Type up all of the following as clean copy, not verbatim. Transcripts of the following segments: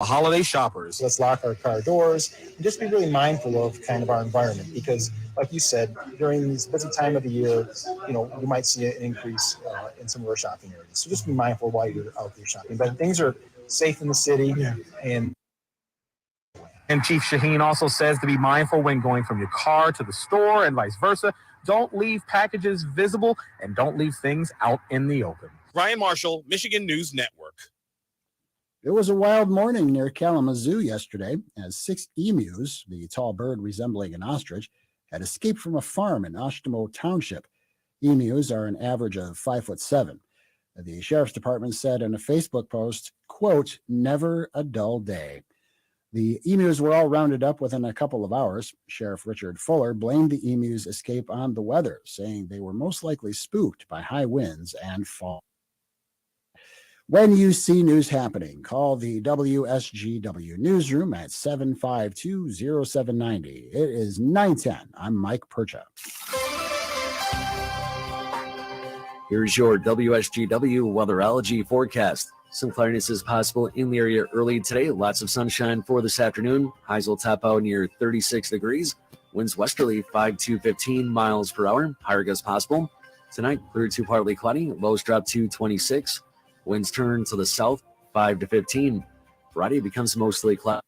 holiday shoppers. Let's lock our car doors and just be really mindful of kind of our environment because, like you said, during this busy time of the year, you might see an increase in some of our shopping areas. So just be mindful while you're out there shopping. But things are safe in the city, And Chief Shaheen also says to be mindful when going from your car to the store and vice versa. Don't leave packages visible and don't leave things out in the open. Ryan Marshall, Michigan News Network. It was a wild morning near Kalamazoo yesterday as 6 emus, the tall bird resembling an ostrich, had escaped from a farm in Oshtemo Township. Emus are an average of 5'7". The sheriff's department said in a Facebook post, quote, "Never a dull day." The emus were all rounded up within a couple of hours. Sheriff Richard Fuller blamed the emus' escape on the weather, saying they were most likely spooked by high winds and fall. When you see news happening, call the WSGW newsroom at 752-0790. It is 9:10. I'm Mike Percha. Here's your WSGW weatherology forecast. Some cloudiness is possible in the area early today. Lots of sunshine for this afternoon. Highs will top out near 36 degrees. Winds westerly 5 to 15 miles per hour. Higher gusts possible. Tonight, clear to partly cloudy. Lows drop to 26. Winds turn to the south, 5 to 15. Friday becomes mostly cloudy.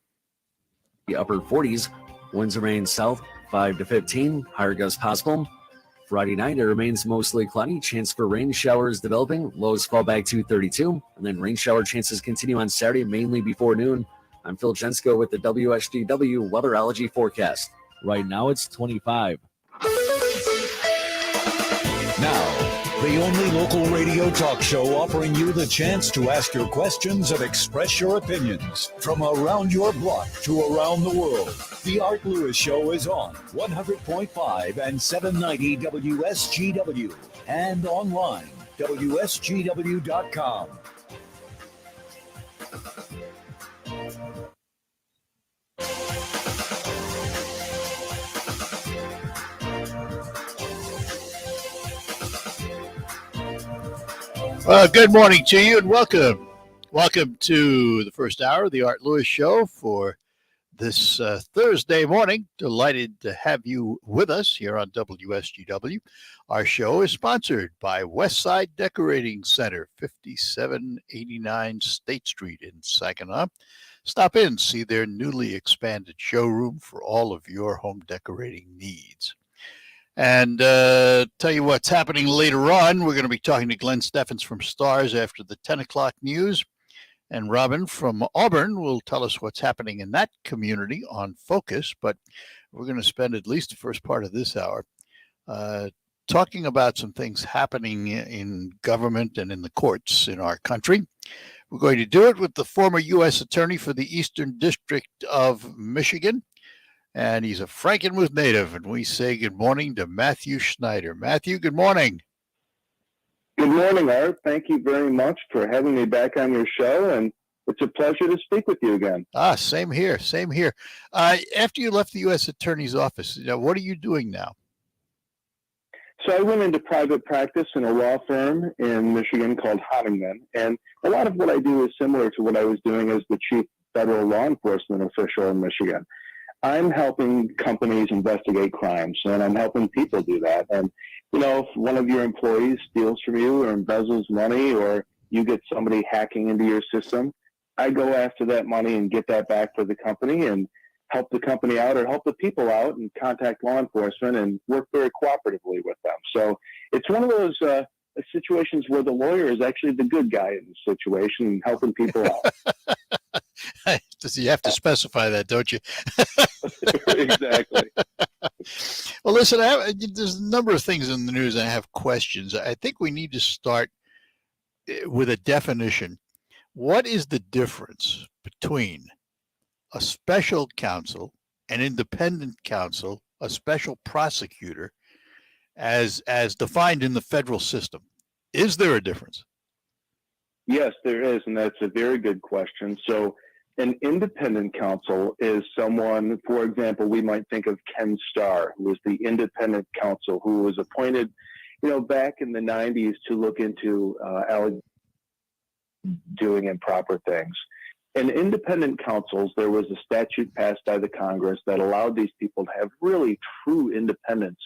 The upper 40s. Winds remain south, 5 to 15. Higher gusts possible. Friday night, it remains mostly cloudy. Chance for rain showers developing. Lows fall back to 32. And then rain shower chances continue on Saturday, mainly before noon. I'm Phil Jensko with the WSGW weatherology forecast. Right now, it's 25. Now, the only local radio talk show offering you the chance to ask your questions and express your opinions from around your block to around the world. The Art Lewis Show is on 100.5 and 790 WSGW and online, WSGW.com. Well, good morning to you and welcome. Welcome to the first hour of the Art Lewis Show for this Thursday morning. Delighted to have you with us here on WSGW. Our show is sponsored by Westside Decorating Center, 5789 State Street in Saginaw. Stop in, see their newly expanded showroom for all of your home decorating needs. And tell you what's happening later on. We're going to be talking to Glenn Steffens from Stars after the 10 o'clock news. And Robin from Auburn will tell us what's happening in that community on Focus. But we're going to spend at least the first part of this hour talking about some things happening in government and in the courts in our country. We're going to do it with the former U.S. Attorney for the Eastern District of Michigan. And he's a Frankenmuth native, and we say good morning to Matthew Schneider. Matthew, good morning. Good morning, Art. Thank you very much for having me back on your show, and it's a pleasure to speak with you again. Same here, same here. After you left the U.S. Attorney's office, what are you doing now? So I went into private practice in a law firm in Michigan called Honingman, and a lot of what I do is similar to what I was doing as the chief federal law enforcement official in Michigan. I'm helping companies investigate crimes, and I'm helping people do that. And, if one of your employees steals from you or embezzles money, or you get somebody hacking into your system, I go after that money and get that back for the company and help the company out or help the people out and contact law enforcement and work very cooperatively with them. So it's one of those situations where the lawyer is actually the good guy in the situation and helping people out. You have to specify that, don't you? Exactly. Well, listen, there's a number of things in the news and I have questions. I think we need to start with a definition. What is the difference between a special counsel, an independent counsel, a special prosecutor, as defined in the federal system? Is there a difference? Yes, there is, and that's a very good question. So an independent counsel is someone, for example, we might think of Ken Starr, who was the independent counsel who was appointed, back in the 90s to look into doing improper things. In independent counsels, there was a statute passed by the Congress that allowed these people to have really true independence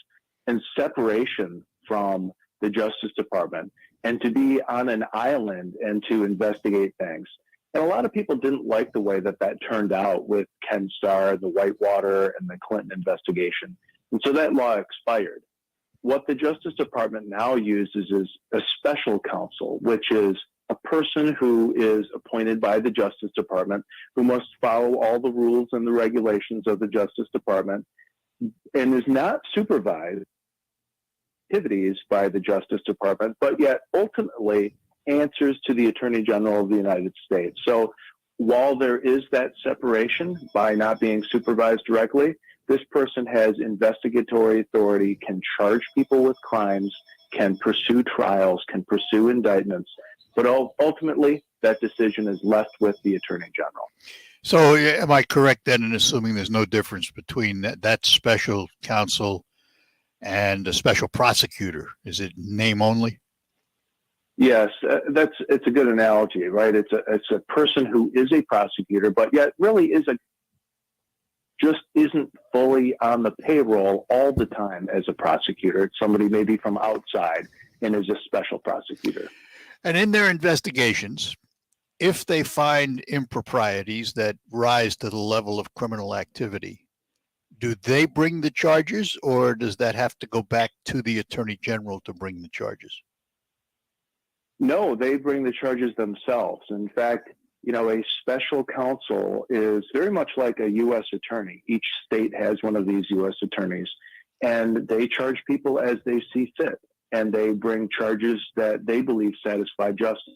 and separation from the Justice Department and to be on an island and to investigate things. And a lot of people didn't like the way that that turned out with Ken Starr, the Whitewater, and the Clinton investigation. And so that law expired. What the Justice Department now uses is a special counsel, which is a person who is appointed by the Justice Department, who must follow all the rules and the regulations of the Justice Department, and is not supervised activities by the Justice Department, but yet ultimately answers to the Attorney General of the United States. So while there is that separation by not being supervised directly, this person has investigatory authority, can charge people with crimes, can pursue trials, can pursue indictments, but ultimately that decision is left with the Attorney General. So am I correct then in assuming there's no difference between that special counsel and a special prosecutor? Is it name only? Yes, it's a good analogy, right? It's a person who is a prosecutor, but yet really just isn't fully on the payroll all the time as a prosecutor. It's somebody maybe from outside and is a special prosecutor. And in their investigations, if they find improprieties that rise to the level of criminal activity, do they bring the charges, or does that have to go back to the Attorney General to bring the charges? No, they bring the charges themselves. In fact, a special counsel is very much like a U.S. attorney. Each state has one of these U.S. attorneys, and they charge people as they see fit, and they bring charges that they believe satisfy justice.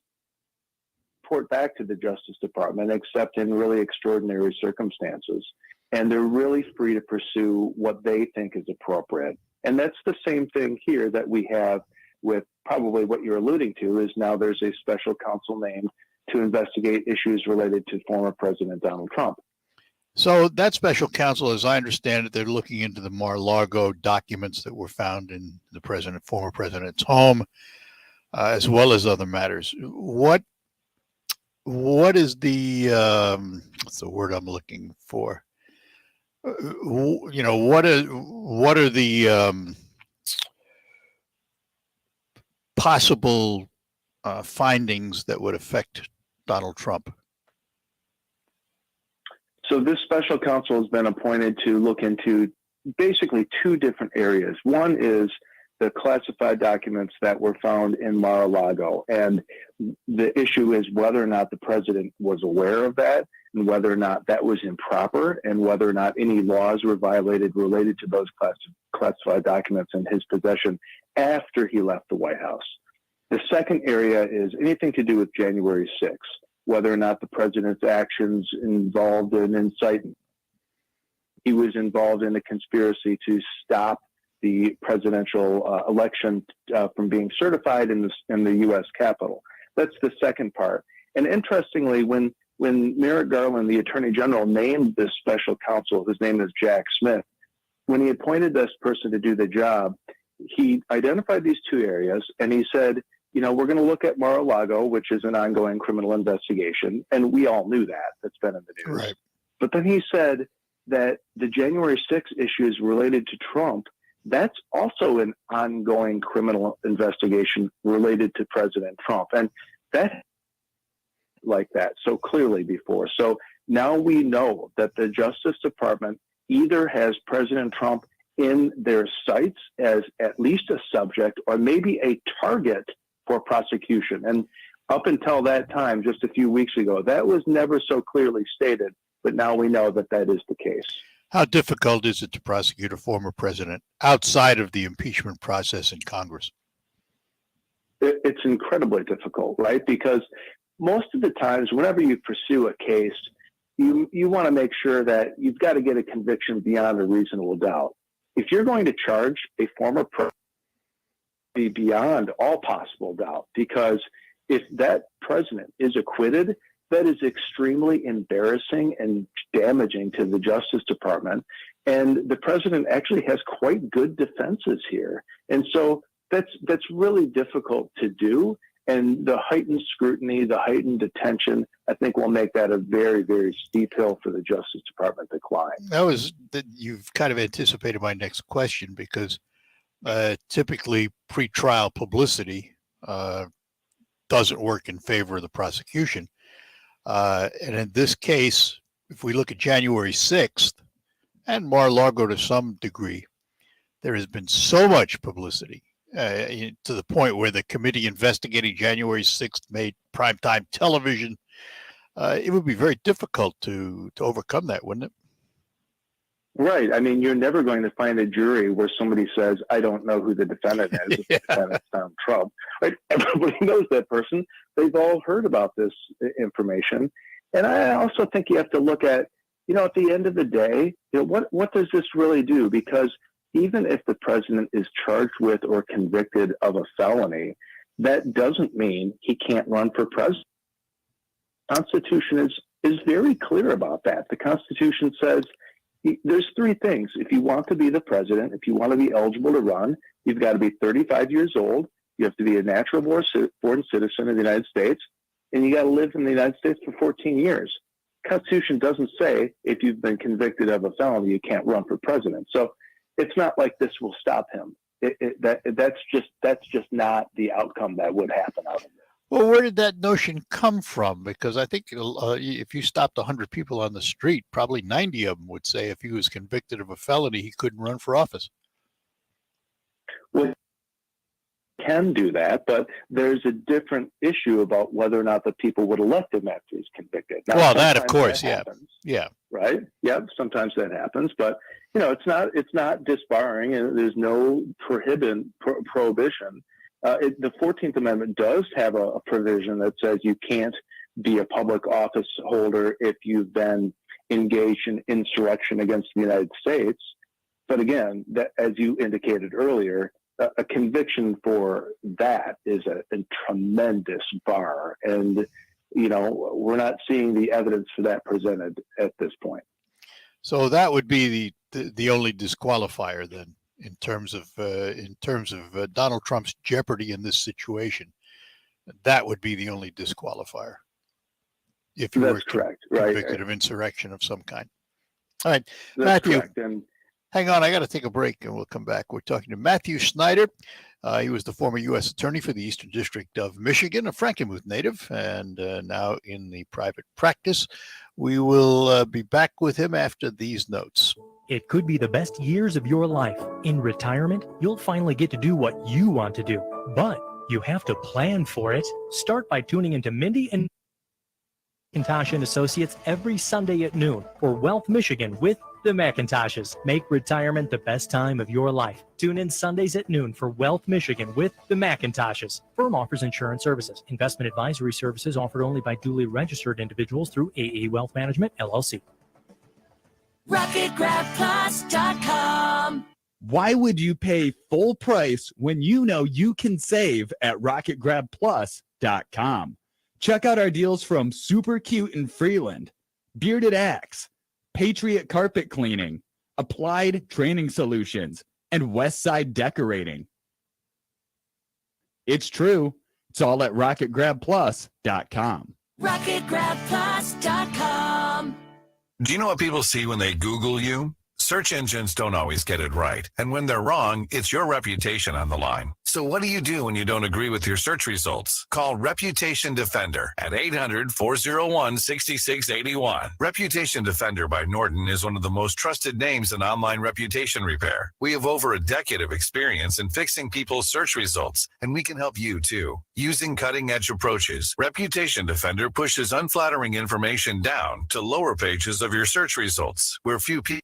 Report back to the Justice Department, except in really extraordinary circumstances. And they're really free to pursue what they think is appropriate. And that's the same thing here that we have with probably what you're alluding to is now there's a special counsel named to investigate issues related to former President Donald Trump. So that special counsel, as I understand it, they're looking into the Mar-a-Lago documents that were found in the former president's home, as well as other matters. What is the what's the word I'm looking for? What are the possible findings that would affect Donald Trump? So this special counsel has been appointed to look into basically two different areas. One is the classified documents that were found in Mar-a-Lago. And the issue is whether or not the president was aware of that and whether or not that was improper and whether or not any laws were violated related to those classified documents in his possession after he left the White House. The second area is anything to do with January 6th, whether or not the president's actions involved an incitement. He was involved in a conspiracy to stop the presidential election from being certified in the U.S. Capitol. That's the second part. And interestingly, when Merrick Garland, the Attorney General, named this special counsel, his name is Jack Smith, when he appointed this person to do the job, he identified these two areas and he said, we're going to look at Mar-a-Lago, which is an ongoing criminal investigation. And we all knew that. That's been in the news. Right. But then he said that the January 6th issues related to Trump, that's also an ongoing criminal investigation related to President Trump. And that like that so clearly before. So now we know that the Justice Department either has President Trump in their sights as at least a subject or maybe a target for prosecution. And up until that time, just a few weeks ago, that was never so clearly stated, but now we know that that is the case. How difficult is it to prosecute a former president outside of the impeachment process in Congress? It's incredibly difficult, right? Because most of the times, whenever you pursue a case, you want to make sure that you've got to get a conviction beyond a reasonable doubt. If you're going to charge a former president, be beyond all possible doubt, because if that president is acquitted, that is extremely embarrassing and damaging to the Justice Department. And the president actually has quite good defenses here. And so that's really difficult to do. And the heightened scrutiny, the heightened attention, I think will make that a very, very steep hill for the Justice Department to climb. You've kind of anticipated my next question, because typically pretrial publicity doesn't work in favor of the prosecution. And in this case, if we look at January 6th and Mar-a-Lago to some degree, there has been so much publicity to the point where the committee investigating January 6th made primetime television. It would be very difficult to overcome that, wouldn't it? Right. I mean, you're never going to find a jury where somebody says, I don't know who the defendant is. Yeah. The defendant's Donald Trump. Right? Everybody knows that person. They've all heard about this information. And I also think you have to look at, at the end of the day, what does this really do? Because even if the president is charged with or convicted of a felony, that doesn't mean he can't run for president. The Constitution is very clear about that. The Constitution says there's three things. If you want to be the president, if you want to be eligible to run, you've got to be 35 years old. You have to be a natural born citizen of the United States, and you got to live in the United States for 14 years. The Constitution doesn't say if you've been convicted of a felony, you can't run for president. So it's not like this will stop him. That's just not the outcome that would happen out of it. Well, where did that notion come from? Because I think if you stopped 100 people on the street, probably 90 of them would say if he was convicted of a felony, he couldn't run for office. Well, can do that, but there's a different issue about whether or not the people would elect him after he's convicted. Now, well, that of course, that yeah, happens, yeah, right, yeah. Sometimes that happens, but it's not disbarring, and there's no prohibition. The 14th Amendment does have a provision that says you can't be a public office holder if you've been engaged in insurrection against the United States. But again, that, as you indicated earlier, a conviction for that is a tremendous bar. And, we're not seeing the evidence for that presented at this point. So that would be the only disqualifier then, in terms of Donald Trump's jeopardy in this situation. That would be the only disqualifier if you were convicted of insurrection of some kind. All right, That's Matthew. correct. And hang on, I got to take a break and we'll come back. We're talking to Matthew Schneider. He was the former U.S. Attorney for the Eastern District of Michigan, a Frankenmuth native, and now in the private practice. We will be back with him after these notes. It could be the best years of your life. In retirement, you'll finally get to do what you want to do, but you have to plan for it. Start by tuning into Mindy and McIntosh and Associates every Sunday at noon for Wealth Michigan with the McIntoshes. Make retirement the best time of your life. Tune in Sundays at noon for Wealth Michigan with the McIntoshes. Firm offers insurance services. Investment advisory services offered only by duly registered individuals through AE Wealth Management, LLC. RocketGrabPlus.com. Why would you pay full price when you know you can save at RocketGrabPlus.com? Check out our deals from Super Cute in Freeland, Bearded Axe, Patriot Carpet Cleaning, Applied Training Solutions, and Westside Decorating. It's true. It's all at RocketGrabPlus.com. RocketGrabPlus.com. Do you know what people see when they Google you? Search engines don't always get it right. And when they're wrong, it's your reputation on the line. So what do you do when you don't agree with your search results? Call Reputation Defender at 800-401-6681. Reputation Defender by Norton is one of the most trusted names in online reputation repair. We have over a decade of experience in fixing people's search results, and we can help you too. Using cutting-edge approaches, Reputation Defender pushes unflattering information down to lower pages of your search results, where few people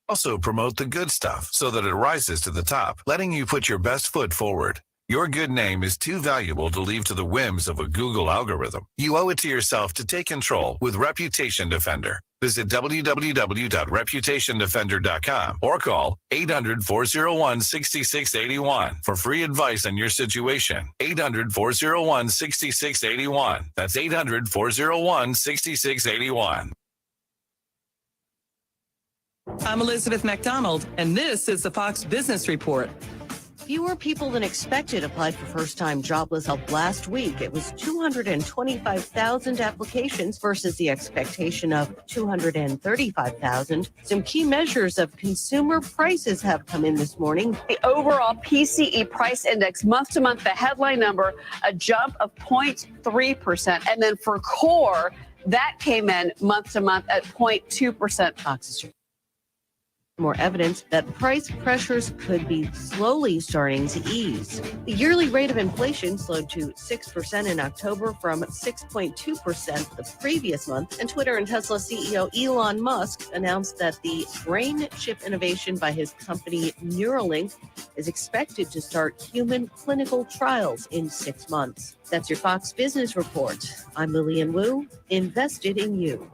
also promote the good stuff so that it rises to the top, letting you put your best foot forward. Your good name is too valuable to leave to the whims of a Google algorithm. You owe it to yourself to take control with Reputation Defender. Visit www.reputationdefender.com or call 800-401-6681 for free advice on your situation. 800-401-6681. That's 800-401-6681. I'm Elizabeth McDonald, and this is the Fox Business Report. Fewer people than expected applied for first-time jobless help last week. It was 225,000 applications versus the expectation of 235,000. Some key measures of consumer prices have come in this morning. The overall PCE price index month-to-month, the headline number, a jump of 0.3%. And then for core, that came in month-to-month at 0.2%. Fox's more evidence that price pressures could be slowly starting to ease. The yearly rate of inflation slowed to 6% in October from 6.2% the previous month. And Twitter and Tesla CEO Elon Musk announced that the brain chip innovation by his company Neuralink is expected to start human clinical trials in 6 months. That's your Fox Business Report. I'm Lillian Wu, invested in you.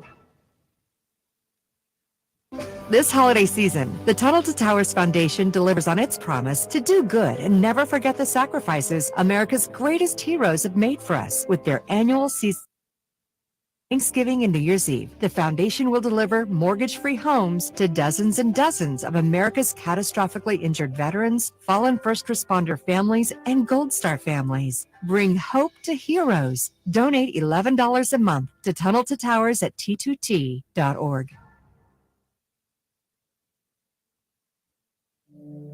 This holiday season, the Tunnel to Towers Foundation delivers on its promise to do good and never forget the sacrifices America's greatest heroes have made for us. With their annual Thanksgiving and New Year's Eve, the foundation will deliver mortgage-free homes to dozens and dozens of America's catastrophically injured veterans, fallen first responder families, and Gold Star families. Bring hope to heroes. Donate $11 a month to Tunnel to Towers at T2T.org.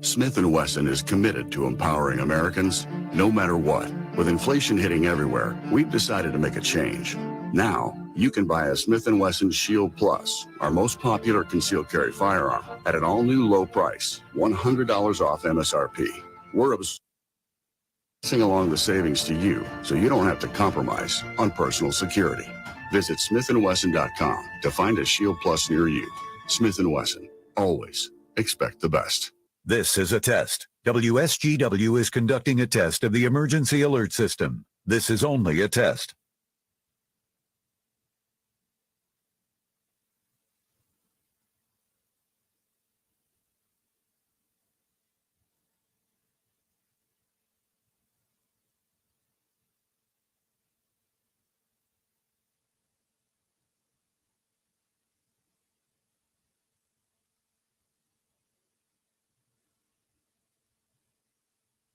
Smith & Wesson is committed to empowering Americans, no matter what. With inflation hitting everywhere, we've decided to make a change. Now, you can buy a Smith & Wesson Shield Plus, our most popular concealed carry firearm, at an all-new low price, $100 off MSRP. We're passing along the savings to you, so you don't have to compromise on personal security. Visit smithandwesson.com to find a Shield Plus near you. Smith & Wesson, always expect the best. This is a test. WSGW is conducting a test of the emergency alert system. This is only a test.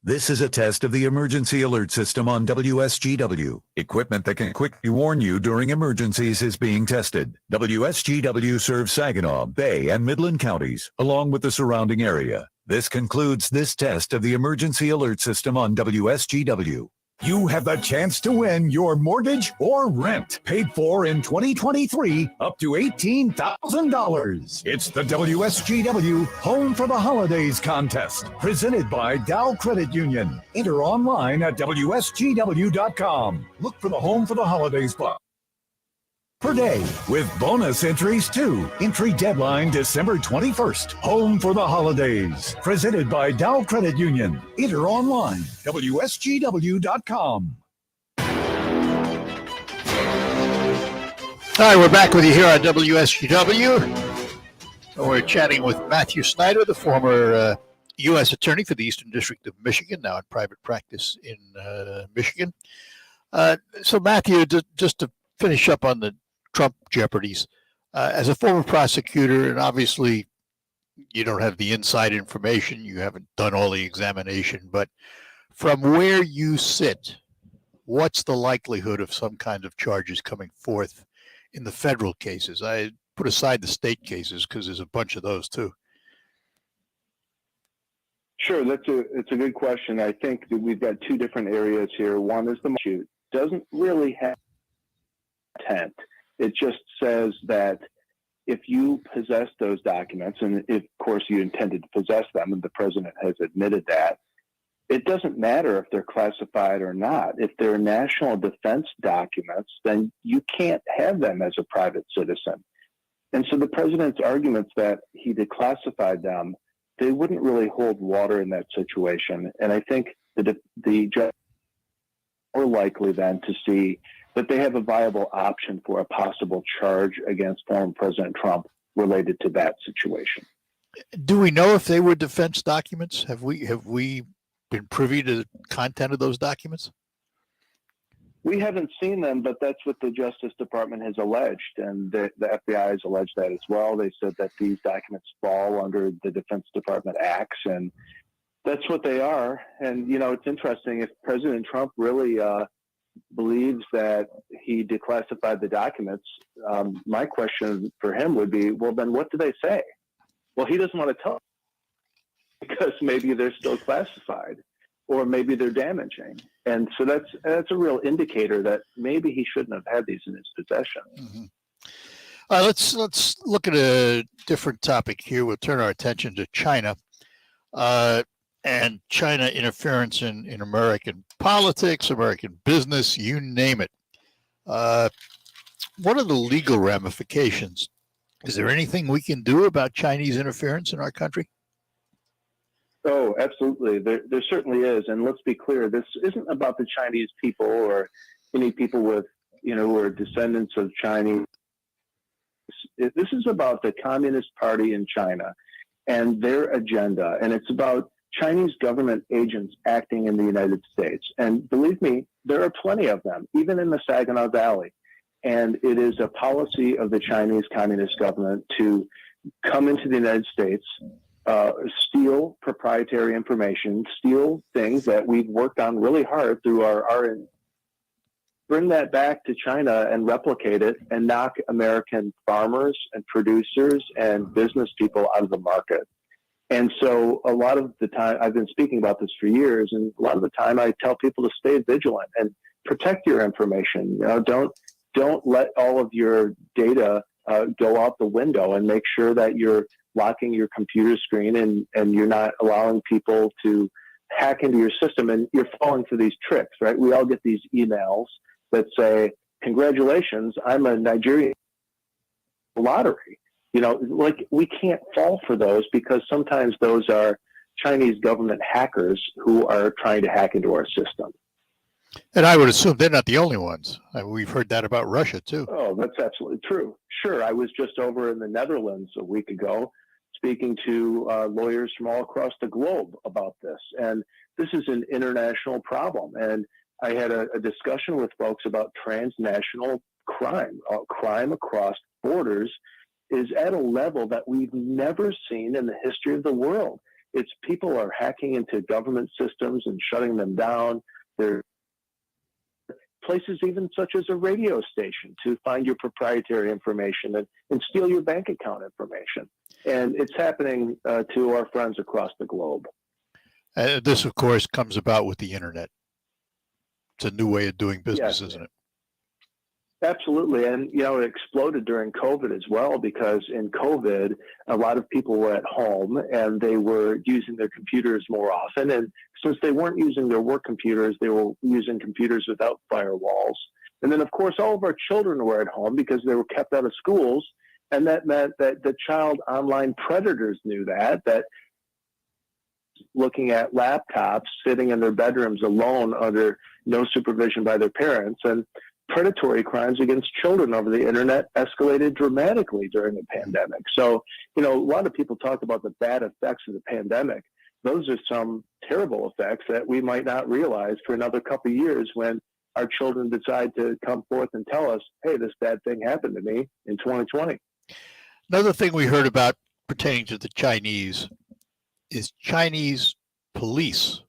This is a test of the emergency alert system on WSGW. Equipment that can quickly warn you during emergencies is being tested. WSGW serves Saginaw, Bay, and Midland counties, along with the surrounding area. This concludes this test of the emergency alert system on WSGW. You have the chance to win your mortgage or rent paid for in 2023 up to $18,000. It's the WSGW Home for the Holidays contest, presented by Dow Credit Union. Enter online at WSGW.com. Look for the Home for the Holidays box per day with bonus entries too. Entry deadline December 21st. Home for the Holidays. Presented by Dow Credit Union. Enter online. WSGW.com. All right, we're back with you here on WSGW. We're chatting with Matthew Schneider, the former U.S. Attorney for the Eastern District of Michigan, now in private practice in Michigan. So, Matthew, just to finish up on the Trump jeopardies, as a former prosecutor, and obviously you don't have the inside information, you haven't done all the examination, but from where you sit, what's the likelihood of some kind of charges coming forth in the federal cases? I put aside the state cases because there's a bunch of those too. Sure, it's a good question. I think that we've got two different areas here. One is the statute doesn't really have intent. It just says that if you possess those documents, and if, of course, you intended to possess them, and the president has admitted that, it doesn't matter if they're classified or not. If they're national defense documents, then you can't have them as a private citizen. And so the president's arguments that he declassified them, they wouldn't really hold water in that situation. And I think the judge more likely then to see that they have a viable option for a possible charge against former President Trump related to that situation. Do we know if they were defense documents? Have we been privy to the content of those documents? We haven't seen them, but that's what the Justice Department has alleged, and the FBI has alleged that as well. They said that these documents fall under the Defense Department acts, and That's what they are. And, it's interesting. If President Trump really believes that he declassified the documents, my question for him would be, well, then what do they say? Well, he doesn't want to tell because maybe they're still classified or maybe they're damaging. And so that's a real indicator that maybe he shouldn't have had these in his possession. Mm-hmm. Let's look at a different topic here. We'll turn our attention to China and China interference in American politics, American business, you name it. What are the legal ramifications? Is there anything we can do about Chinese interference in our country? Oh, absolutely. There certainly is. And let's be clear, this isn't about the Chinese people or any people with, who are descendants of Chinese. This is about the Communist Party in China and their agenda. And it's about Chinese government agents acting in the United States. And believe me, there are plenty of them, even in the Saginaw Valley. And it is a policy of the Chinese Communist government to come into the United States, steal proprietary information, steal things that we've worked on really hard through our R&D, bring that back to China and replicate it and knock American farmers and producers and business people out of the market. And so a lot of the time, I've been speaking about this for years, and a lot of the time I tell people to stay vigilant and protect your information. Don't let all of your data go out the window, and make sure that you're locking your computer screen and you're not allowing people to hack into your system and you're falling for these tricks, right? We all get these emails that say, congratulations, I'm a Nigerian lottery. We can't fall for those because sometimes those are Chinese government hackers who are trying to hack into our system. And I would assume they're not the only ones. We've heard that about Russia, too. Oh, that's absolutely true. Sure. I was just over in the Netherlands a week ago speaking to lawyers from all across the globe about this. And this is an international problem. And I had a discussion with folks about transnational crime. Crime across borders is at a level that we've never seen in the history of the world. It's people are hacking into government systems and shutting them down. There places even such as a radio station to find your proprietary information and steal your bank account information. And it's happening to our friends across the globe. This, of course, comes about with the internet. It's a new way of doing business, isn't it? Absolutely. And, it exploded during COVID as well, because in COVID, a lot of people were at home and they were using their computers more often. And since they weren't using their work computers, they were using computers without firewalls. And then, of course, all of our children were at home because they were kept out of schools. And that meant that the child online predators knew that looking at laptops, sitting in their bedrooms alone under no supervision by their parents. And predatory crimes against children over the internet escalated dramatically during the pandemic. So, a lot of people talk about the bad effects of the pandemic. Those are some terrible effects that we might not realize for another couple of years when our children decide to come forth and tell us, hey, this bad thing happened to me in 2020. Another thing we heard about pertaining to the Chinese is Chinese police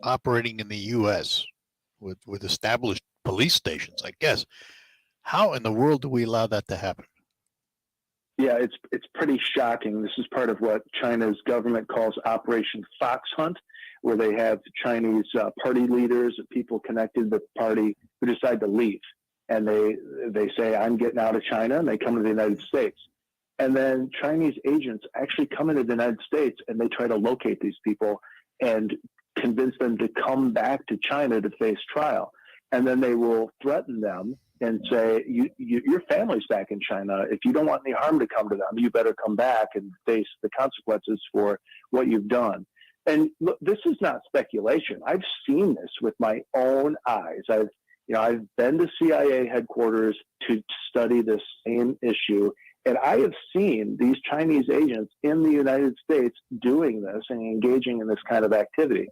operating in the U.S. with established police stations, I guess. How in the world do we allow that to happen? Yeah, it's pretty shocking. This is part of what China's government calls Operation Fox Hunt, where they have Chinese party leaders, people connected with the party who decide to leave. And they say, I'm getting out of China, and they come to the United States. And then Chinese agents actually come into the United States and they try to locate these people and convince them to come back to China to face trial. And then they will threaten them and say, your family's back in China. If you don't want any harm to come to them, you better come back and face the consequences for what you've done. And look, this is not speculation. I've seen this with my own eyes. I've been to CIA headquarters to study this same issue. And I have seen these Chinese agents in the United States doing this and engaging in this kind of activity.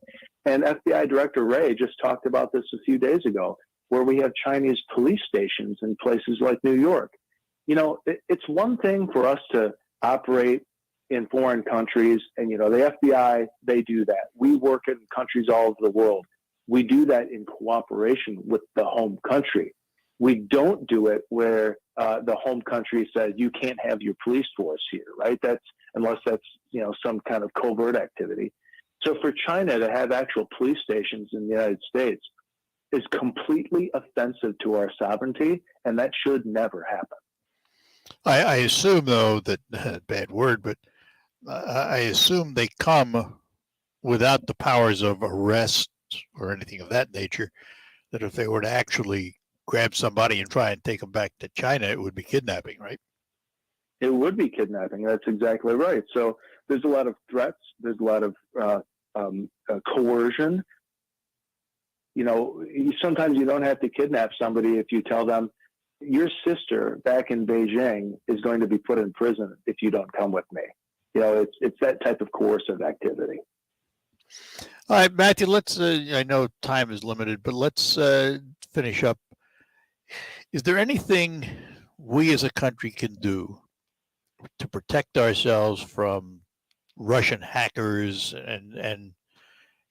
And FBI Director Wray just talked about this a few days ago, where we have Chinese police stations in places like New York. It's one thing for us to operate in foreign countries. And, the FBI, they do that. We work in countries all over the world. We do that in cooperation with the home country. We don't do it where the home country says you can't have your police force here, right? Unless that's some kind of covert activity. So for China to have actual police stations in the United States is completely offensive to our sovereignty, and that should never happen. I assume, though, that bad word, but I assume they come without the powers of arrest or anything of that nature, that if they were to actually grab somebody and try and take them back to China, it would be kidnapping, right? It would be kidnapping. That's exactly right. So there's a lot of threats. There's a lot of coercion. Sometimes you don't have to kidnap somebody if you tell them your sister back in Beijing is going to be put in prison if you don't come with me. It's that type of coercive activity. All right, Matthew, let's, I know time is limited, but let's finish up. Is there anything we as a country can do to protect ourselves from Russian hackers and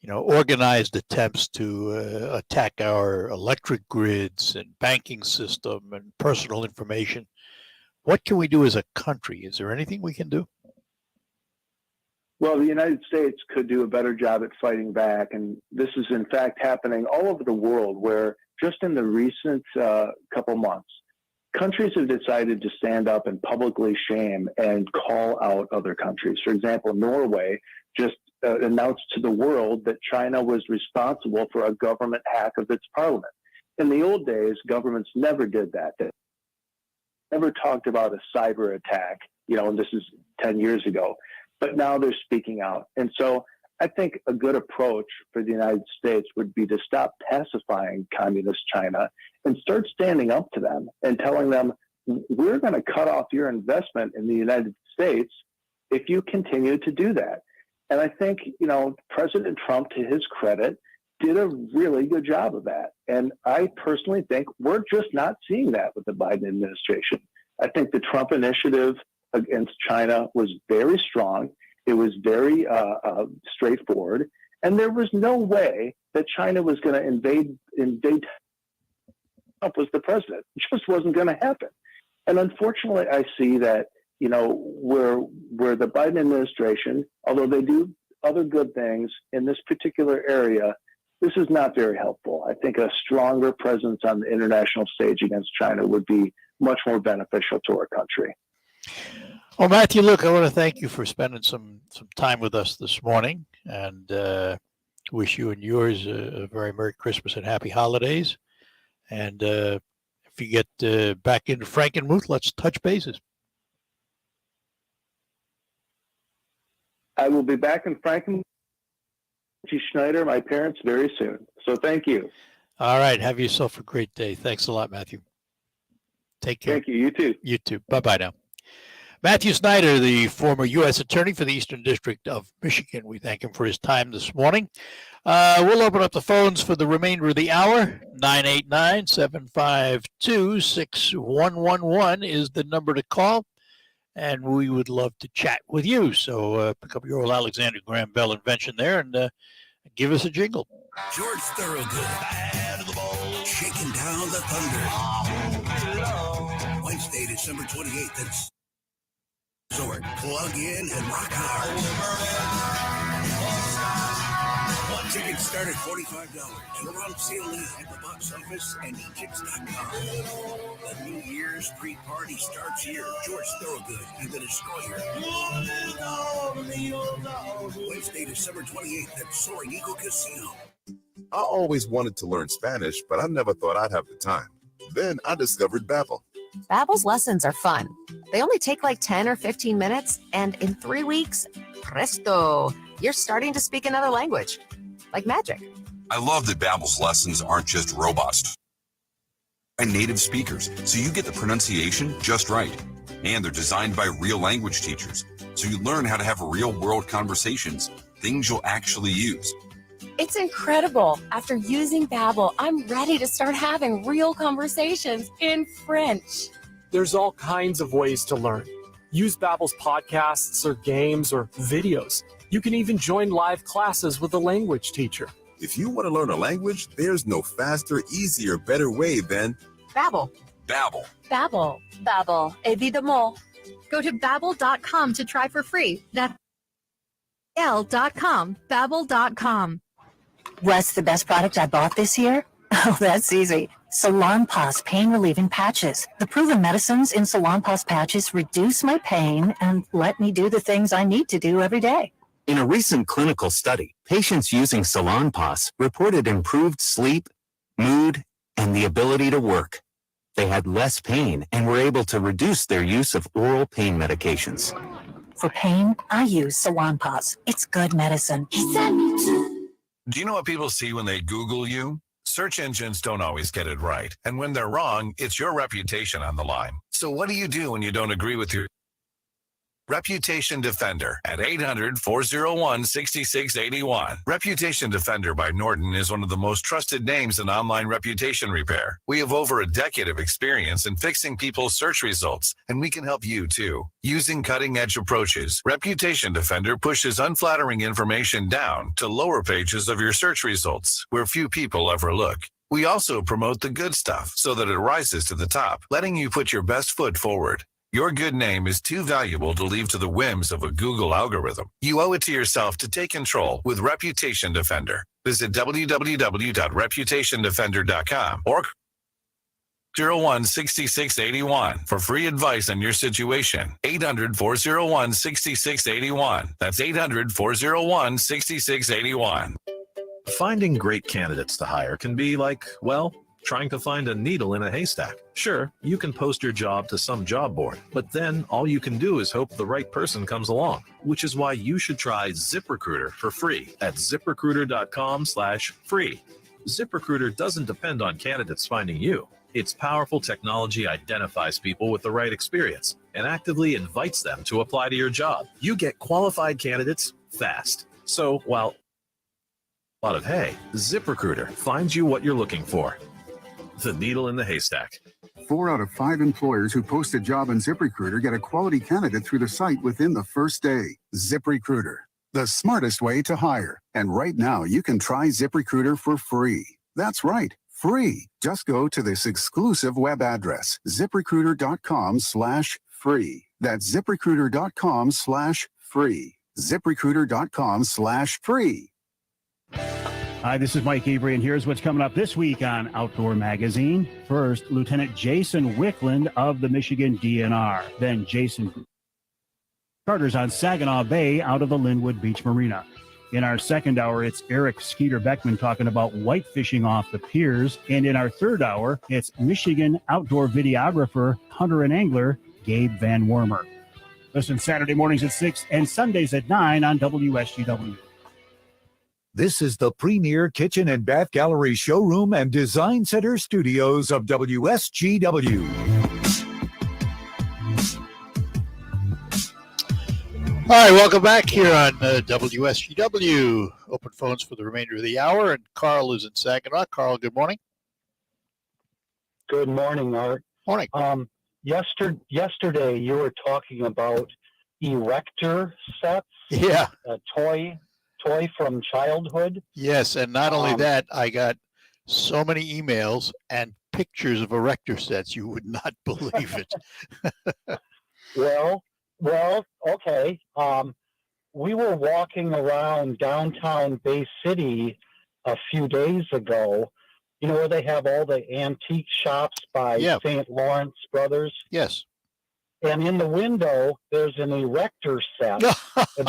organized attempts to attack our electric grids and banking system and personal information? What can we do as a country? Is there anything we can do? Well, the United States could do a better job at fighting back. And this is, in fact, happening all over the world, where just in the recent couple months, countries have decided to stand up and publicly shame and call out other countries. For example, Norway just announced to the world that China was responsible for a government hack of its parliament. In the old days, governments never did that. They never talked about a cyber attack, and this is 10 years ago. But now they're speaking out. And so I think a good approach for the United States would be to stop pacifying communist China and start standing up to them and telling them, we're going to cut off your investment in the United States if you continue to do that. And I think, President Trump, to his credit, did a really good job of that. And I personally think we're just not seeing that with the Biden administration. I think the Trump initiative against China was very strong. It was very straightforward. And there was no way that China was going to invade Trump was the president. It just wasn't going to happen. And unfortunately, I see that, where the Biden administration, although they do other good things in this particular area, this is not very helpful. I think a stronger presence on the international stage against China would be much more beneficial to our country. Well, Matthew, look, I want to thank you for spending some time with us this morning, and wish you and yours a very Merry Christmas and Happy Holidays. And if you get back into Frankenmuth, let's touch bases. I will be back in Frankenmuth, Schneider, my parents, very soon. So thank you. All right. Have yourself a great day. Thanks a lot, Matthew. Take care. Thank you. You too. You too. Bye-bye now. Matthew Schneider, the former U.S. Attorney for the Eastern District of Michigan. We thank him for his time this morning. We'll open up the phones for the remainder of the hour. 989-752-6111 is the number to call, and we would love to chat with you. So pick up your old Alexander Graham Bell invention there and give us a jingle. George Thorogood, bad of the ball, shaking down the thunder. Wednesday, December 28th at Sword. Plug in and rock hard. Tickets start at $45 and are on sale now at the box office and Egypts.com. The New Year's pre-party starts here. George Thorogood and the Destroyer. Wednesday, December 28th at Soaring Eagle Casino. I always wanted to learn Spanish, but I never thought I'd have the time. Then I discovered Babbel. Babbel's lessons are fun. They only take like 10 or 15 minutes, and in 3 weeks, presto, you're starting to speak another language. Like magic. I love that Babbel's lessons aren't just robots and native speakers, so you get the pronunciation just right. And they're designed by real language teachers, so you learn how to have real-world conversations, things you'll actually use. It's incredible. After using Babbel, I'm ready to start having real conversations in French. There's all kinds of ways to learn. Use Babbel's podcasts or games or videos. You can even join live classes with a language teacher. If you want to learn a language, there's no faster, easier, better way than Babbel. Babbel. Babbel. Babbel. Évidemment. Go to babbel.com to try for free. That's L.com. Babbel.com. What's the best product I bought this year? Oh, that's easy. Salonpas pain-relieving patches. The proven medicines in Salonpas patches reduce my pain and let me do the things I need to do every day. In a recent clinical study, patients using Salonpas reported improved sleep, mood, and the ability to work. They had less pain and were able to reduce their use of oral pain medications. For pain, I use Salonpas. It's good medicine. He said me too. Do you know what people see when they Google you? Search engines don't always get it right. And when they're wrong, it's your reputation on the line. So what do you do when you don't agree with your Reputation Defender at 800-401-6681. Reputation Defender by Norton is one of the most trusted names in online reputation repair. We have over a decade of experience in fixing people's search results, and we can help you too. Using cutting-edge approaches, Reputation Defender pushes unflattering information down to lower pages of your search results, where few people ever look. We also promote the good stuff so that it rises to the top, letting you put your best foot forward. Your good name is too valuable to leave to the whims of a Google algorithm. You owe it to yourself to take control with Reputation Defender. Visit www.reputationdefender.com or 800-401-6681 for free advice on your situation. 800-401-6681. That's 800-401-6681. Finding great candidates to hire can be like, well, trying to find a needle in a haystack. Sure, you can post your job to some job board, but then all you can do is hope the right person comes along, which is why you should try ZipRecruiter for free at ZipRecruiter.com/free. ZipRecruiter doesn't depend on candidates finding you. Its powerful technology identifies people with the right experience and actively invites them to apply to your job. You get qualified candidates fast. So while a lot of hay, ZipRecruiter finds you what you're looking for. The needle in the haystack. 4 out of 5 employers who post a job on ZipRecruiter get a quality candidate through the site within the first day. ZipRecruiter, the smartest way to hire. And right now, you can try ZipRecruiter for free. That's right, free. Just go to this exclusive web address, ZipRecruiter.com/free. That's ZipRecruiter.com/free. ZipRecruiter.com/free. Hi, this is Mike Avery, and here's what's coming up this week on Outdoor Magazine. First, Lieutenant Jason Wickland of the Michigan DNR. Then Jason Carter's on Saginaw Bay out of the Linwood Beach Marina. In our second hour, it's Eric Skeeter Beckman talking about white fishing off the piers. And in our third hour, it's Michigan outdoor videographer, hunter and angler, Gabe Van Wormer. Listen Saturday mornings at 6 and Sundays at 9 on WSGW. This is the premier kitchen and bath gallery showroom and design center studios of WSGW. All right, welcome back here on WSGW. Open phones for the remainder of the hour, and Carl is in Saginaw. Carl, good morning. Good morning, Art. Morning. Yesterday, you were talking about erector sets. Yeah. A toy from childhood. Yes, and not only that, I got so many emails and pictures of erector sets, you would not believe it. Well, okay. We were walking around downtown Bay City a few days ago, you know, where they have all the antique shops by St. Lawrence Brothers. Yes. And in the window, there's an erector set. And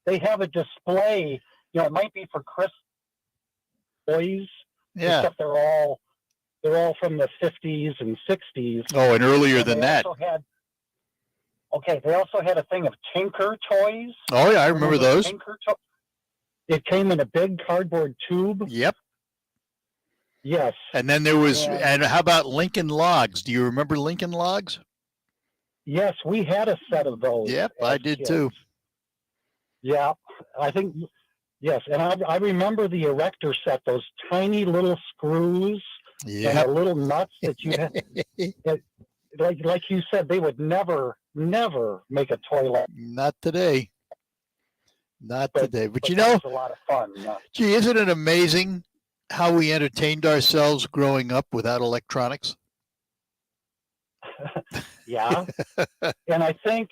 they have a display, you know, it might be for Christmas toys. Yeah. Except they're all from the 50s and 60s. Oh, and earlier than that. They also had a thing of Tinker toys. Oh, yeah, I remember those. It came in a big cardboard tube. Yep. Yes. And then there was, and how about Lincoln Logs? Do you remember Lincoln Logs? Yes, we had a set of those. Yep, I did too. Yeah, I think, yes. And I remember the erector set, those tiny little screws and the little nuts that you had. Like you said, they would never never make a toilet. Not today. Not today. But you that know, was a lot of fun. gee, isn't it amazing how we entertained ourselves growing up without electronics? Yeah. And I think,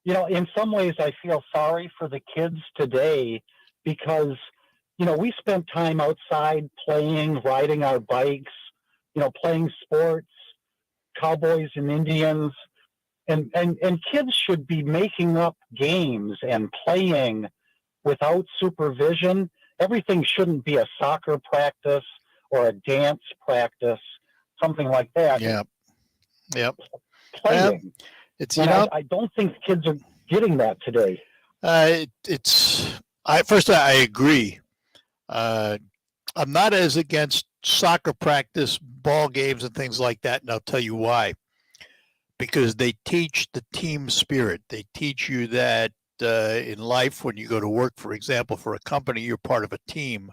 you know, in some ways I feel sorry for the kids today because, you know, we spent time outside playing, riding our bikes, you know, playing sports, cowboys and Indians. And kids should be making up games and playing without supervision. Everything shouldn't be a soccer practice or a dance practice, something like that. Yeah. Yep. Playing. It's, you know, I don't think kids are getting that today. I agree. I'm not as against soccer practice, ball games, and things like that, and I'll tell you why. Because they teach the team spirit. They teach you that in life, when you go to work, for example, for a company, you're part of a team.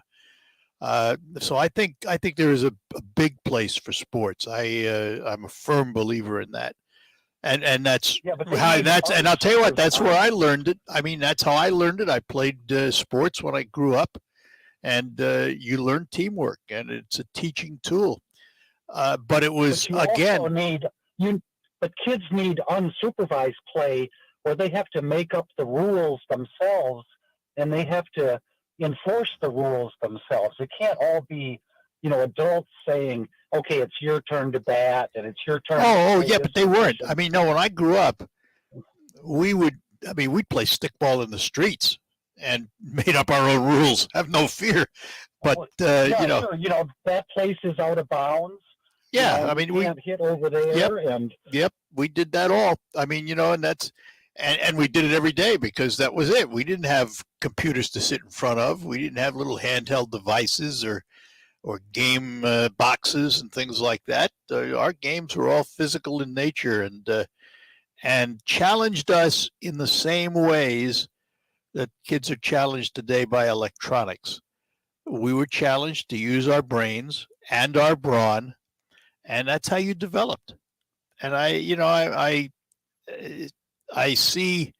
So I think there is a big place for sports. I'm a firm believer in that. And that's how and I'll tell you what, that's where I learned it. I mean, that's how I learned it. I played sports when I grew up, and you learn teamwork, and it's a teaching tool. But it was but kids need unsupervised play where they have to make up the rules themselves and they have to enforce the rules themselves. It can't all be, you know, adults saying, okay, it's your turn to bat and it's your turn. But they weren't. I mean, no, when I grew up, we'd play stickball in the streets and made up our own rules. Have no fear. But, you know. Sure. You know, that place is out of bounds. Yeah, you know, I mean, we can't hit over there. Yep, we did that all. I mean, you know, and that's, and we did it every day because that was it. We didn't have computers to sit in front of. We didn't have little handheld devices or game boxes and things like that. Our games were all physical in nature and challenged us in the same ways that kids are challenged today by electronics. We were challenged to use our brains and our brawn, and that's how you developed. And I see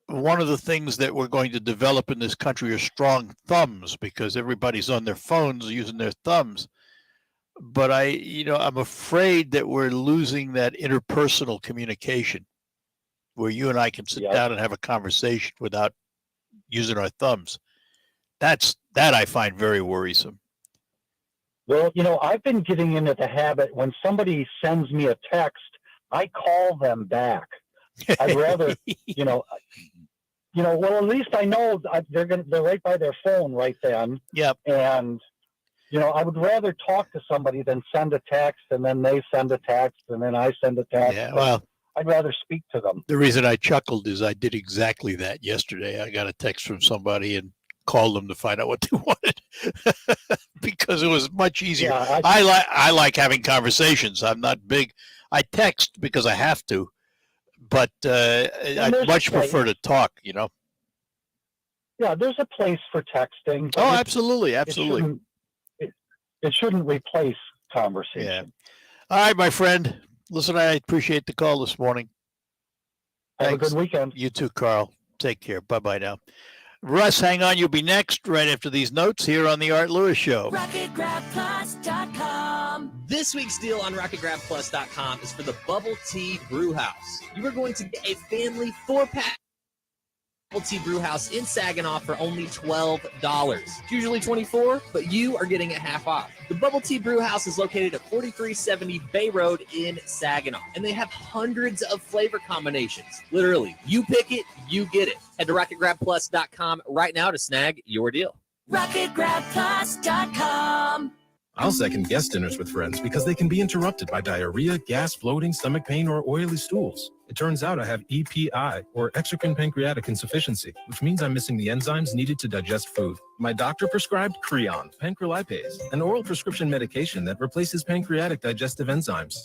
one of the things that we're going to develop in this country are strong thumbs because everybody's on their phones using their thumbs. But I'm afraid that we're losing that interpersonal communication where you and I can sit down and have a conversation without using our thumbs. That I find very worrisome. Well, you know, I've been getting into the habit when somebody sends me a text, I call them back. I'd rather, well, at least I know they're right by their phone right then. Yep. And, you know, I would rather talk to somebody than send a text and then they send a text and then I send a text. Yeah, well, I'd rather speak to them. The reason I chuckled is I did exactly that yesterday. I got a text from somebody and called them to find out what they wanted because it was much easier. Yeah, I like having conversations. I'm not big. I text because I have to, but I'd much prefer to talk, you know. Yeah, there's a place for texting. Oh, absolutely. Absolutely. It shouldn't replace conversation. Yeah. All right, my friend. Listen, I appreciate the call this morning. Have a good weekend. You too, Carl. Take care. Bye-bye now. Russ, hang on. You'll be next right after these notes here on the Art Lewis Show. RocketGrabPlus.com. This week's deal on RocketGrabPlus.com is for the Bubble Tea Brew House. You are going to get a family 4-pack Bubble Tea Brew House in Saginaw for only $12. It's usually $24, but you are getting it half off. The Bubble Tea Brew House is located at 4370 Bay Road in Saginaw, and they have hundreds of flavor combinations. Literally, you pick it, you get it. Head to RocketGrabPlus.com right now to snag your deal. RocketGrabPlus.com. I'll second guest dinners with friends because they can be interrupted by diarrhea, gas, bloating, stomach pain, or oily stools. It turns out I have EPI, or exocrine pancreatic insufficiency, which means I'm missing the enzymes needed to digest food. My doctor prescribed Creon, pancrelipase, an oral prescription medication that replaces pancreatic digestive enzymes.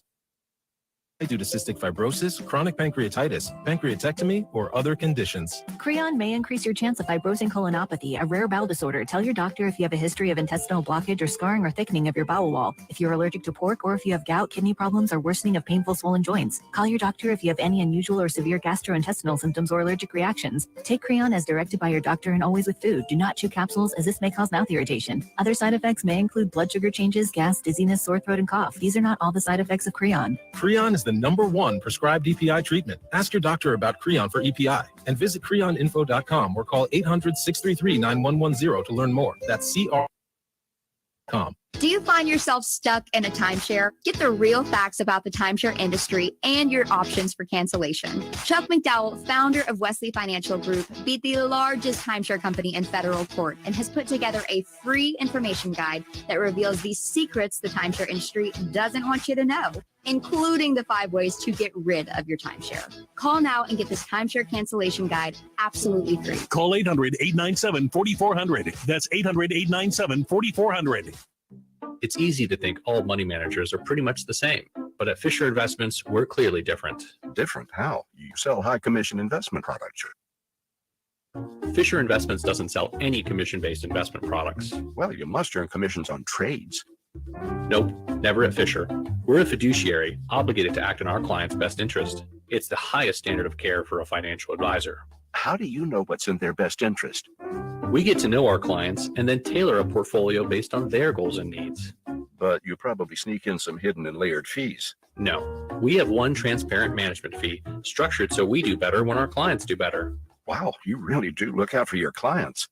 due to cystic fibrosis, chronic pancreatitis, pancreatectomy, or other conditions. Creon may increase your chance of fibrosing colonopathy, a rare bowel disorder. Tell your doctor if you have a history of intestinal blockage or scarring or thickening of your bowel wall. If you're allergic to pork or if you have gout, kidney problems, or worsening of painful swollen joints. Call your doctor if you have any unusual or severe gastrointestinal symptoms or allergic reactions. Take Creon as directed by your doctor and always with food. Do not chew capsules as this may cause mouth irritation. Other side effects may include blood sugar changes, gas, dizziness, sore throat, and cough. These are not all the side effects of Creon. Creon is the #1 prescribed EPI treatment. Ask your doctor about Creon for EPI and visit creoninfo.com or call 800-633-9110 to learn more. That's CR.com. Do you find yourself stuck in a timeshare? Get the real facts about the timeshare industry and your options for cancellation. Chuck McDowell, founder of Wesley Financial Group, beat the largest timeshare company in federal court and has put together a free information guide that reveals the secrets the timeshare industry doesn't want you to know, including the 5 ways to get rid of your timeshare. Call now and get this timeshare cancellation guide absolutely free. Call 800-897-4400. That's 800-897-4400. It's easy to think all money managers are pretty much the same, but at Fisher Investments, we're clearly different. Different? How? You sell high commission investment products. Fisher Investments doesn't sell any commission-based investment products. Well, you must earn commissions on trades. Nope, never at Fisher. We're a fiduciary, obligated to act in our client's best interest. It's the highest standard of care for a financial advisor. How do you know what's in their best interest? We get to know our clients and then tailor a portfolio based on their goals and needs. But you probably sneak in some hidden and layered fees. No, we have one transparent management fee, structured so we do better when our clients do better. Wow, you really do look out for your clients.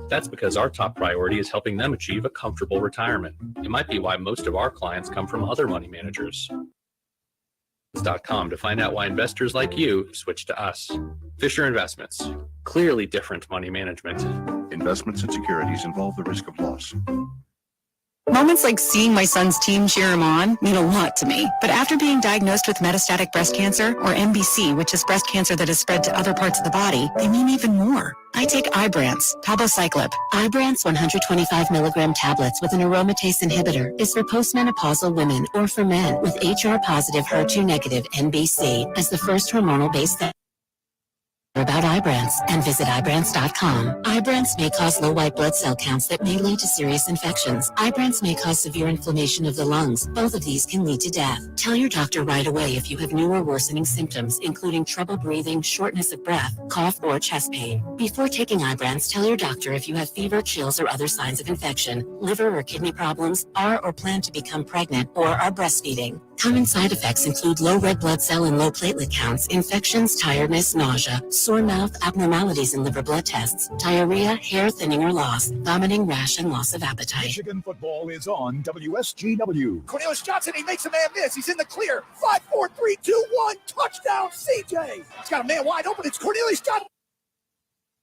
That's because our top priority is helping them achieve a comfortable retirement. It might be why most of our clients come from other money managers. .com to find out why investors like you switch to us. Fisher Investments. Clearly different money management. Investments and securities involve the risk of loss. Moments like seeing my son's team cheer him on mean a lot to me. But after being diagnosed with metastatic breast cancer, or MBC, which is breast cancer that has spread to other parts of the body, they mean even more. I take Ibrance, palbociclib. Ibrance 125 milligram tablets with an aromatase inhibitor is for postmenopausal women or for men with HR-positive, HER2-negative MBC as the first hormonal-based therapy. About Ibrance and visit Ibrance.com. Ibrance may cause low white blood cell counts that may lead to serious infections. Ibrance may cause severe inflammation of the lungs. Both of these can lead to death. Tell your doctor right away if you have new or worsening symptoms, including trouble breathing, shortness of breath, cough, or chest pain. Before taking Ibrance, tell your doctor if you have fever, chills, or other signs of infection, liver or kidney problems, are or plan to become pregnant, or are breastfeeding. Common side effects include low red blood cell and low platelet counts, infections, tiredness, nausea, sore mouth, abnormalities in liver blood tests, diarrhea, hair thinning or loss, vomiting, rash, and loss of appetite. Michigan football is on WSGW. Cornelius Johnson, he makes a man miss. He's in the clear. 5, 4, 3, 2, 1. Touchdown, CJ. He's got a man wide open. It's Cornelius Johnson.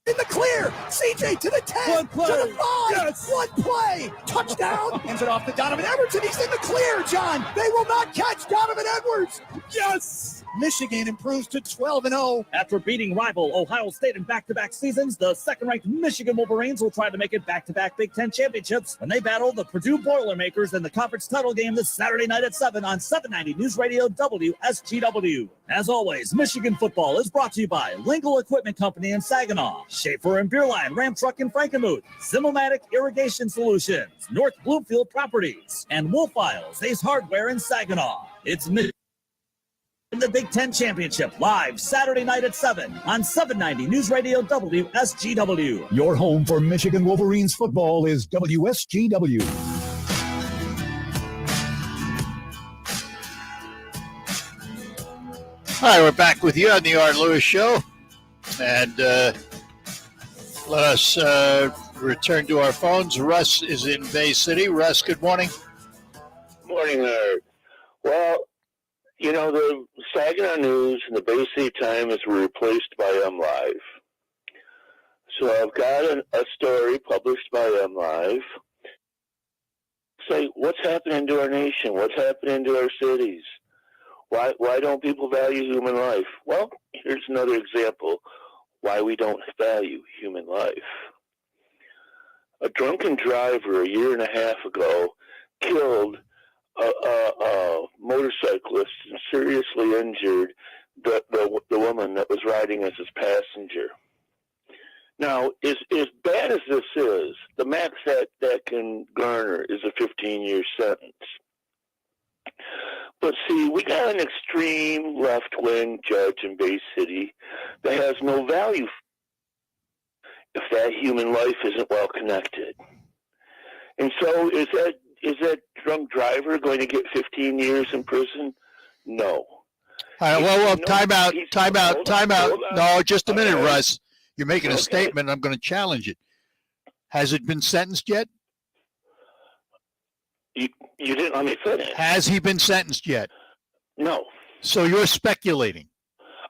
In the clear, CJ to the 10, to the 5, yes. One play, touchdown, hands it off to Donovan Edwards, and he's in the clear, John. They will not catch Donovan Edwards. Yes! Michigan improves to 12-0. After beating rival Ohio State in back-to-back seasons, the second-ranked Michigan Wolverines will try to make it back-to-back Big Ten championships when they battle the Purdue Boilermakers in the conference title game this Saturday night at 7 on 790 News Radio WSGW. As always, Michigan football is brought to you by Lingle Equipment Company in Saginaw, Schaefer and Beerline Ram Truck in Frankenmuth, Zimomatic Irrigation Solutions, North Bloomfield Properties, and Wolf Files Ace Hardware in Saginaw. It's Michigan in the Big Ten Championship, live Saturday night at 7 on 790 News Radio WSGW. Your home for Michigan Wolverines football is WSGW. All right, we're back with you on the Art Lewis Show. And let us return to our phones. Russ is in Bay City. Russ, good morning. Morning, Art. Well, you know, the Saginaw News and the Bay City Times were replaced by MLive. So I've got a story published by MLive. Say, what's happening to our nation? What's happening to our cities? Why don't people value human life? Well, here's another example why we don't value human life. A drunken driver a year and a half ago killed a motorcyclist and seriously injured the woman that was riding as his passenger. Now, as bad as this is, the max that can garner is a 15-year sentence. But see, we got an extreme left-wing judge in Bay City that has no value if that human life isn't well connected. And so is that drunk driver going to get 15 years in prison? No. All right, well, time out. No, just a minute, Russ. You're making a statement. I'm going to challenge it. Has it been sentenced yet? You didn't let me finish. Has he been sentenced yet? No. So you're speculating?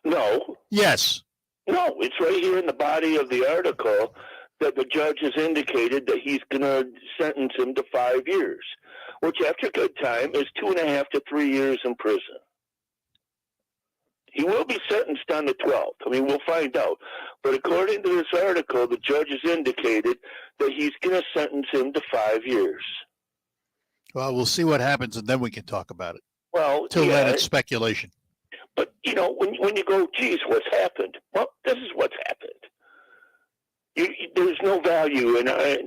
No. Yes. No, it's right here in the body of the article that the judge has indicated that he's going to sentence him to 5 years, which after good time is 2.5 to 3 years in prison. He will be sentenced on the 12th. I mean, we'll find out. But according to this article, the judge has indicated that he's going to sentence him to 5 years. Well, we'll see what happens, and then we can talk about it. Well, till then, it's speculation. But, when you go, geez, what's happened? Well, this is what's happened. There's no value in, I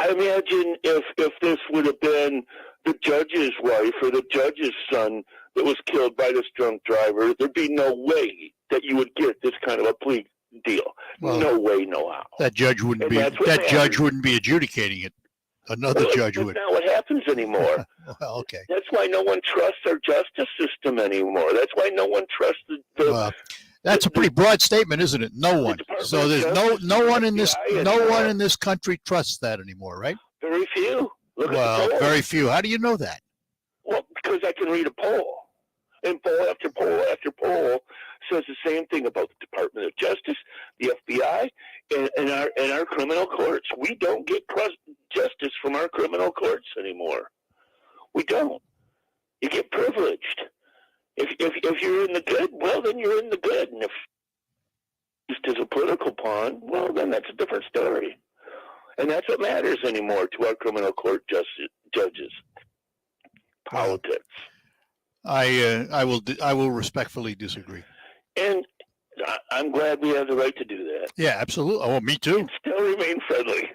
imagine if this would have been the judge's wife or the judge's son that was killed by this drunk driver, there'd be no way that you would get this kind of a plea deal. Well, no way, no how. That judge wouldn't be adjudicating it. Another judge would. That's not what happens anymore. Well, okay. That's why no one trusts our justice system anymore. That's why no one trusts that's a pretty broad statement, isn't it? No one. So there's no one in this country trusts that anymore, right? Very few. Look at the polls. Very few. How do you know that? Well, because I can read a poll. And poll after poll after poll says the same thing about the Department of Justice, the FBI, and our criminal courts. We don't get justice from our criminal courts anymore. We don't. You get privileged. If you're in the good, well, then you're in the good. And if just as a political pawn, well, then that's a different story. And that's what matters anymore to our criminal court judges. Politics. I will respectfully disagree. And I'm glad we have the right to do that. Yeah, absolutely. Oh, me too. And still remain friendly.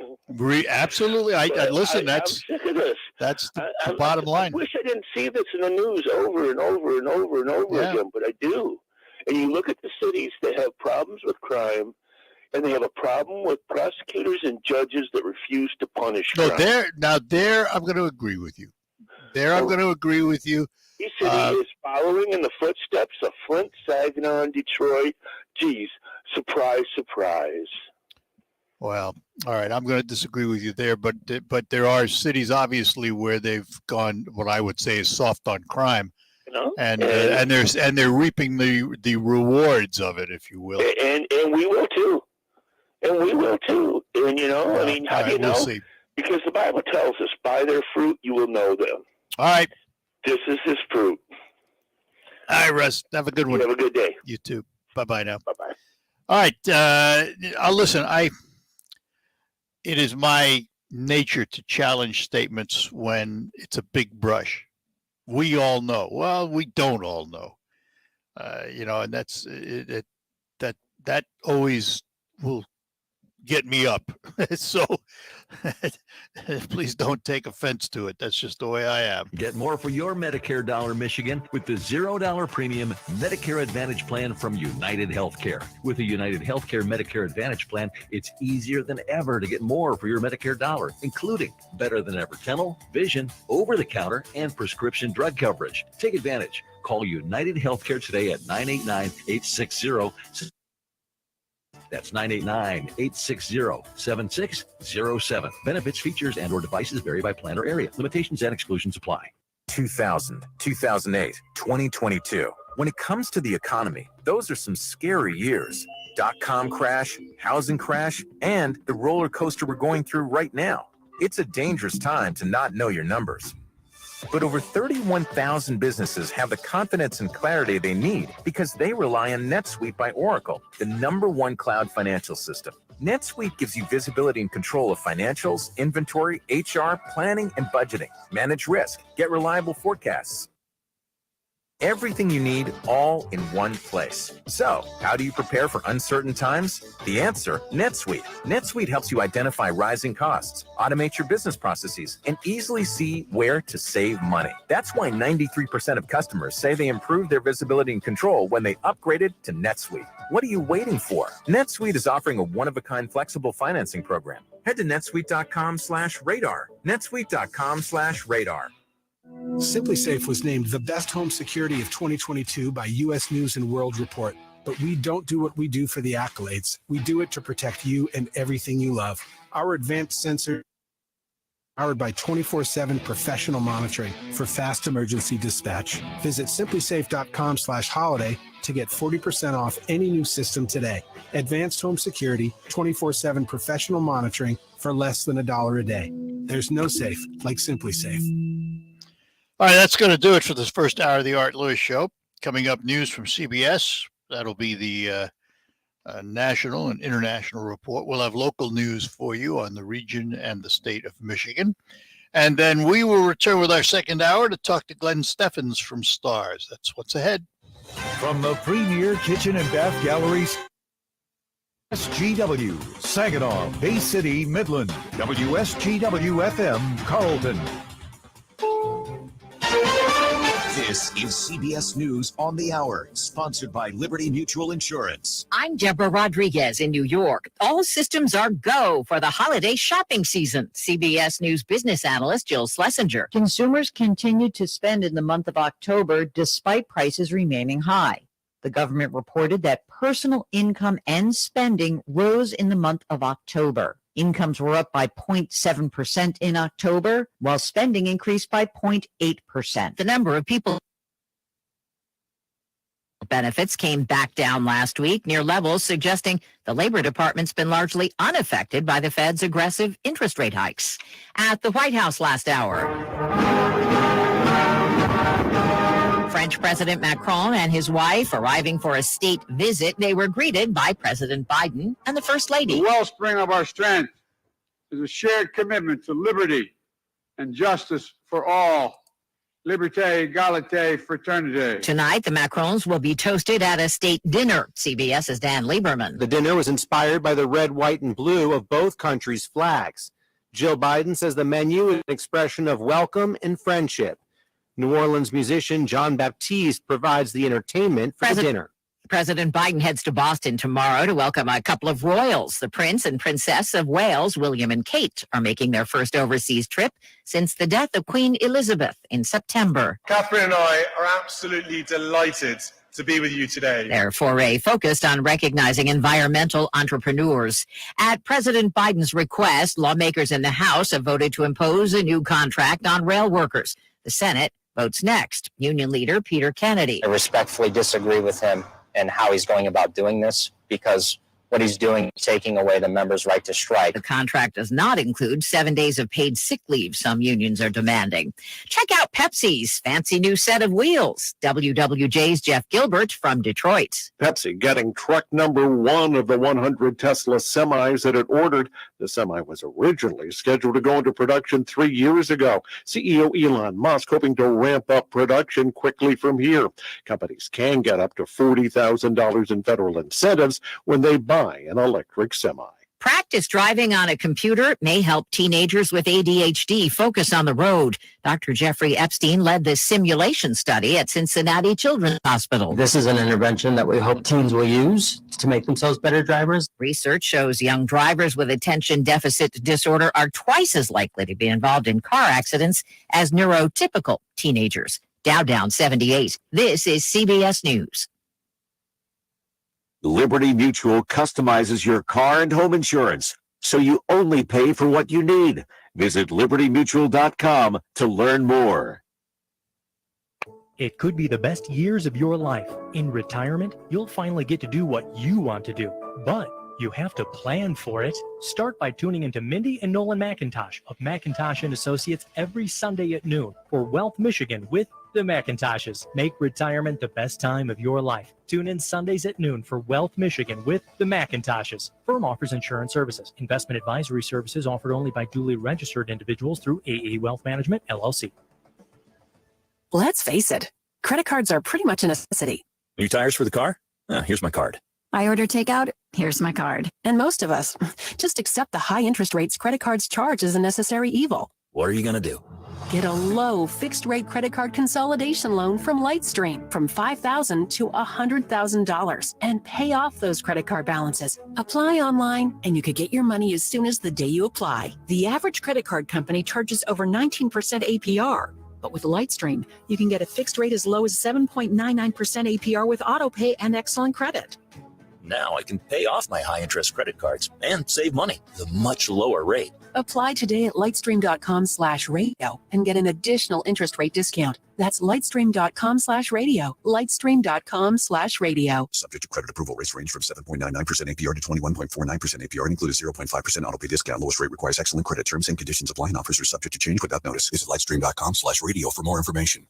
Absolutely. Listen. I'm sick of this. That's the bottom line. I wish I didn't see this in the news over and over and over and over again, but I do. And you look at the cities that have problems with crime, and they have a problem with prosecutors and judges that refuse to punish crime. There, I'm going to agree with you. I'm going to agree with you. Each city is following in the footsteps of Flint, Saginaw, and Detroit. Geez, surprise, surprise. Well, all right, I'm going to disagree with you there, but there are cities obviously where they've gone what I would say is soft on crime, and they're reaping the rewards of it, if you will. And we will too, And I mean, how do you know? We'll see. Because the Bible tells us, by their fruit you will know them. All right. This is his fruit. All right, Russ. Have a good one. Have a good day. You too. Bye-bye now. Bye-bye. All right. Listen, it is my nature to challenge statements when it's a big brush. We all know. Well, we don't all know. And that's that always will get me up. So please don't take offense to it. That's just the way I am. Get more for your Medicare dollar, Michigan, with the $0 premium Medicare Advantage plan from United Healthcare. With a United Healthcare Medicare Advantage plan, it's easier than ever to get more for your Medicare dollar, including better than ever dental, vision, over-the-counter, and prescription drug coverage. Take advantage. Call United Healthcare today at 989-860. That's 989-860-7607. Benefits, features, and/or devices vary by plan or area. Limitations and exclusions apply. 2000, 2008, 2022. When it comes to the economy, those are some scary years. .com crash, housing crash, and the roller coaster we're going through right now. It's a dangerous time to not know your numbers. But over 31,000 businesses have the confidence and clarity they need because they rely on NetSuite by Oracle, the #1 cloud financial system. NetSuite gives you visibility and control of financials, inventory, HR, planning, and budgeting. Manage risk, get reliable forecasts. Everything you need all in one place. So, how do you prepare for uncertain times? The answer, NetSuite. NetSuite helps you identify rising costs, automate your business processes, and easily see where to save money. That's why 93% of customers say they improved their visibility and control when they upgraded to NetSuite. What are you waiting for? NetSuite is offering a one-of-a-kind flexible financing program. Head to netsuite.com/radar. netsuite.com/radar. SimpliSafe was named the best home security of 2022 by U.S. News and World Report. But we don't do what we do for the accolades. We do it to protect you and everything you love. Our advanced sensor powered by 24/7 professional monitoring for fast emergency dispatch. Visit simplysafe.com/holiday to get 40% off any new system today. Advanced home security, 24/7 professional monitoring for less than $1 a day. There's no safe like SimpliSafe. All right, that's going to do it for this first hour of the Art Lewis Show. Coming up, news from CBS. That'll be the national and international report. We'll have local news for you on the region and the state of Michigan. And then we will return with our second hour to talk to Glenn Steffens from Stars. That's what's ahead. From the premier kitchen and bath galleries, SGW, Saginaw, Bay City, Midland, WSGW-FM, Carlton. This is CBS News on the Hour, sponsored by Liberty Mutual Insurance. I'm Deborah Rodriguez in New York. All systems are go for the holiday shopping season. CBS News business analyst Jill Schlesinger. Consumers continued to spend in the month of October despite prices remaining high. The government reported that personal income and spending rose in the month of October. Incomes were up by 0.7% in October, while spending increased by 0.8%. The number of people benefits came back down last week, near levels suggesting the Labor Department's been largely unaffected by the Fed's aggressive interest rate hikes. At the White House last hour, French President Macron and his wife arriving for a state visit. They were greeted by President Biden and the First Lady. The wellspring of our strength is a shared commitment to liberty and justice for all. Liberté, égalité, fraternité. Tonight, the Macrons will be toasted at a state dinner. CBS's Dan Lieberman. The dinner was inspired by the red, white, and blue of both countries' flags. Jill Biden says the menu is an expression of welcome and friendship. New Orleans musician John Baptiste provides the entertainment for the dinner. President Biden heads to Boston tomorrow to welcome a couple of royals. The Prince and Princess of Wales, William and Kate, are making their first overseas trip since the death of Queen Elizabeth in September. Catherine and I are absolutely delighted to be with you today. Their foray focused on recognizing environmental entrepreneurs. At President Biden's request, lawmakers in the House have voted to impose a new contract on rail workers. The Senate votes next. Union leader Peter Kennedy. I respectfully disagree with him and how he's going about doing this, because what he's doing is taking away the members' right to strike. The contract does not include 7 days of paid sick leave some unions are demanding. Check out Pepsi's fancy new set of wheels. WWJ's Jeff Gilbert from Detroit. Pepsi getting truck number 1 of the 100 Tesla semis that it ordered. The semi was originally scheduled to go into production 3 years ago. CEO Elon Musk hoping to ramp up production quickly from here. Companies can get up to $40,000 in federal incentives when they buy an electric semi. Practice driving on a computer may help teenagers with ADHD focus on the road. Dr. Jeffrey Epstein led this simulation study at Cincinnati Children's Hospital. This is an intervention that we hope teens will use to make themselves better drivers. Research shows young drivers with attention deficit disorder are twice as likely to be involved in car accidents as neurotypical teenagers. Dow down 78. This is CBS News. Liberty Mutual customizes your car and home insurance, so you only pay for what you need. Visit libertymutual.com to learn more. It could be the best years of your life. In retirement, you'll finally get to do what you want to do, but you have to plan for it. Start by tuning into Mindy and Nolan McIntosh of McIntosh & Associates every Sunday at noon for Wealth Michigan with the McIntoshes. Make retirement the best time of your life. Tune in Sundays at noon for Wealth Michigan with the McIntoshes. Firm offers insurance services. Investment advisory services offered only by duly registered individuals through AE Wealth Management, LLC. Let's face it, credit cards are pretty much a necessity. New tires for the car? Here's my card. I order takeout, here's my card. And most of us just accept the high interest rates credit cards charge as a necessary evil. What are you going to do? Get a low fixed-rate credit card consolidation loan from Lightstream from $5,000 to $100,000 and pay off those credit card balances. Apply online, and you could get your money as soon as the day you apply. The average credit card company charges over 19% APR. But with Lightstream, you can get a fixed rate as low as 7.99% APR with autopay and excellent credit. Now I can pay off my high-interest credit cards and save money at a much lower rate. Apply today at lightstream.com/radio and get an additional interest rate discount. That's lightstream.com/radio. Lightstream.com/radio. Subject to credit approval. Rates range from 7.99% APR to 21.49% APR and include a 0.5% autopay discount. Lowest rate requires excellent credit. Terms and conditions apply and offers are subject to change without notice. Visit lightstream.com/radio for more information.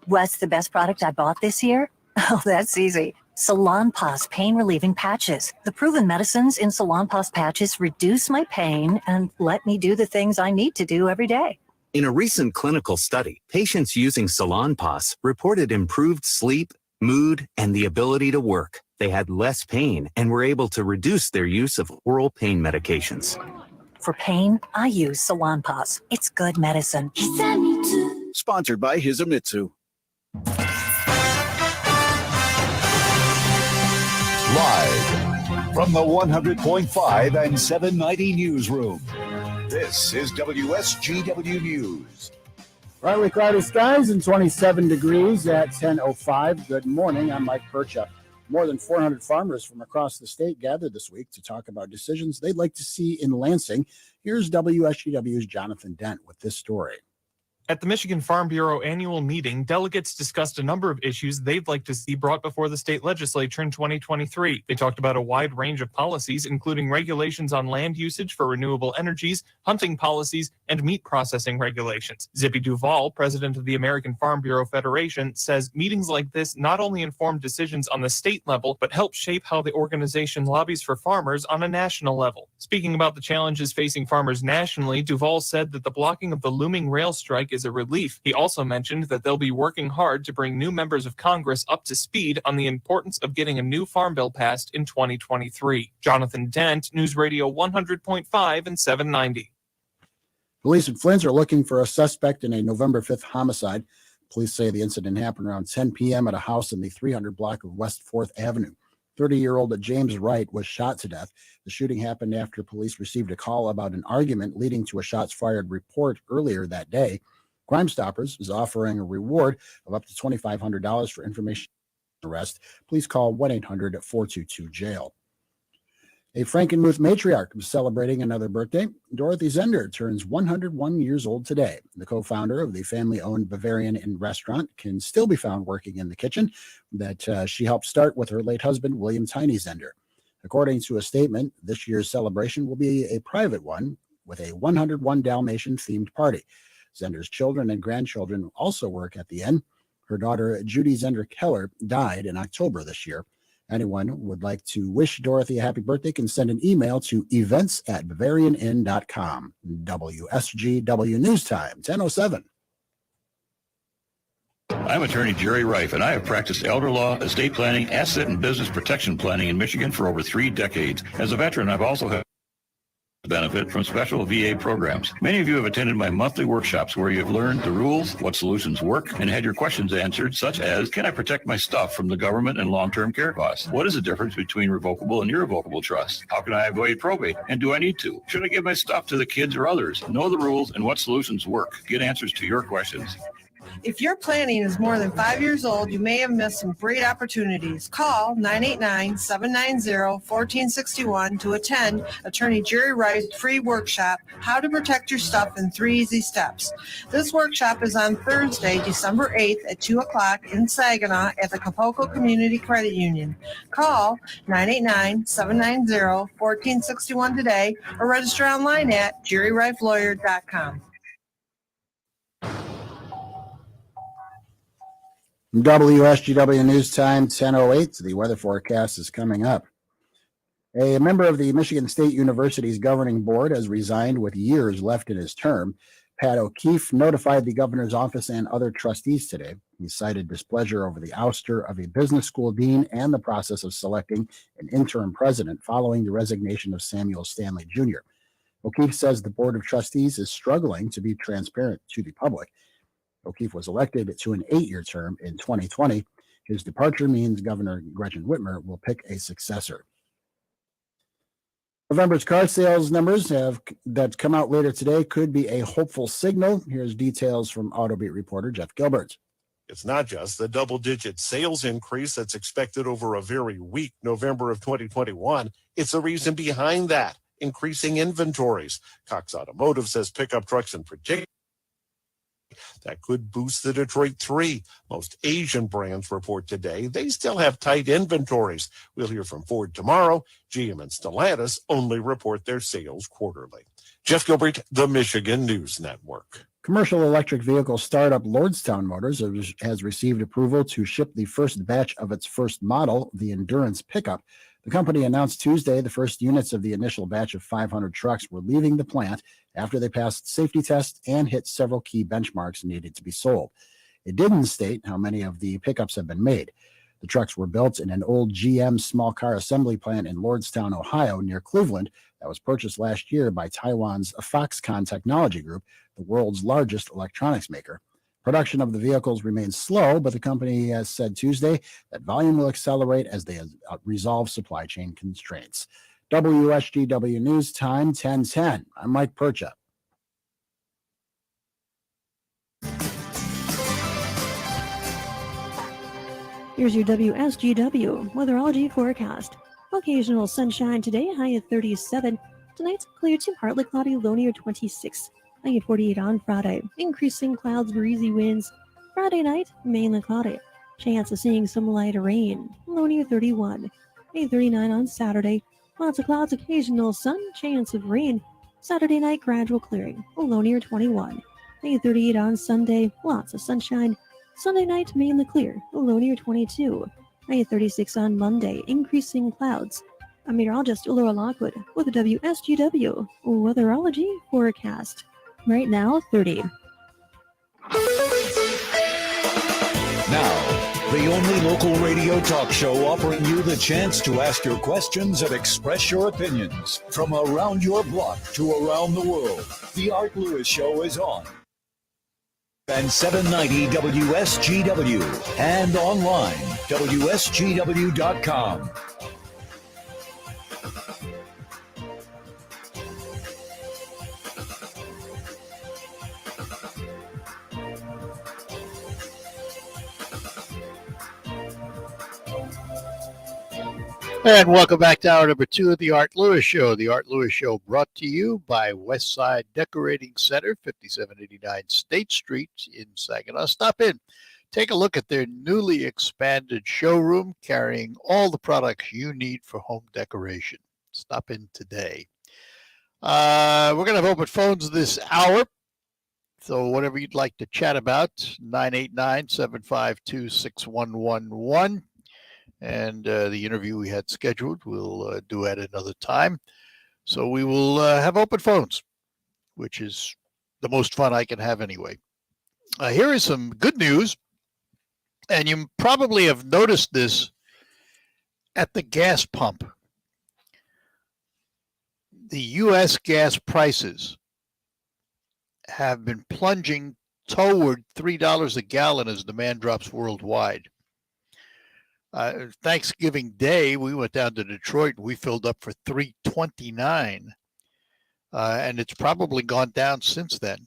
What's the best product I bought this year? Oh, that's easy. Salonpas pain-relieving patches. The proven medicines in Salonpas patches reduce my pain and let me do the things I need to do every day. In a recent clinical study, patients using Salonpas reported improved sleep, mood, and the ability to work. They had less pain and were able to reduce their use of oral pain medications. For pain, I use Salonpas. It's good medicine. Sponsored by Hisamitsu. Live from the 100.5 and 790 newsroom, this is WSGW News. Partly cloudy skies and 27 degrees at 10:05. Good morning. I'm Mike Percha. More than 400 farmers from across the state gathered this week to talk about decisions they'd like to see in Lansing. Here's WSGW's Jonathan Dent with this story. At the Michigan Farm Bureau annual meeting, delegates discussed a number of issues they'd like to see brought before the state legislature in 2023. They talked about a wide range of policies, including regulations on land usage for renewable energies, hunting policies, and meat processing regulations. Zippy Duvall, president of the American Farm Bureau Federation, says meetings like this not only inform decisions on the state level, but help shape how the organization lobbies for farmers on a national level. Speaking about the challenges facing farmers nationally, Duvall said that the blocking of the looming rail strike is a relief. He also mentioned that they'll be working hard to bring new members of Congress up to speed on the importance of getting a new farm bill passed in 2023. Jonathan Dent, News Radio 100.5 and 790. Police in Flint are looking for a suspect in a November 5th homicide. Police say the incident happened around 10 p.m. at a house in the 300 block of West 4th Avenue. 30-year-old James Wright was shot to death. The shooting happened after police received a call about an argument leading to a shots fired report earlier that day. Crime Stoppers is offering a reward of up to $2,500 for information arrest. Please call 1-800-422-JAIL. A Frankenmuth matriarch is celebrating another birthday. Dorothy Zender turns 101 years old today. The co-founder of the family-owned Bavarian Inn restaurant can still be found working in the kitchen that she helped start with her late husband, William Tiny Zender. According to a statement, this year's celebration will be a private one with a 101 Dalmatian-themed party. Zender's children and grandchildren also work at the inn. Her daughter, Judy Zender Keller, died in October this year. Anyone who would like to wish Dorothy a happy birthday can send an email to events@bavarianinn.com. WSGW News Time, 10:07. I'm attorney Jerry Reif, and I have practiced elder law, estate planning, asset and business protection planning in Michigan for over 3 decades. As a veteran, I've also had benefit from special VA programs. Many of you have attended my monthly workshops where you have learned the rules, what solutions work, and had your questions answered, such as, can I protect my stuff from the government and long-term care costs? What is the difference between revocable and irrevocable trusts? How can I avoid probate? And do I need to? Should I give my stuff to the kids or others? Know the rules and what solutions work. Get answers to your questions. If your planning is more than 5 years old, you may have missed some great opportunities. Call 989-790-1461 to attend Attorney Jerry Wright's free workshop, How to Protect Your Stuff in 3 Easy Steps. This workshop is on Thursday, December 8th at 2 o'clock in Saginaw at the Capocco Community Credit Union. Call 989-790-1461 today or register online at jerryrifelawyer.com. From WSGW News Time, 10:08. The weather forecast is coming up. A member of the Michigan State University's governing board has resigned with years left in his term. Pat O'Keefe notified the governor's office and other trustees today. He cited displeasure over the ouster of a business school dean and the process of selecting an interim president following the resignation of Samuel Stanley Jr. O'Keefe says the Board of Trustees is struggling to be transparent to the public. O'Keefe was elected to an 8-year term in 2020. His departure means Governor Gretchen Whitmer will pick a successor. November's car sales numbers that come out later today could be a hopeful signal. Here's details from AutoBeat reporter Jeff Gilbert. It's not just the double-digit sales increase that's expected over a very weak November of 2021. It's the reason behind that, increasing inventories. Cox Automotive says pickup trucks in particular that could boost the Detroit 3. Most Asian brands report today they still have tight inventories. We'll hear from Ford tomorrow. GM and Stellantis only report their sales quarterly. Jeff Gilbert, the Michigan News Network. Commercial electric vehicle startup Lordstown Motors has received approval to ship the first batch of its first model, the Endurance pickup. The company announced Tuesday the first units of the initial batch of 500 trucks were leaving the plant after they passed safety tests and hit several key benchmarks needed to be sold. It didn't state how many of the pickups have been made. The trucks were built in an old GM small car assembly plant in Lordstown, Ohio, near Cleveland, that was purchased last year by Taiwan's Foxconn Technology Group, the world's largest electronics maker. Production of the vehicles remains slow, but the company has said Tuesday that volume will accelerate as they resolve supply chain constraints. WSGW News Time, 10:10. I'm Mike Percha. Here's your WSGW weatherology forecast. Occasional sunshine today, high at 37. Tonight's clear to partly cloudy, low near 26. High at 48 on Friday. Increasing clouds, breezy winds. Friday night, mainly cloudy. Chance of seeing some light rain. Low near 31. High at 39 on Saturday. Lots of clouds, occasional sun, chance of rain. Saturday night, gradual clearing. Low near 21. High at 38 on Sunday. Lots of sunshine. Sunday night, mainly clear. Low near 22. High at 36 on Monday. Increasing clouds. I'm meteorologist Laura Lockwood with the WSGW weatherology forecast. Right now, 30. Now, the only local radio talk show offering you the chance to ask your questions and express your opinions. From around your block to around the world, the Art Lewis Show is on. And 790 WSGW and online, WSGW.com. And welcome back to hour number 2 of the Art Lewis Show. The Art Lewis Show brought to you by Westside Decorating Center, 5789 State Street in Saginaw. Stop in. Take a look at their newly expanded showroom carrying all the products you need for home decoration. Stop in today. We're going to have open phones this hour. So whatever you'd like to chat about, 989-752-6111. And the interview we had scheduled we'll do at another time. So we will have open phones, which is the most fun I can have anyway. Here is some good news. And you probably have noticed this at the gas pump. The U.S. gas prices have been plunging toward $3 a gallon as demand drops worldwide. Thanksgiving Day, we went down to Detroit and we filled up for $3.29, and it's probably gone down since then.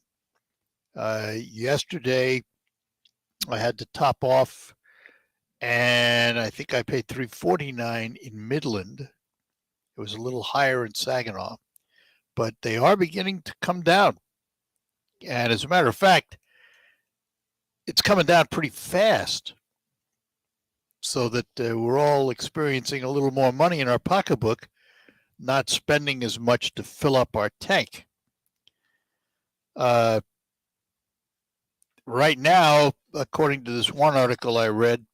Yesterday, I had to top off, and I think I paid $3.49 in Midland. It was a little higher in Saginaw, but they are beginning to come down. And as a matter of fact, it's coming down pretty fast, so that we're all experiencing a little more money in our pocketbook, not spending as much to fill up our tank. right now, according to this one article I read,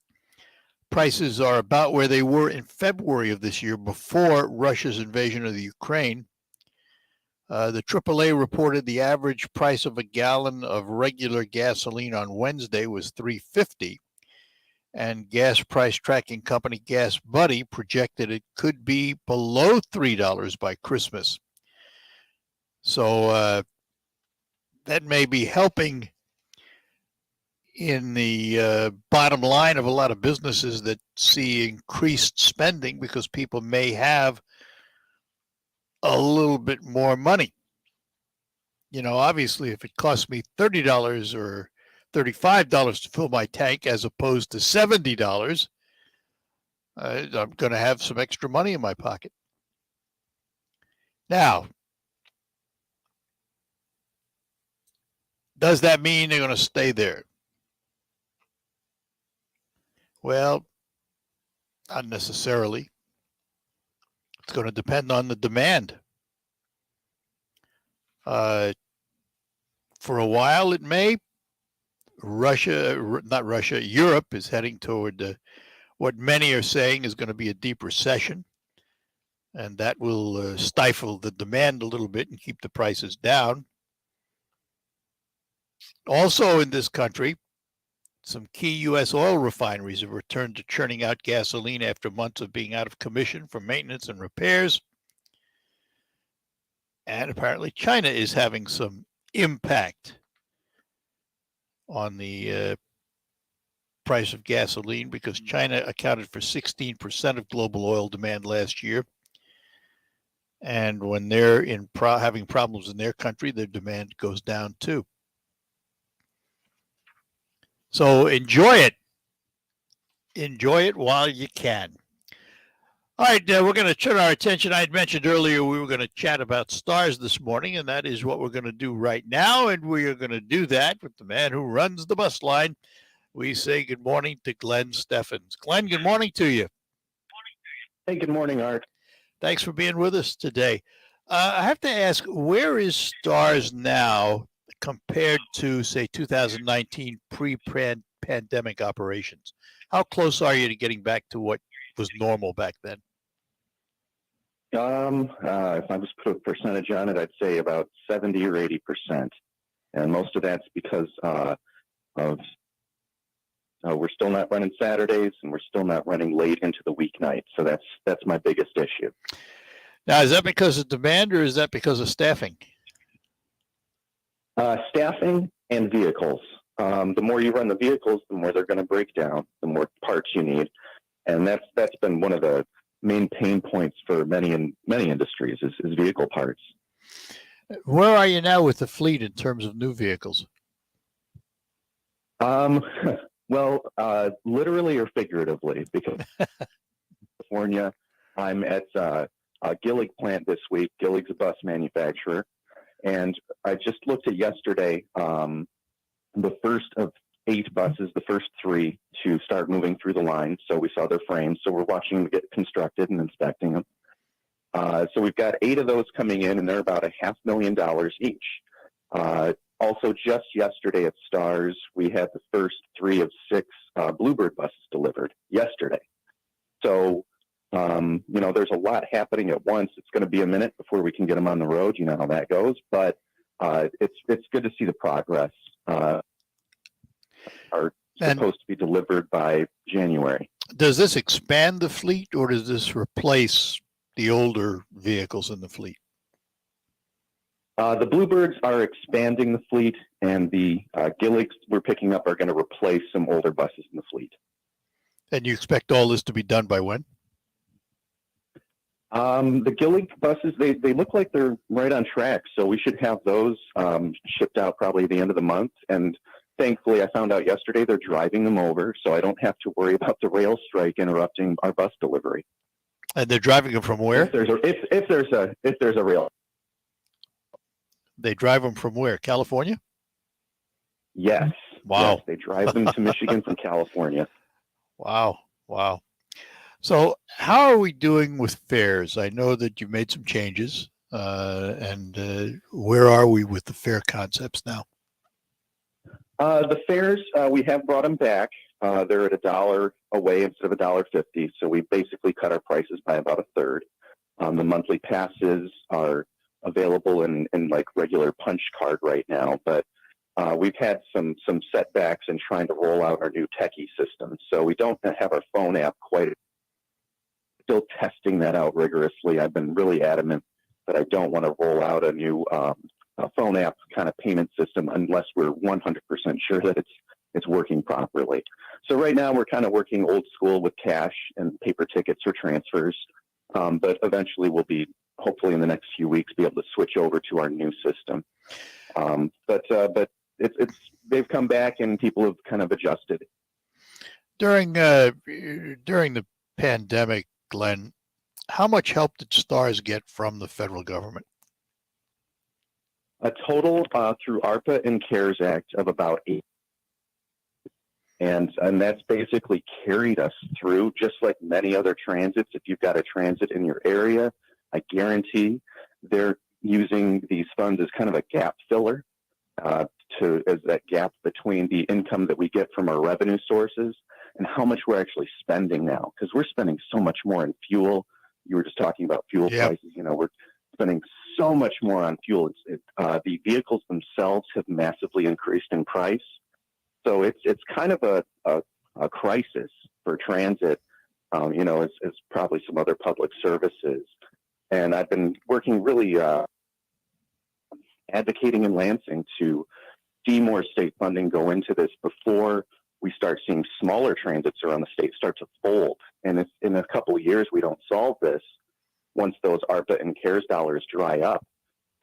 prices are about where they were in February of this year before Russia's invasion of the Ukraine. The AAA reported the average price of a gallon of regular gasoline on Wednesday was $3.50, and gas price tracking company Gas Buddy projected it could be below $3 by Christmas. So that may be helping in the bottom line of a lot of businesses that see increased spending because people may have a little bit more money. You know, obviously, if it costs me $30 or $35 to fill my tank as opposed to $70, I'm going to have some extra money in my pocket. Now, does that mean they're going to stay there? Well, not necessarily. It's going to depend on the demand. For a while, it may. Europe is heading toward what many are saying is going to be a deep recession. And that will stifle the demand a little bit and keep the prices down. Also in this country, some key U.S. oil refineries have returned to churning out gasoline after months of being out of commission for maintenance and repairs. And apparently China is having some impact on the price of gasoline because China accounted for 16% of global oil demand last year. And when they're having problems in their country, their demand goes down too. So enjoy it. Enjoy it while you can. All right, we're going to turn our attention. I had mentioned earlier we were going to chat about stars this morning, and that is what we're going to do right now. And we are going to do that with the man who runs the bus line. We say good morning to Glenn Steffens. Glenn, good morning to you. Hey, good morning, Art. Thanks for being with us today. I have to ask, where is stars now compared to, say, 2019 pre-pandemic operations? How close are you to getting back to what was normal back then? If I just put a percentage on it, I'd say about 70 or 80%. And most of that's because we're still not running Saturdays and we're still not running late into the weeknight. So that's my biggest issue. Now, is that because of demand or is that because of staffing? Staffing and vehicles. The more you run the vehicles, the more they're going to break down, the more parts you need. And that's been one of the main pain points for many industries is vehicle parts. Where are you now with the fleet in terms of new vehicles? Well, literally or figuratively, because California, I'm at a Gillig plant this week. Gillig's a bus manufacturer. And I just looked at yesterday, the first of 8 buses, the first 3 to start moving through the line. So we saw their frames. So we're watching them get constructed and inspecting them. So we've got 8 of those coming in, and they're about $500,000 each. Also, just yesterday at Stars, we had the first 3 of 6 Bluebird buses delivered yesterday. So, there's a lot happening at once. It's going to be a minute before we can get them on the road. You know how that goes. But it's good to see the progress. Are supposed to be delivered by January. Does this expand the fleet, or does this replace the older vehicles in the fleet? The Bluebirds are expanding the fleet, and the Gilligs we're picking up are going to replace some older buses in the fleet. And you expect all this to be done by when? The Gillig buses, they look like they're right on track, so we should have those shipped out probably at the end of the month. And thankfully, I found out yesterday they're driving them over, so I don't have to worry about the rail strike interrupting our bus delivery. And they're driving them from where? If there's a rail. They drive them from where? California? Yes. Wow. Yes, they drive them to Michigan from California. Wow. So how are we doing with fares? I know that you made some changes. And where are we with the fare concepts now? The fares, we have brought them back. They're at $1 away instead of $1.50. So we basically cut our prices by about a third. The monthly passes are available in like regular punch card right now, but we've had some setbacks in trying to roll out our new techie system. So we don't have our phone app quite. Still testing that out rigorously. I've been really adamant that I don't want to roll out a new phone app kind of payment system unless we're 100% sure that it's working properly. So right now we're kind of working old school with cash and paper tickets or transfers, but eventually we'll be, hopefully in the next few weeks, be able to switch over to our new system. But they've come back and people have kind of adjusted. During the pandemic, Glenn, how much help did STARS get from the federal government? A total through ARPA and CARES Act of about $8. And that's basically carried us through, just like many other transits. If you've got a transit in your area, I guarantee they're using these funds as kind of a gap filler as that gap between the income that we get from our revenue sources and how much we're actually spending now, because we're spending so much more in fuel. You were just talking about fuel prices. You know, we're spending so much more on fuel. The vehicles themselves have massively increased in price. So it's kind of a crisis for transit, as probably some other public services. And I've been working really advocating in Lansing to see more state funding go into this before we start seeing smaller transits around the state start to fold. And if in a couple of years we don't solve this, once those ARPA and CARES dollars dry up,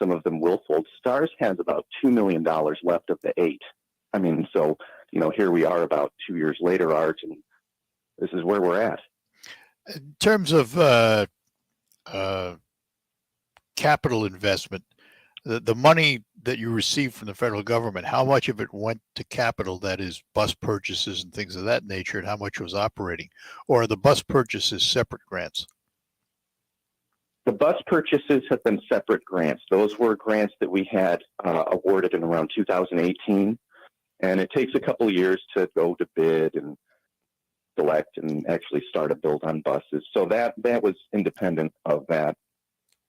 some of them will fold. STARS has about $2 million left of the $8 million. I mean, so, here we are about 2 years later, Art, and this is where we're at. In terms of capital investment, the money that you received from the federal government, how much of it went to capital, that is bus purchases and things of that nature, and how much was operating? Or are the bus purchases separate grants? The bus purchases have been separate grants. Those were grants that we had awarded in around 2018. And it takes a couple of years to go to bid and select and actually start a build on buses. So that was independent of that.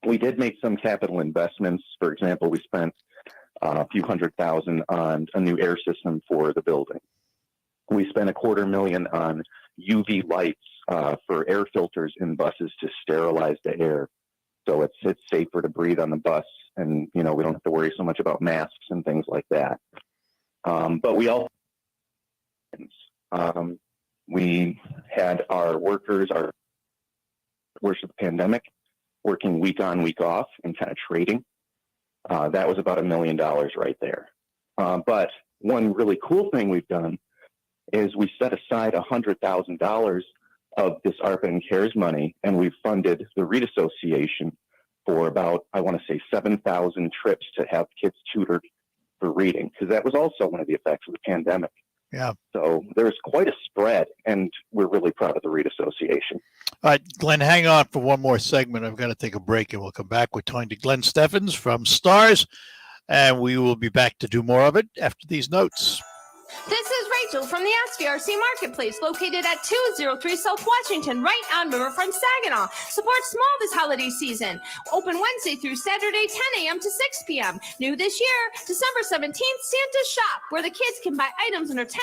We did make some capital investments. For example, we spent a few $100,000 on a new air system for the building. We spent $250,000 on UV lights for air filters in buses to sterilize the air, so it's safer to breathe on the bus, and we don't have to worry so much about masks and things like that. But we also we had our workers, our worst of the pandemic, working week on, week off and kind of trading. That was about $1 million right there. But one really cool thing we've done is we set aside $100,000 of this ARPA and CARES money, and we've funded the REIT Association for about, I want to say, 7,000 trips to have kids tutored for reading, because that was also one of the effects of the pandemic. Yeah. So there's quite a spread, and we're really proud of the REIT Association. All right, Glenn, hang on for one more segment. I've got to take a break, and we'll come back. We're talking to Glenn Steffens from STARS, and we will be back to do more of it after these notes. This is Rachel from the SVRC Marketplace, located at 203 South Washington, right on Riverfront, Saginaw. Support small this holiday season. Open Wednesday through Saturday, 10 a.m. to 6 p.m. New this year, December 17th, Santa's Shop, where the kids can buy items under $10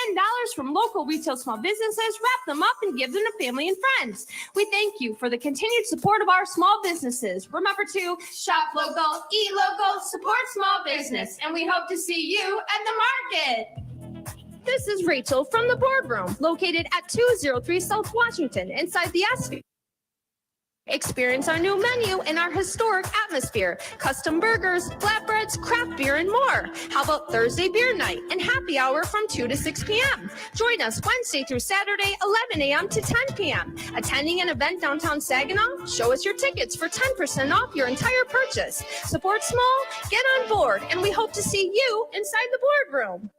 from local retail small businesses, wrap them up, and give them to family and friends. We thank you for the continued support of our small businesses. Remember to shop local, eat local, support small business, and we hope to see you at the market. This is Rachel from the boardroom, located at 203 South Washington, inside the SV. Experience our new menu and our historic atmosphere. Custom burgers, flatbreads, craft beer, and more. How about Thursday beer night and happy hour from 2 to 6 p.m.? Join us Wednesday through Saturday, 11 a.m. to 10 p.m. Attending an event downtown Saginaw? Show us your tickets for 10% off your entire purchase. Support small, get on board, and we hope to see you inside the boardroom.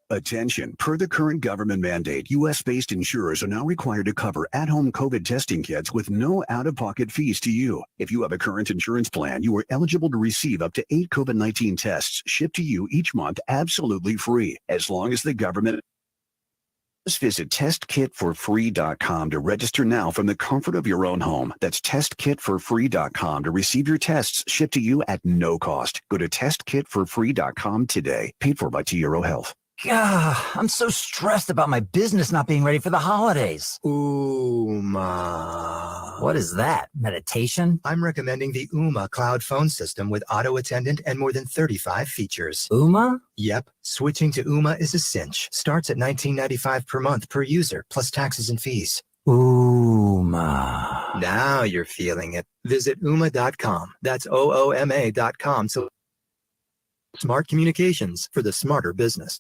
Attention, per the current government mandate, U.S.-based insurers are now required to cover at-home COVID testing kits with no out-of-pocket fees to you. If you have a current insurance plan, you are eligible to receive up to 8 COVID-19 tests shipped to you each month absolutely free, as long as the government. Just visit testkitforfree.com to register now from the comfort of your own home. That's testkitforfree.com to receive your tests shipped to you at no cost. Go to testkitforfree.com today. Paid for by T Euro Health. God, I'm so stressed about my business not being ready for the holidays. Uma. What is that? Meditation? I'm recommending the Uma cloud phone system with auto attendant and more than 35 features. Uma? Yep. Switching to Uma is a cinch. Starts at $19.95 per month per user, plus taxes and fees. Uma. Now you're feeling it. Visit Uma.com. That's OOMA.com. So smart communications for the smarter business.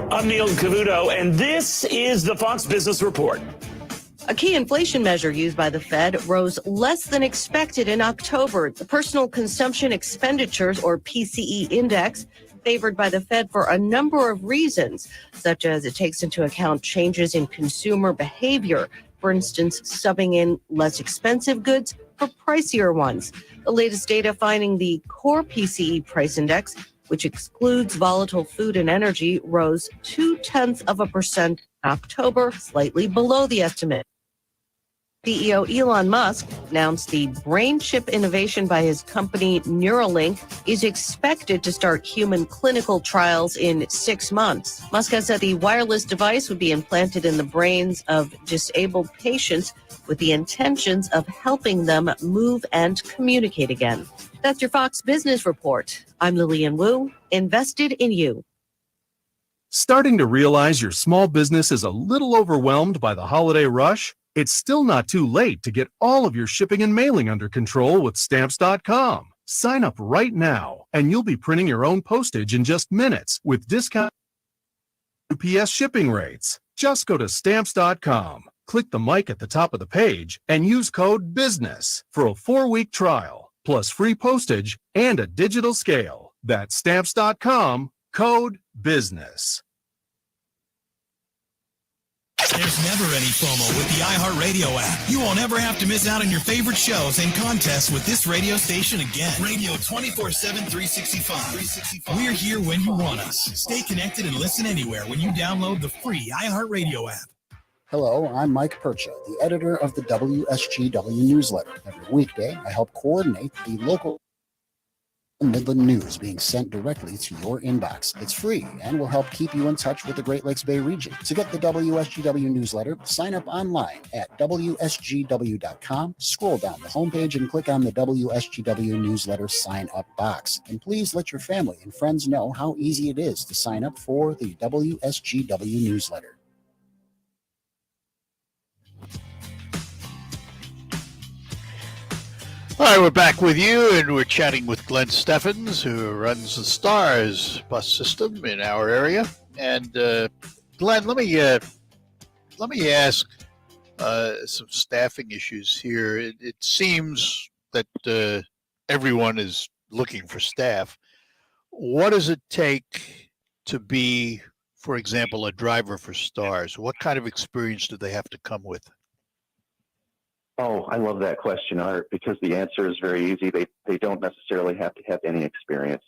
I'm Neil Cavuto, and this is the Fox Business Report. A key inflation measure used by the Fed rose less than expected in October. The Personal Consumption Expenditures, or PCE index, favored by the Fed for a number of reasons, such as it takes into account changes in consumer behavior. For instance, subbing in less expensive goods for pricier ones. The latest data finding the core PCE price index, which excludes volatile food and energy, rose 0.2% in October, slightly below the estimate. CEO Elon Musk announced the brain chip innovation by his company Neuralink is expected to start human clinical trials in 6 months. Musk has said the wireless device would be implanted in the brains of disabled patients with the intentions of helping them move and communicate again. That's your Fox Business Report. I'm Lillian Wu, invested in you. Starting to realize your small business is a little overwhelmed by the holiday rush? It's still not too late to get all of your shipping and mailing under control with Stamps.com. Sign up right now, and you'll be printing your own postage in just minutes with discount UPS shipping rates. Just go to Stamps.com, click the mic at the top of the page, and use code BUSINESS for a 4-week trial, plus free postage and a digital scale. That's Stamps.com, code BUSINESS. There's never any FOMO with the iHeartRadio app. You won't ever have to miss out on your favorite shows and contests with this radio station again. Radio 24/7, 365. We're here when you want us. Stay connected and listen anywhere when you download the free iHeartRadio app. Hello, I'm Mike Percha, the editor of the WSGW newsletter. Every weekday, I help coordinate the local Midland news being sent directly to your inbox. It's free and will help keep you in touch with the Great Lakes Bay region. To get the WSGW newsletter, sign up online at WSGW.com, scroll down the homepage and click on the WSGW newsletter sign up box. And please let your family and friends know how easy it is to sign up for the WSGW newsletter. All right, we're back with you, and we're chatting with Glenn Steffens, who runs the STARS bus system in our area. And Glenn, let me ask some staffing issues here. It seems that everyone is looking for staff. What does it take to be, for example, a driver for STARS? What kind of experience do they have to come with? Oh, I love that question, Art, because the answer is very easy. They don't necessarily have to have any experience.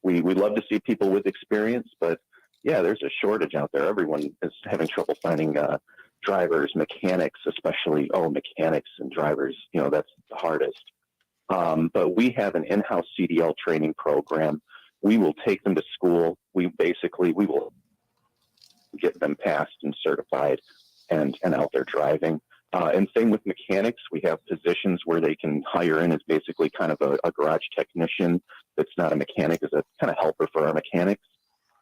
We love to see people with experience, but yeah, there's a shortage out there. Everyone is having trouble finding drivers, mechanics, especially. Oh, mechanics and drivers, that's the hardest. But we have an in-house CDL training program. We will take them to school. We will get them passed and certified and out there driving. And same with mechanics. We have positions where they can hire in as basically kind of a garage technician that's not a mechanic, as a kind of helper for our mechanics.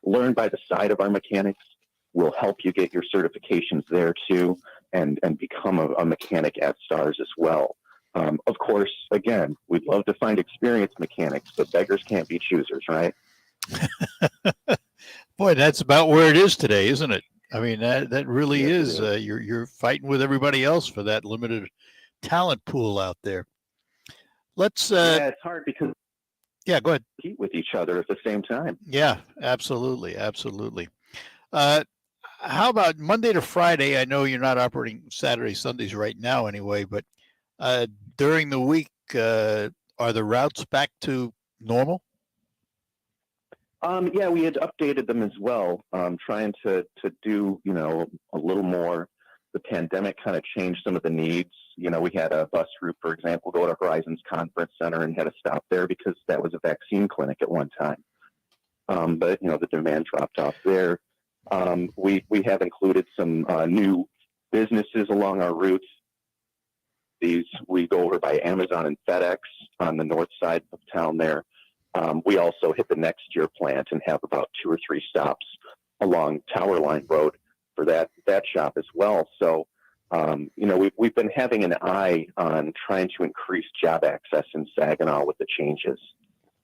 Learn by the side of our mechanics. We'll help you get your certifications there too, and become a mechanic at STARS as well. Of course, again, we'd love to find experienced mechanics, but beggars can't be choosers, right? Boy, that's about where it is today, isn't it? I mean, that really is. You're fighting with everybody else for that limited talent pool out there. Let's. Yeah, it's hard because. Yeah, go ahead. Compete with each other at the same time. Yeah, absolutely. How about Monday to Friday? I know you're not operating Saturday, Sundays right now anyway, but during the week, are the routes back to normal? Yeah, we had updated them as well, trying to do, a little more. The pandemic kind of changed some of the needs. We had a bus route, for example, go to Horizons Conference Center and had to stop there because that was a vaccine clinic at one time. But, the demand dropped off there. We have included some new businesses along our routes. These we go over by Amazon and FedEx on the north side of town there. We also hit the Next Year plant and have about 2 or 3 stops along Tower Line Road for that shop as well. So, we've been having an eye on trying to increase job access in Saginaw with the changes.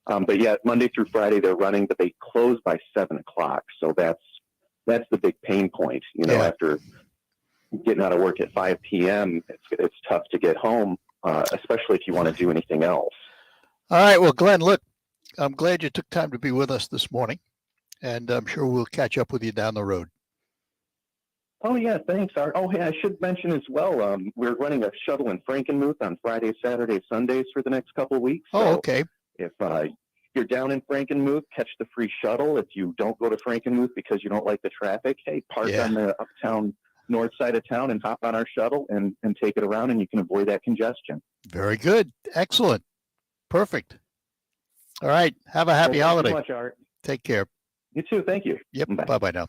But yeah, Monday through Friday they're running, but they close by 7 o'clock. So that's the big pain point. After getting out of work at 5 p.m., it's tough to get home, especially if you want to do anything else. All right. Well, Glenn, look, I'm glad you took time to be with us this morning, and I'm sure we'll catch up with you down the road. Oh, yeah, thanks, Art. Oh, yeah, I should mention as well, we're running a shuttle in Frankenmuth on Fridays, Saturdays, Sundays for the next couple of weeks. Oh, okay. If you're down in Frankenmuth, catch the free shuttle. If you don't go to Frankenmuth because you don't like the traffic, hey, park on the uptown north side of town and hop on our shuttle and take it around, and you can avoid that congestion. Very good. Excellent. Perfect. All right. Have a happy holiday. Thank you so much, Art. Take care. You too. Thank you. Yep. Bye-bye now.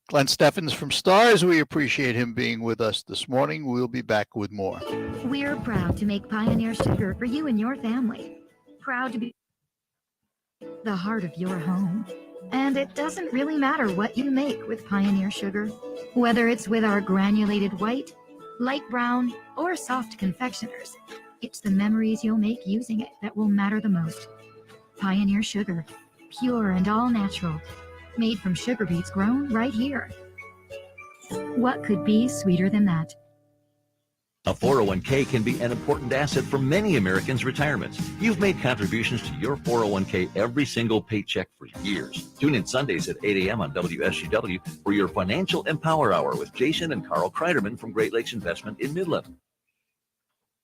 Glenn Steffens from Stars. We appreciate him being with us this morning. We'll be back with more. We're proud to make Pioneer Sugar for you and your family. Proud to be the heart of your home. And it doesn't really matter what you make with Pioneer Sugar, whether it's with our granulated white, light brown, or soft confectioners. It's the memories you'll make using it that will matter the most. Pioneer Sugar, pure and all natural, made from sugar beets grown right here. What could be sweeter than that? A 401k can be an important asset for many Americans' retirements. You've made contributions to your 401k every single paycheck for years. Tune in Sundays at 8 a.m. on WSGW for your Financial Empower Hour with Jason and Carl Kreiderman from Great Lakes Investment in Midland.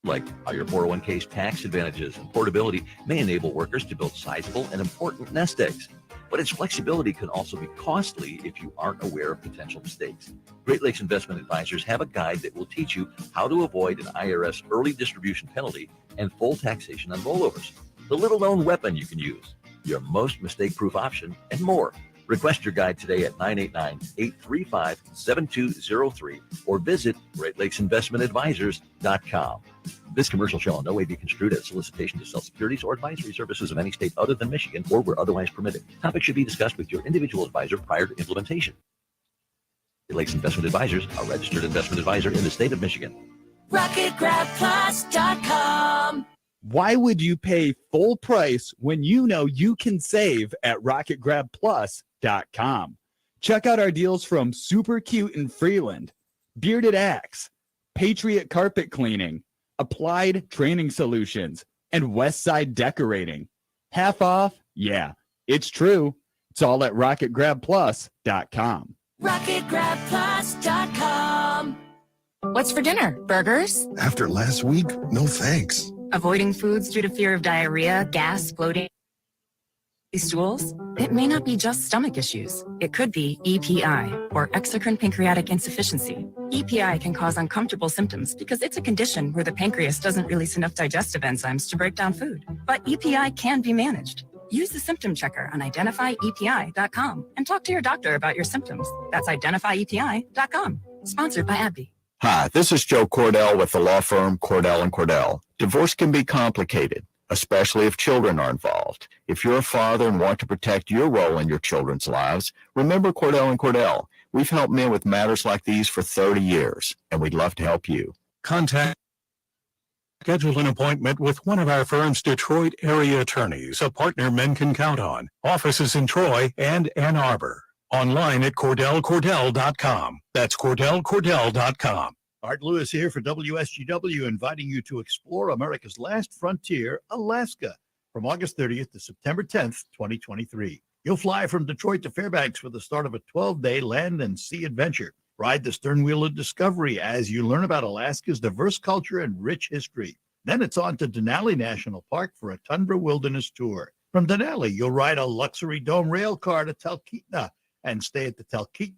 Like how your 401k's tax advantages and portability may enable workers to build sizable and important nest eggs. But its flexibility can also be costly if you aren't aware of potential mistakes. Great Lakes Investment Advisors have a guide that will teach you how to avoid an IRS early distribution penalty and full taxation on rollovers, the little-known weapon you can use, your most mistake-proof option, and more. Request your guide today at 989-835-7203 or visit GreatLakesInvestmentAdvisors.com. This commercial shall in no way be construed as solicitation to sell securities or advisory services of any state other than Michigan or where otherwise permitted. Topics should be discussed with your individual advisor prior to implementation. Great Lakes Investment Advisors, a registered investment advisor in the state of Michigan. RocketGrabPlus.com. Why would you pay full price when you know you can save at RocketGrabPlus.com? Check out our deals from Super Cute in Freeland, Bearded Axe, Patriot Carpet Cleaning, Applied Training Solutions, and Westside Decorating. Half off? Yeah, it's true. It's all at RocketGrabPlus.com. RocketGrabPlus.com. What's for dinner? Burgers? After last week, no thanks. Avoiding foods due to fear of diarrhea, gas, bloating, stools? It may not be just stomach issues. It could be EPI, or exocrine pancreatic insufficiency. EPI can cause uncomfortable symptoms because it's a condition where the pancreas doesn't release enough digestive enzymes to break down food. But EPI can be managed. Use the symptom checker on identifyepi.com and talk to your doctor about your symptoms. That's identifyepi.com. Sponsored by AbbVie. Hi, this is Joe Cordell with the law firm Cordell & Cordell. Divorce can be complicated, especially if children are involved. If you're a father and want to protect your role in your children's lives, remember Cordell & Cordell. We've helped men with matters like these for 30 years, and we'd love to help you. Schedule an appointment with one of our firm's Detroit area attorneys, a partner men can count on. Offices in Troy and Ann Arbor. Online at CordellCordell.com. That's CordellCordell.com. Art Lewis here for WSGW, inviting you to explore America's last frontier, Alaska. from August 30th to September 10th, 2023. You'll fly from Detroit to Fairbanks for the start of a 12-day land and sea adventure. Ride the stern wheel of discovery as you learn about Alaska's diverse culture and rich history. Then it's on to Denali National Park for a tundra wilderness tour. From Denali, you'll ride a luxury dome rail car to Talkeetna and stay at the Talkeetna.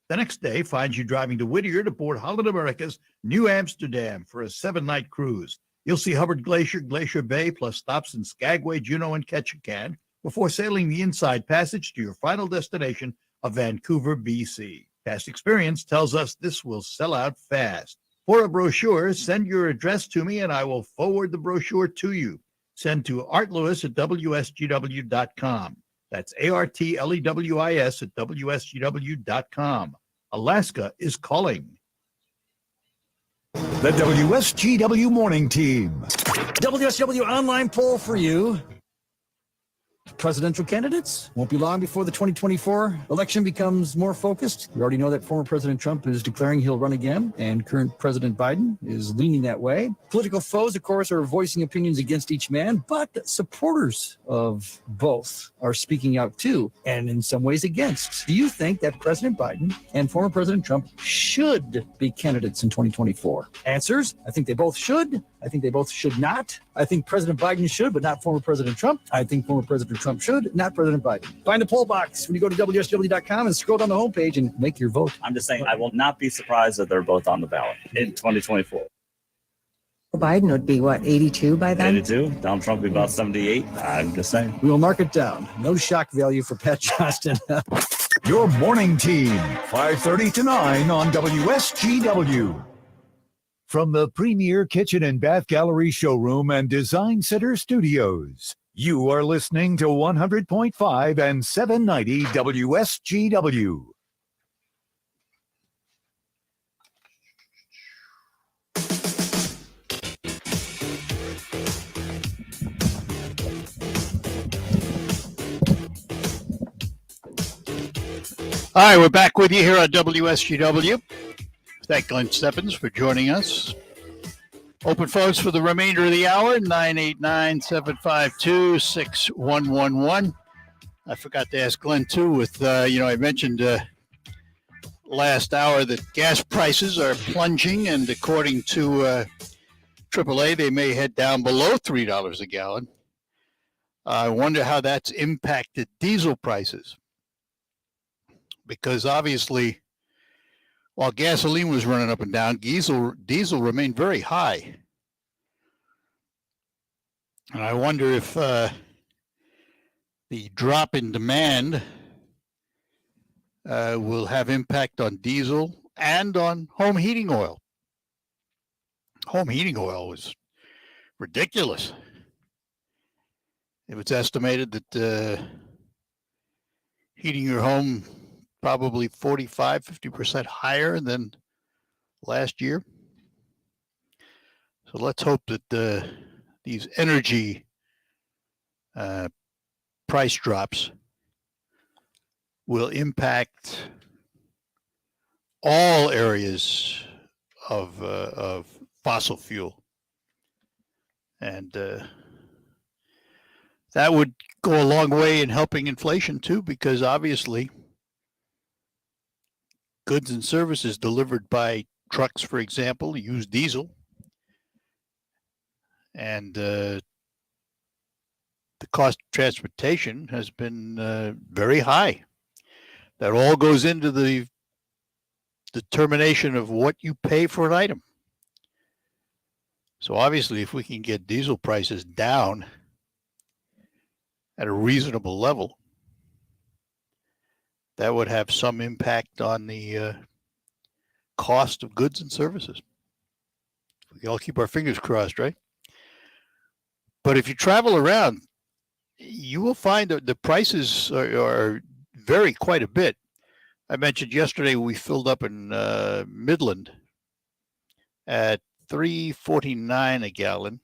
The next day finds you driving to Whittier to board Holland America's New Amsterdam for a 7-night cruise. You'll see Hubbard Glacier, Glacier Bay, plus stops in Skagway, Juneau, and Ketchikan before sailing the Inside Passage to your final destination of Vancouver, BC. Past experience tells us this will sell out fast. For a brochure, send your address to me and I will forward the brochure to you. Send to artlewis@wsgw.com. That's ARTLEWIS at WSGW.com. Alaska is calling. The WSGW Morning Team. WSW online poll for you. Presidential candidates. Won't be long before the 2024 election becomes more focused. We already know that former President Trump is declaring he'll run again, and current President Biden is leaning that way. Political foes, of course, are voicing opinions against each man, but supporters of both are speaking out too, and in some ways against. Do you think that President Biden and former President Trump should be candidates in 2024? Answers: I think they both should. I think they both should not. I think President Biden should, but not former President Trump. I think former President Trump should, not President Biden. Find the poll box when you go to WSW.com and scroll down the homepage and make your vote. I'm just saying I will not be surprised that they're both on the ballot in 2024. Biden would be, what, 82 by then? 82. Donald Trump would be about 78. I'm just saying. We will mark it down. No shock value for Pat Johnston. Your Morning Team, 5:30 to 9 on WSGW. From the Premier Kitchen and Bath Gallery Showroom and Design Center Studios, you are listening to 100.5 and 790 WSGW. All right, we're back with you here on WSGW. Thank Glenn Steffens for joining us. Open phones for the remainder of the hour, 989-752-6111. I forgot to ask Glenn, too, with, I mentioned last hour that gas prices are plunging, and according to AAA, they may head down below $3 a gallon. I wonder how that's impacted diesel prices. Because obviously, while gasoline was running up and down, diesel remained very high. And I wonder if the drop in demand will have impact on diesel and on home heating oil. Home heating oil was ridiculous. It was estimated that heating your home probably 45-50% higher than last year. So let's hope that these energy price drops will impact all areas of fossil fuel. And that would go a long way in helping inflation too, because obviously goods and services delivered by trucks, for example, use diesel. And the cost of transportation has been very high. That all goes into the determination of what you pay for an item. So obviously, if we can get diesel prices down at a reasonable level, that would have some impact on the cost of goods and services. We all keep our fingers crossed, right? But if you travel around, you will find that the prices are vary quite a bit. I mentioned yesterday we filled up in Midland at $3.49 a gallon.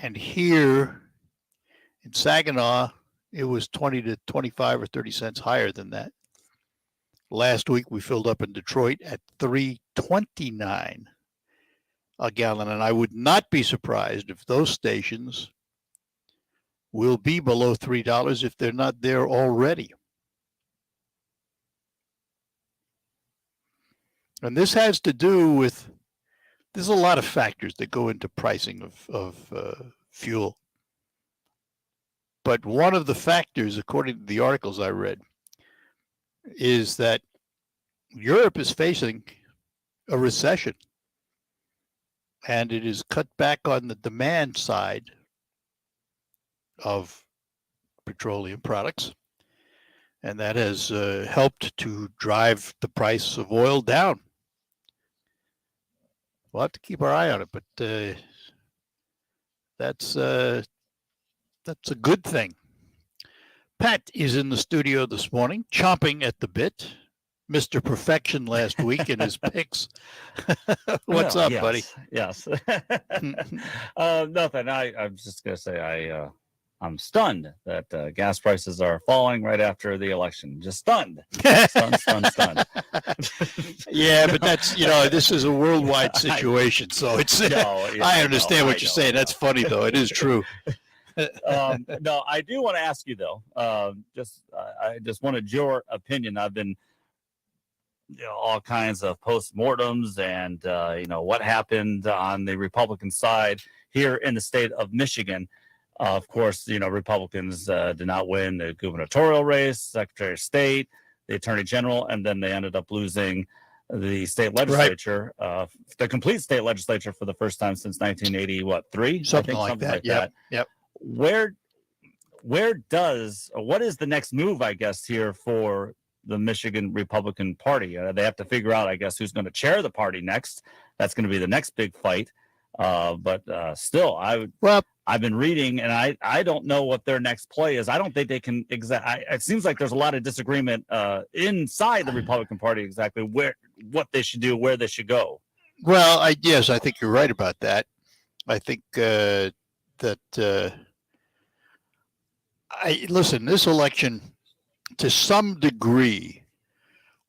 And here in Saginaw, it was 20 to 25 or 30 cents higher than that. Last week, we filled up in Detroit at $3.29 a gallon. And I would not be surprised if those stations will be below $3 if they're not there already. And this has to do with, there's a lot of factors that go into pricing of fuel. But one of the factors, according to the articles I read, is that Europe is facing a recession, and it is cut back on the demand side of petroleum products, and that has helped to drive the price of oil down. We'll have to keep our eye on it, but that's a good thing. Pat is in the studio this morning, chomping at the bit. Mr. Perfection last week in his picks. What's up, yes, buddy? Yes. Nothing. I'm just going to say I'm stunned that gas prices are falling right after the election. Just stunned. Stunned. Yeah, but that's, this is a worldwide situation. So it's, I understand what you're saying. That's funny, though. It is true. No, I do want to ask you, though, I just wanted your opinion. I've been, all kinds of postmortems and, what happened on the Republican side here in the state of Michigan. Of course, Republicans did not win the gubernatorial race, Secretary of State, the Attorney General, and then they ended up losing the state legislature, the complete state legislature for the first time since 1983. Something like that. Yep. What is the next move, I guess, here for the Michigan Republican Party? They have to figure out, I guess, who's going to chair the party next. That's going to be the next big fight. But still, I've been reading, and I don't know what their next play is. I don't think they can it seems like there's a lot of disagreement inside the Republican Party exactly what they should do, where they should go. Well, I think you're right about that. I think listen, this election, to some degree,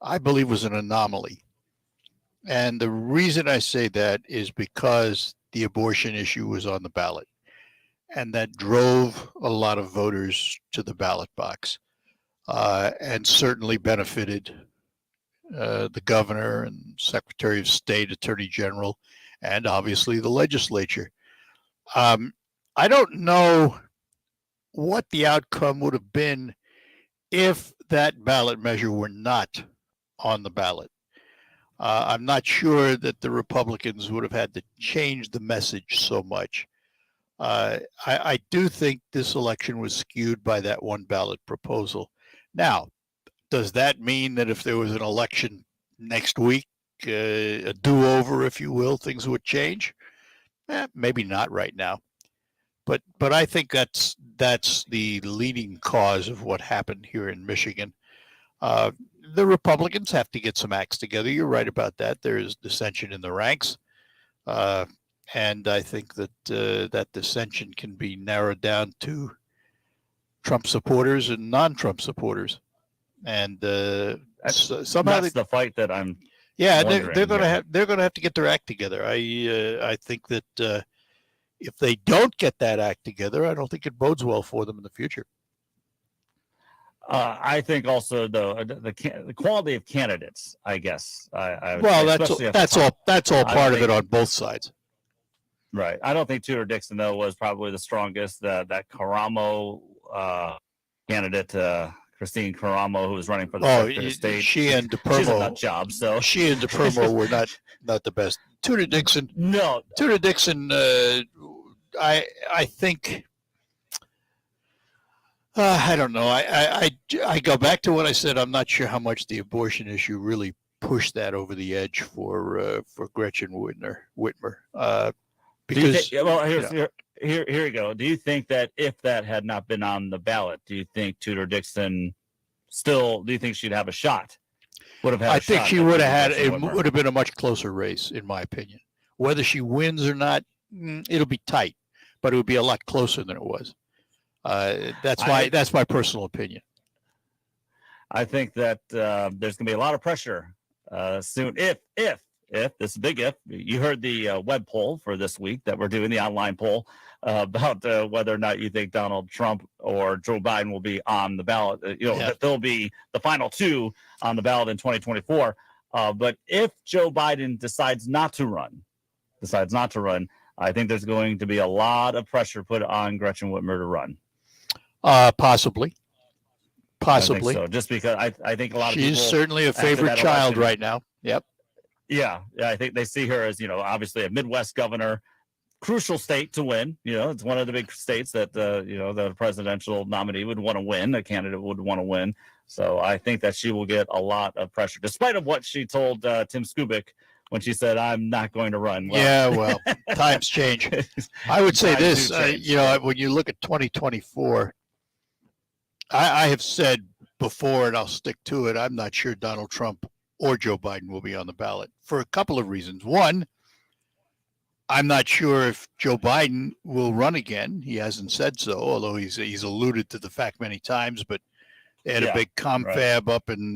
I believe was an anomaly. And the reason I say that is because the abortion issue was on the ballot. And that drove a lot of voters to the ballot box, and certainly benefited the governor and Secretary of State, Attorney General, and obviously the legislature. I don't know what the outcome would have been if that ballot measure were not on the ballot. I'm not sure that the Republicans would have had to change the message so much. I do think this election was skewed by that one ballot proposal. Now, does that mean that if there was an election next week, a do-over, if you will, things would change? Maybe not right now. But I think that's the leading cause of what happened here in Michigan. The Republicans have to get some acts together. You're right about that. There is dissension in the ranks. And I think that that dissension can be narrowed down to Trump supporters and non-Trump supporters. And somehow that's the fight that I'm. Yeah, they're going to have to get their act together. I think that if they don't get that act together, I don't think it bodes well for them in the future. I think also the quality of candidates, I guess. That's all part of it on both sides. Right. I don't think Tudor Dixon, though, was probably the strongest. That Caramo candidate, Christine Caramo, who was running for the Secretary of State. She and DePermo. She's a nut job, so. She and DePermo were not the best. Tudor Dixon. No. Tudor Dixon, I think. I don't know. I go back to what I said. I'm not sure how much the abortion issue really pushed that over the edge for Gretchen Whitmer. Because here you go. Do you think that if that had not been on the ballot, do you think Tudor Dixon do you think she'd have a shot? I think she would have had. It would have been a much closer race, in my opinion. Whether she wins or not, it'll be tight, but it would be a lot closer than it was. That's my personal opinion. I think that there's going to be a lot of pressure soon if this big if, you heard the web poll for this week that we're doing, the online poll about whether or not you think Donald Trump or Joe Biden will be on the ballot. That they'll be the final two on the ballot in 2024. But if Joe Biden decides not to run, I think there's going to be a lot of pressure put on Gretchen Whitmer to run. Possibly. I think so, just because I think a lot of people. She's certainly a favorite child right now. Yep. Yeah, I think they see her as, obviously a Midwest governor, crucial state to win. It's one of the big states that, the presidential nominee would want to win, a candidate would want to win. So I think that she will get a lot of pressure, despite of what she told Tim Skubic when she said, I'm not going to run. Well, times change. I would say this, when you look at 2024, I have said before, and I'll stick to it, I'm not sure Donald Trump or Joe Biden will be on the ballot for a couple of reasons. One, I'm not sure if Joe Biden will run again. He hasn't said so, although he's alluded to the fact many times. But they had a big confab up in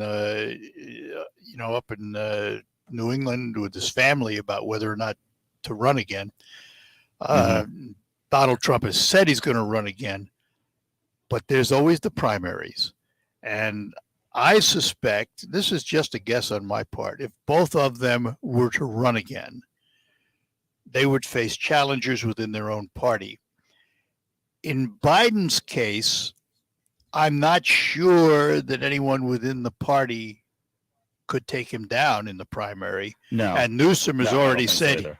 New England with his family about whether or not to run again. Donald Trump has said he's going to run again, but there's always the primaries, and I suspect, this is just a guess on my part, if both of them were to run again, they would face challengers within their own party. In Biden's case, I'm not sure that anyone within the party could take him down in the primary. No. And Newsom has already said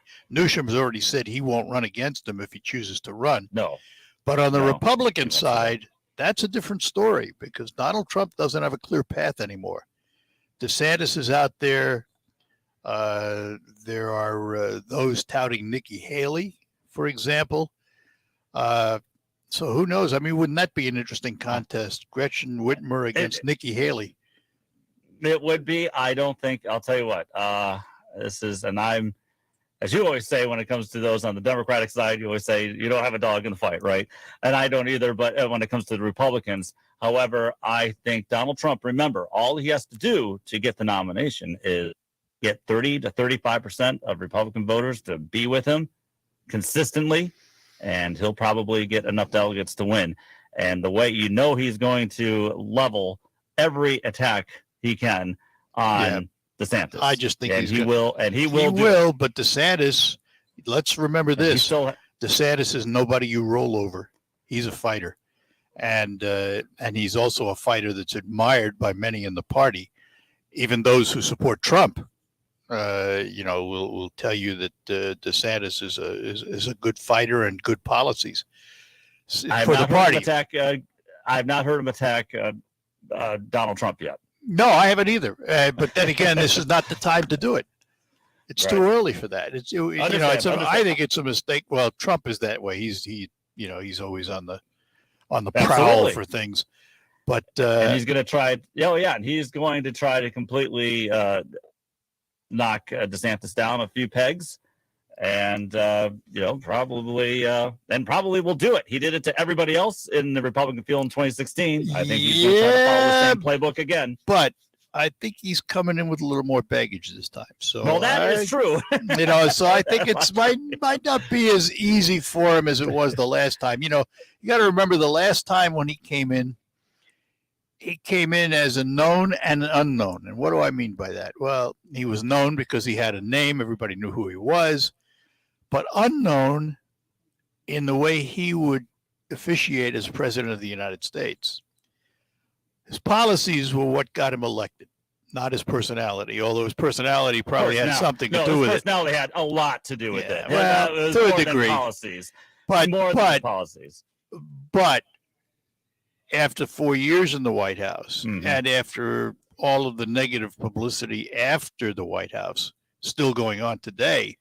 he won't run against him if he chooses to run. No. But on the Republican side, that's a different story because Donald Trump doesn't have a clear path anymore. DeSantis is out there. There are those touting Nikki Haley, for example. So who knows? I mean, wouldn't that be an interesting contest? Gretchen Whitmer against Nikki Haley. It would be. I don't think. I'll tell you what. I'm, as you always say, when it comes to those on the Democratic side, you always say you don't have a dog in the fight, right? And I don't either. But when it comes to the Republicans, however, I think Donald Trump, remember, all he has to do to get the nomination is get 30 to 35% of Republican voters to be with him consistently, and he'll probably get enough delegates to win. And the way he's going to level every attack he can on DeSantis. I just think he will. But DeSantis, let's remember this: DeSantis is nobody you roll over. He's a fighter, and he's also a fighter that's admired by many in the party. Even those who support Trump, will tell you that DeSantis is a good fighter and good policies for the party. I have not heard him attack Donald Trump yet. No, I haven't either. But then again, this is not the time to do it. It's too early for that. I think it's a mistake. Well, Trump is that way. He's always on the prowl for things. But and he's going to try. And he's going to try to completely knock DeSantis down a few pegs, and probably will do it. He did it to everybody else in the Republican field in 2016. I think he's going to try to follow the same playbook again. But I think he's coming in with a little more baggage this time. So that is true. So I think it's might not be as easy for him as it was the last time. You got to remember the last time when he came in as a known and an unknown. And what do I mean by that? Well, he was known because he had a name. Everybody knew who he was. But unknown in the way he would officiate as president of the United States. His policies were what got him elected, not his personality, although his personality probably had something to do with it. His personality had a lot to do with it. Well, to a degree. Policies. But policies. But after 4 years in the White House and after all of the negative publicity after the White House still going on today,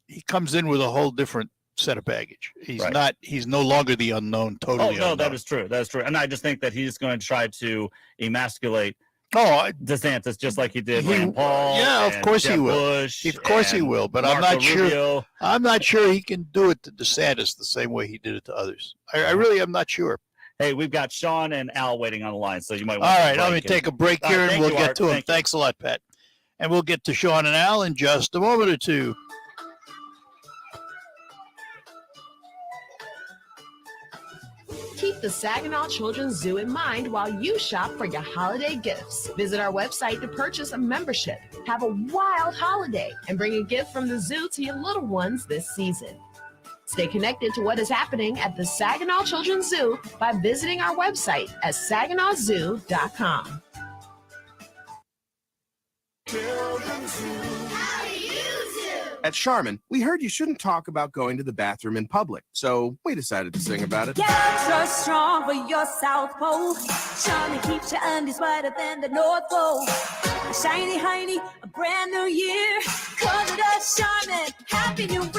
he comes in with a whole different set of baggage. He's no longer the unknown, totally unknown. That is true. And I just think that he's going to try to emasculate DeSantis just like he did Rand Paul. Yeah, of course he will. Bush, of course he will, but I'm not sure. I'm not sure he can do it to DeSantis the same way he did it to others. I really am not sure. Hey, we've got Sean and Al waiting on the line, so you might want All right, let me take a break here and we'll get to him. Thanks a lot, Pat. And we'll get to Sean and Al in just a moment or two. Keep the Saginaw Children's Zoo in mind while you shop for your holiday gifts. Visit our website to purchase a membership. Have a wild holiday and bring a gift from the zoo to your little ones this season. Stay connected to what is happening at the Saginaw Children's Zoo by visiting our website at saginawzoo.com. At Charmin, we heard you shouldn't talk about going to the bathroom in public, so we decided to sing about it. Get extra strong for your South Pole. Charmin keeps your undies whiter than the North Pole. A shiny hiney, a brand new year. Call it a Charmin, Happy New Year.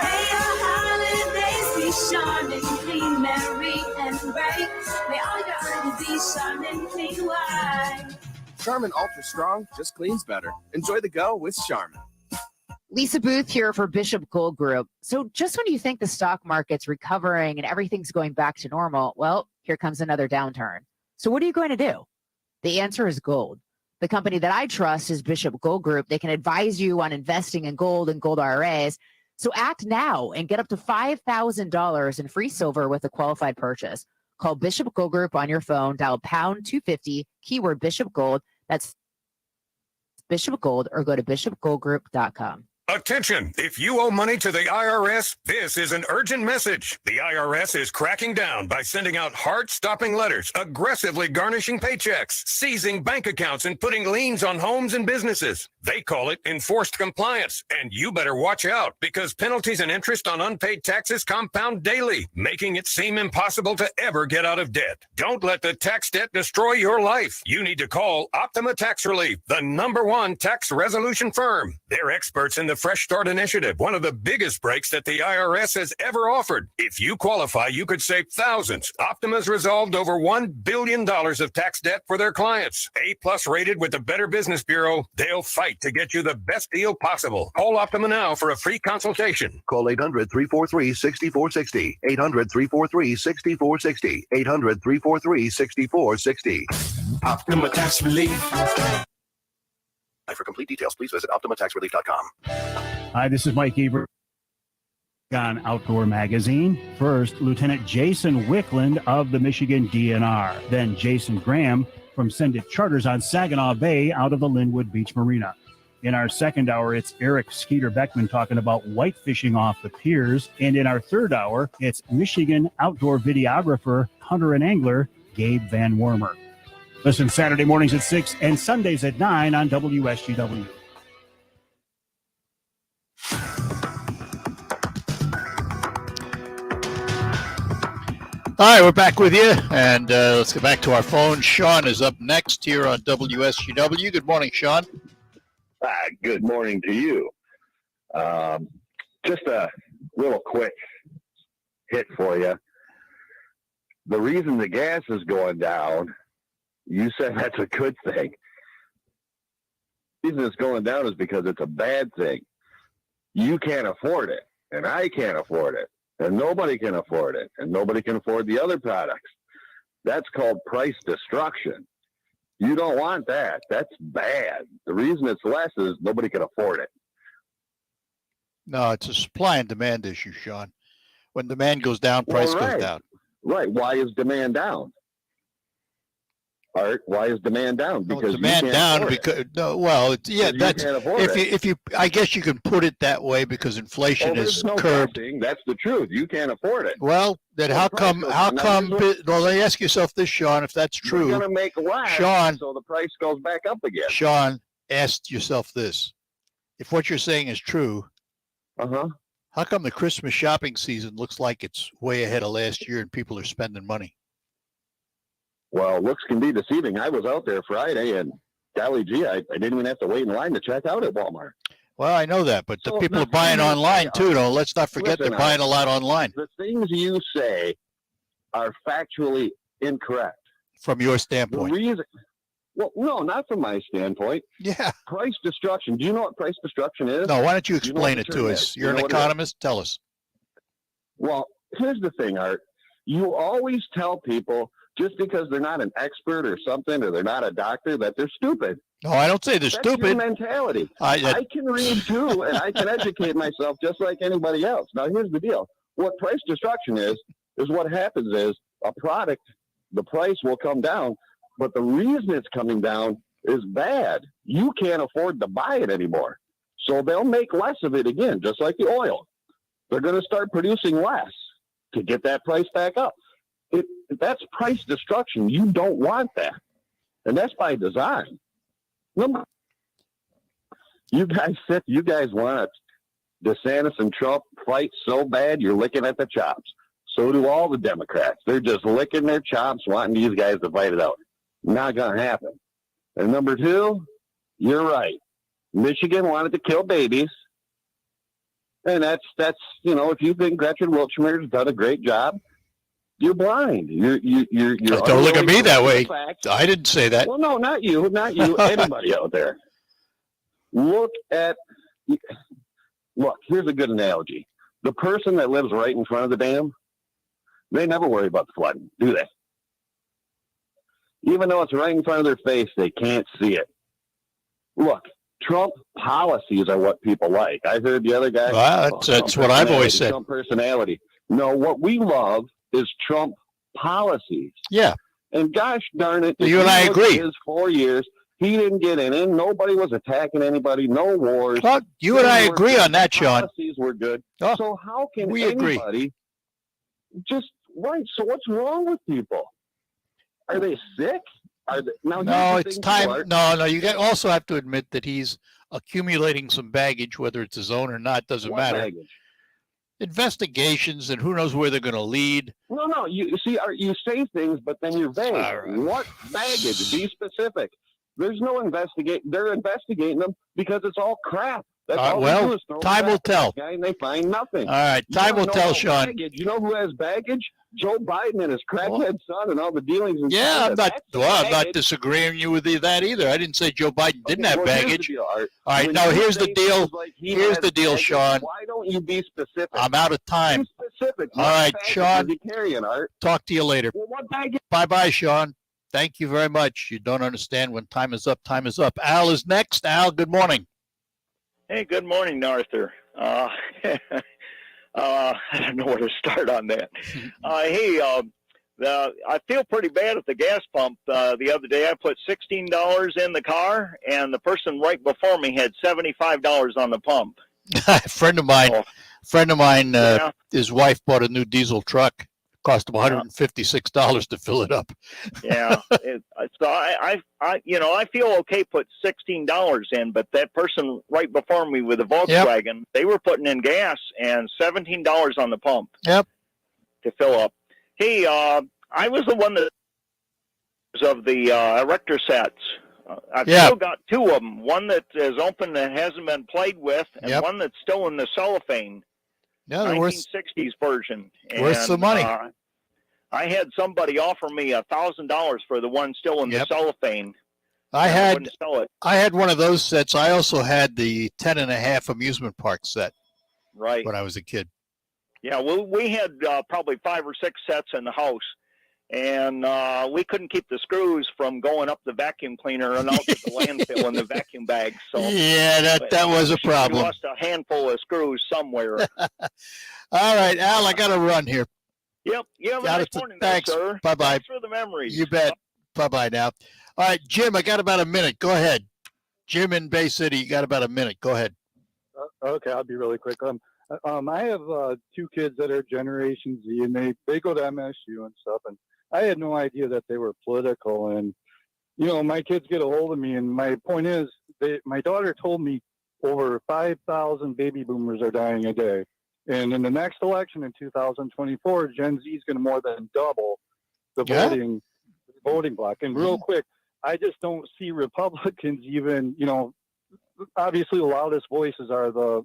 May your holidays be Charmin, clean, merry, and bright. May all your undies be Charmin, clean white. Charmin Ultra Strong just cleans better. Enjoy the go with Charmin. Lisa Booth here for Bishop Gold Group. So just when you think the stock market's recovering and everything's going back to normal, well, here comes another downturn. So what are you going to do? The answer is gold. The company that I trust is Bishop Gold Group. They can advise you on investing in gold and gold IRAs. So act now and get up to $5,000 in free silver with a qualified purchase. Call Bishop Gold Group on your phone, dial pound 250, keyword Bishop Gold. That's Bishop Gold, or go to bishopgoldgroup.com. Attention! If you owe money to the IRS, this is an urgent message. The IRS is cracking down by sending out heart-stopping letters, aggressively garnishing paychecks, seizing bank accounts, and putting liens on homes and businesses. They call it enforced compliance, and you better watch out because penalties and interest on unpaid taxes compound daily, making it seem impossible to ever get out of debt. Don't let the tax debt destroy your life. You need to call Optima Tax Relief, the #1 tax resolution firm. They're experts in the Fresh Start Initiative, one of the biggest breaks that the IRS has ever offered. If you qualify, you could save thousands. Optima's resolved over $1 billion of tax debt for their clients. A+ rated with the Better Business Bureau, they'll fight to get you the best deal possible. Call Optima now for a free consultation. Call 800-343-6460. 800-343-6460. 800-343-6460. Optima Tax Relief. For complete details, please visit OptimaTaxRelief.com. Hi, this is Mike Ebert on Outdoor Magazine. First, Lieutenant Jason Wickland of the Michigan DNR. Then Jason Graham from Send It Charters on Saginaw Bay out of the Linwood Beach Marina. In our second hour, it's Eric Skeeter Beckman talking about white fishing off the piers. And in our third hour, it's Michigan outdoor videographer, hunter and angler, Gabe Van Wormer. Listen Saturday mornings at 6 and Sundays at 9 on WSGW. All right, we're back with you, and let's get back to our phone. Sean is up next here on WSGW. Good morning, Sean. Good morning to you. Just a little quick hit for you. The reason the gas is going down, you said that's a good thing. The reason it's going down is because it's a bad thing. You can't afford it, and I can't afford it, and nobody can afford it, and nobody can afford the other products. That's called price destruction. You don't want that. That's bad. The reason it's less is nobody can afford it. No, it's a supply and demand issue, Sean. When demand goes down, price goes down. Right. Why is demand down? Art, why is demand down? Because demand down because that's if you I guess you can put it that way because inflation is curbed. Guessing. That's the truth. You can't afford it. Well, then how come well, let me ask yourself this, Sean, if that's true. You're going to make less, Sean, so the price goes back up again. Sean, ask yourself this. If what you're saying is true, how come the Christmas shopping season looks like it's way ahead of last year and people are spending money? Well, looks can be deceiving. I was out there Friday, and golly gee, I didn't even have to wait in line to check out at Walmart. Well, I know that, but the people are buying online too, though. Let's not forget they're buying a lot online. The things you say are factually incorrect. From your standpoint. Well, no, not from my standpoint. Yeah. Price destruction. Do you know what price destruction is? No, why don't you explain it to us? You're an economist. Tell us. Well, here's the thing, Art. You always tell people just because they're not an expert or something, or they're not a doctor, that they're stupid. No, I don't say they're That's stupid. Your mentality. I can read too, and I can educate myself just like anybody else. Now, here's the deal. What price destruction is what happens is a product, the price will come down, but the reason it's coming down is bad. You can't afford to buy it anymore. So they'll make less of it again, just like the oil. They're going to start producing less to get that price back up. That's price destruction. You don't want that. And that's by design. You guys want DeSantis and Trump fight so bad, you're licking at the chops. So do all the Democrats. They're just licking their chops, wanting these guys to fight it out. Not going to happen. And number two, you're right. Michigan wanted to kill babies. And that's if you think Gretchen Wiltshire done a great job, you're blind. You're don't look at me that way. I didn't say that. Well, no, not you, anybody out there. Look, here's a good analogy. The person that lives right in front of the dam, they never worry about the flooding, do they? Even though it's right in front of their face, they can't see it. Look, Trump policies are what people like. I heard the other guy. Well, that's what I've always said. Trump personality. No, what we love is Trump policies. Yeah. And gosh darn it. You and I agree. His 4 years, he didn't get any. Nobody was attacking anybody. No wars. Well, you and I agree on that, Sean. Policies were good. Oh, so how can we anybody agree? Just right? So what's wrong with people? Are they sick? No, it's time. No. You also have to admit that he's accumulating some baggage, whether it's his own or not, doesn't matter. Baggage? Investigations, and who knows where they're going to lead. No. You see, you say things, but then you're vague. Right. What baggage? Be specific. There's no investigate. They're investigating them because it's all crap. That's all well, time will tell. And they find nothing. All right, time will tell, Sean. Baggage. You know who has baggage? Joe Biden and his crackhead son and all the dealings. Yeah, I'm not disagreeing with that either. I didn't say Joe Biden didn't have baggage. All right, now here's the deal. Here's the deal, Sean. Why don't you be specific? I'm out of time. Be specific. All right, Sean. Art? Talk to you later. Well, what baggage? Bye-bye, Sean. Thank you very much. You don't understand when time is up, time is up. Al is next. Al, good morning. Hey, good morning, Arthur. I don't know where to start on that. I feel pretty bad at the gas pump. The other day, I put $16 in the car, and the person right before me had $75 on the pump. A friend of mine, his wife bought a new diesel truck. Cost him $156 to fill it up. Yeah. So I feel okay put $16 in, but that person right before me with a Volkswagen, they were putting in gas and $17 on the pump. Yep. To fill up. Hey, I was the one that of the erector sets. I've still got two of them. One that is open that hasn't been played with, and one that's still in the cellophane. Yeah, 1960s version. Worth some money. I had somebody offer me $1,000 for the one still in the cellophane. I had one of those sets. I also had the 10.5 amusement park set. Right. When I was a kid. Yeah, we had probably 5 or 6 sets in the house, and we couldn't keep the screws from going up the vacuum cleaner and out to the landfill in the vacuum bag. So yeah, that was a problem. We lost a handful of screws somewhere. All right, Al, I got to run here. Yep. You have a nice morning, thanks. Sir. Bye-bye. Thanks for the memories. You bet. Bye-bye now. All right, Jim, I got about a minute. Go ahead. Jim in Bay City, you got about a minute. Go ahead. Okay, I'll be really quick. I have 2 kids that are Generation Z, and they go to MSU and stuff, and I had no idea that they were political. And, my kids get a hold of me, and my point is, my daughter told me over 5,000 baby boomers are dying a day. And in the next election in 2024, Gen Z is going to more than double the voting block. And real quick, I just don't see Republicans even, obviously the loudest voices are the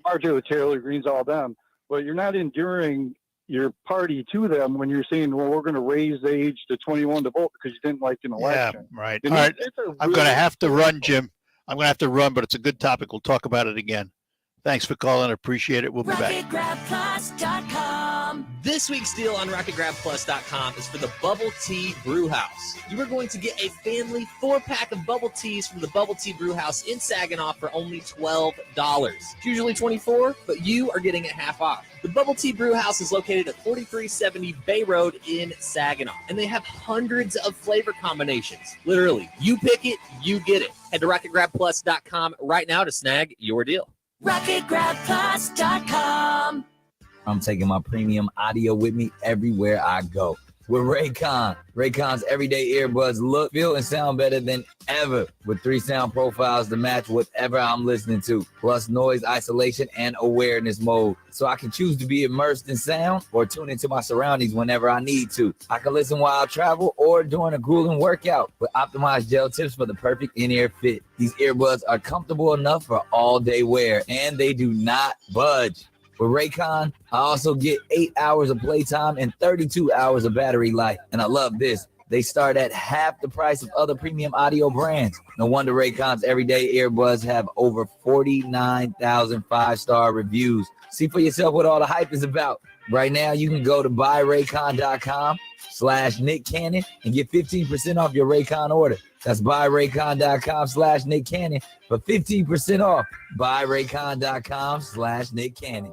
Marjorie Taylor Greenes, all them. But you're not enduring your party to them when you're saying, well, we're going to raise the age to 21 to vote because you didn't like an election. Yeah, right. All right. I'm going to have to run, Jim. I'm going to have to run, but it's a good topic. We'll talk about it again. Thanks for calling. I appreciate it. We'll be back. RocketGrabPlus.com. This week's deal on RocketGrabPlus.com is for the Bubble Tea Brew House. You are going to get a family 4-pack of bubble teas from the Bubble Tea Brew House in Saginaw for only $12. It's usually $24, but you are getting it half off. The Bubble Tea Brew House is located at 4370 Bay Road in Saginaw, and they have hundreds of flavor combinations. Literally, you pick it, you get it. Head to RocketGrabPlus.com right now to snag your deal. RocketGrabPlus.com. I'm taking my premium audio with me everywhere I go. With Raycon. Raycon's everyday earbuds look, feel, and sound better than ever. With 3 sound profiles to match whatever I'm listening to. Plus noise isolation and awareness mode. So I can choose to be immersed in sound or tune into my surroundings whenever I need to. I can listen while I travel or during a grueling workout with optimized gel tips for the perfect in-ear fit. These earbuds are comfortable enough for all-day wear, and they do not budge. With Raycon, I also get 8 hours of playtime and 32 hours of battery life. And I love this. They start at half the price of other premium audio brands. No wonder Raycon's everyday earbuds have over 49,000 5-star reviews. See for yourself what all the hype is about. Right now, you can go to buyraycon.com/Nick Cannon and get 15% off your Raycon order. That's buyraycon.com/Nick Cannon for 15% off. Buyraycon.com/Nick Cannon.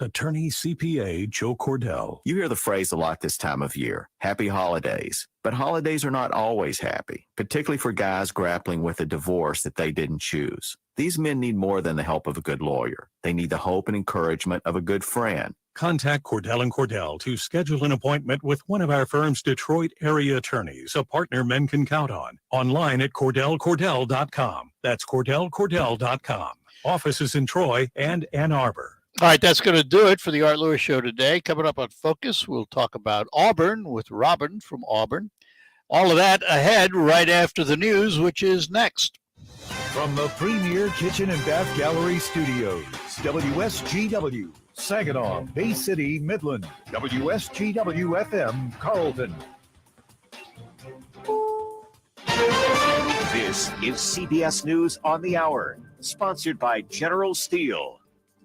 Attorney CPA Joe Cordell. You hear the phrase a lot this time of year, happy holidays. But holidays are not always happy, particularly for guys grappling with a divorce that they didn't choose. These men need more than the help of a good lawyer. They need the hope and encouragement of a good friend. Contact Cordell & Cordell to schedule an appointment with one of our firm's Detroit area attorneys, a partner men can count on. Online at CordellCordell.com. That's CordellCordell.com. Offices in Troy and Ann Arbor. All right, that's going to do it for the Art Lewis Show today. Coming up on Focus, we'll talk about Auburn with Robin from Auburn. All of that ahead right after the news, which is next. From the Premier Kitchen and Bath Gallery Studios, WSGW, Saginaw, Bay City, Midland, WSGW-FM, Carlton. This is CBS News on the Hour, sponsored by General Steel.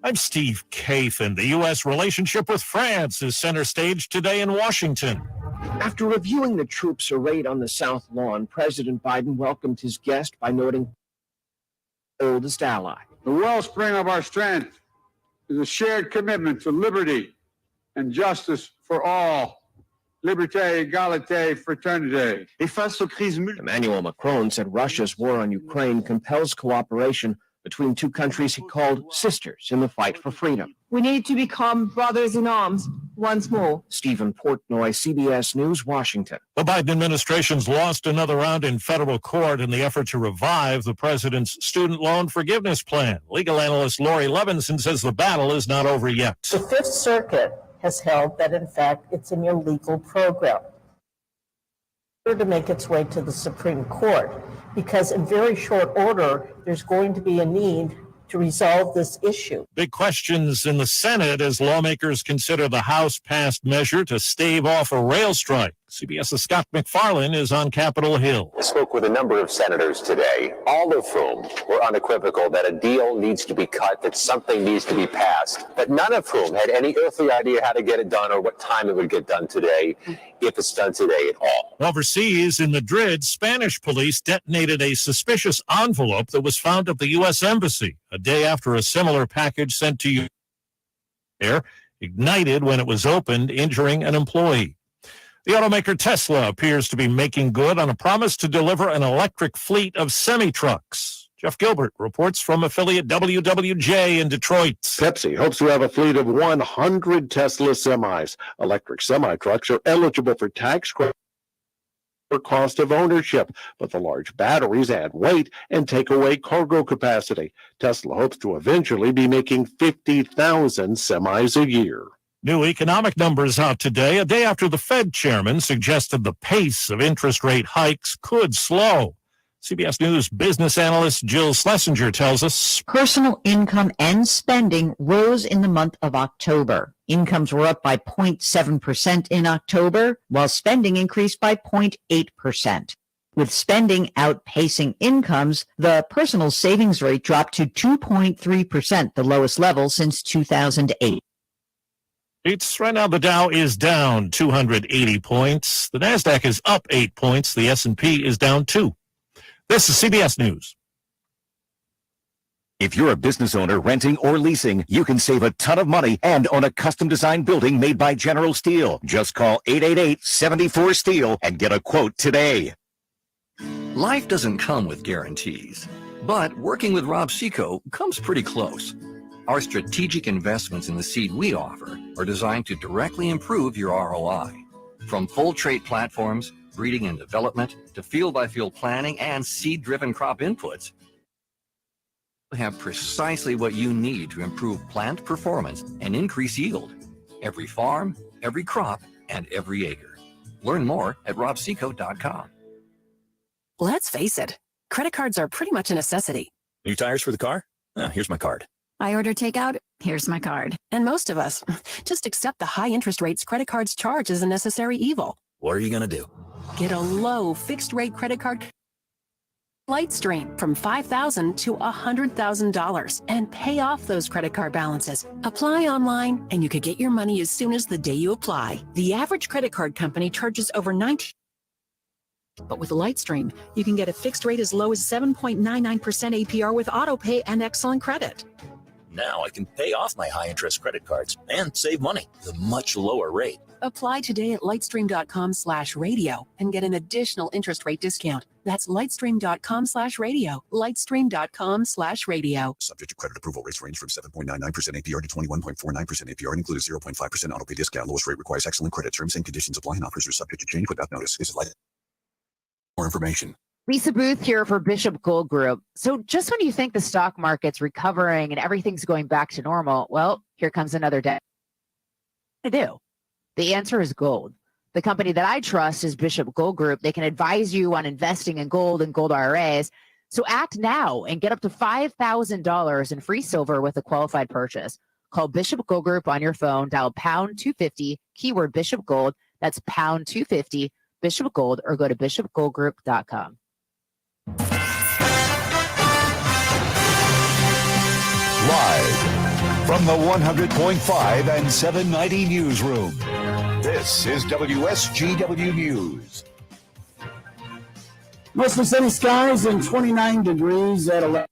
I'm Steve Kathan. The U.S. relationship with France is center stage today in Washington. After reviewing the troops arrayed on the South Lawn, President Biden welcomed his guest by noting oldest ally. The wellspring of our strength is a shared commitment to liberty and justice for all. Liberté, égalité, fraternité. Emmanuel Macron said Russia's war on Ukraine compels cooperation between two countries he called sisters in the fight for freedom. We need to become brothers in arms once more. Stephen Portnoy, CBS News, Washington. The Biden administration's lost another round in federal court in the effort to revive the president's student loan forgiveness plan. Legal analyst Lori Levinson says the battle is not over yet. The Fifth Circuit has held that, in fact, it's an illegal program to make its way to the Supreme Court, because in very short order, there's going to be a need to resolve this issue. Big questions in the Senate as lawmakers consider the House-passed measure to stave off a rail strike. CBS's Scott McFarlane is on Capitol Hill. I spoke with a number of senators today, all of whom were unequivocal that a deal needs to be cut, that something needs to be passed, but none of whom had any earthly idea how to get it done or what time it would get done today, if it's done today at all. Overseas in Madrid, Spanish police detonated a suspicious envelope that was found at the U.S. Embassy a day after a similar package sent to U.S. ignited when it was opened, injuring an employee. The automaker Tesla appears to be making good on a promise to deliver an electric fleet of semi-trucks. Jeff Gilbert reports from affiliate WWJ in Detroit. Pepsi hopes to have a fleet of 100 Tesla semis. Electric semi-trucks are eligible for tax credit or cost of ownership, but the large batteries add weight and take away cargo capacity. Tesla hopes to eventually be making 50,000 semis a year. New economic numbers out today, a day after the Fed chairman suggested the pace of interest rate hikes could slow. CBS News business analyst Jill Schlesinger tells us personal income and spending rose in the month of October. Incomes were up by 0.7% in October, while spending increased by 0.8%. With spending outpacing incomes, the personal savings rate dropped to 2.3%, the lowest level since 2008. It's right now the Dow is down 280 points. The NASDAQ is up 8 points. The S&P is down 2. This is CBS News. If you're a business owner renting or leasing, you can save a ton of money and own a custom-designed building made by General Steel. Just call 888-74-STEEL and get a quote today. Life doesn't come with guarantees, but working with Rob Seco comes pretty close. Our strategic investments in the seed we offer are designed to directly improve your ROI. From full trait platforms, breeding and development, to field-by-field planning and seed-driven crop inputs, have precisely what you need to improve plant performance and increase yield. Every farm, every crop, and every acre. Learn more at robseco.com. Let's face it, credit cards are pretty much a necessity. New tires for the car? Here's my card. I order takeout, here's my card. And most of us just accept the high interest rates credit cards charge as a necessary evil. What are you going to do? Get a low fixed rate credit card Lightstream from $5,000 to $100,000 and pay off those credit card balances. Apply online and you could get your money as soon as the day you apply. The average credit card company charges over $19. But with Lightstream, you can get a fixed rate as low as 7.99% APR with autopay and excellent credit. Now I can pay off my high-interest credit cards and save money with a much lower rate. Apply today at lightstream.com/radio and get an additional interest rate discount. That's lightstream.com/radio. Lightstream.com/radio. Subject to credit approval. Rates range from 7.99% APR to 21.49% APR and includes 0.5% autopay discount. Lowest rate requires excellent credit. Terms and conditions apply and offers are subject to change without notice. Is it like more information? Lisa Booth here for Bishop Gold Group. So just when you think the stock market's recovering and everything's going back to normal, well, here comes another day. What to do? The answer is gold. The company that I trust is Bishop Gold Group. They can advise you on investing in gold and gold IRAs. So act now and get up to $5,000 in free silver with a qualified purchase. Call Bishop Gold Group on your phone, dial pound 250, keyword Bishop Gold. That's pound 250, Bishop Gold, or go to bishopgoldgroup.com. Live from the 100.5 and 790 newsroom, this is WSGW News. Mostly sunny skies and 29 degrees at 11.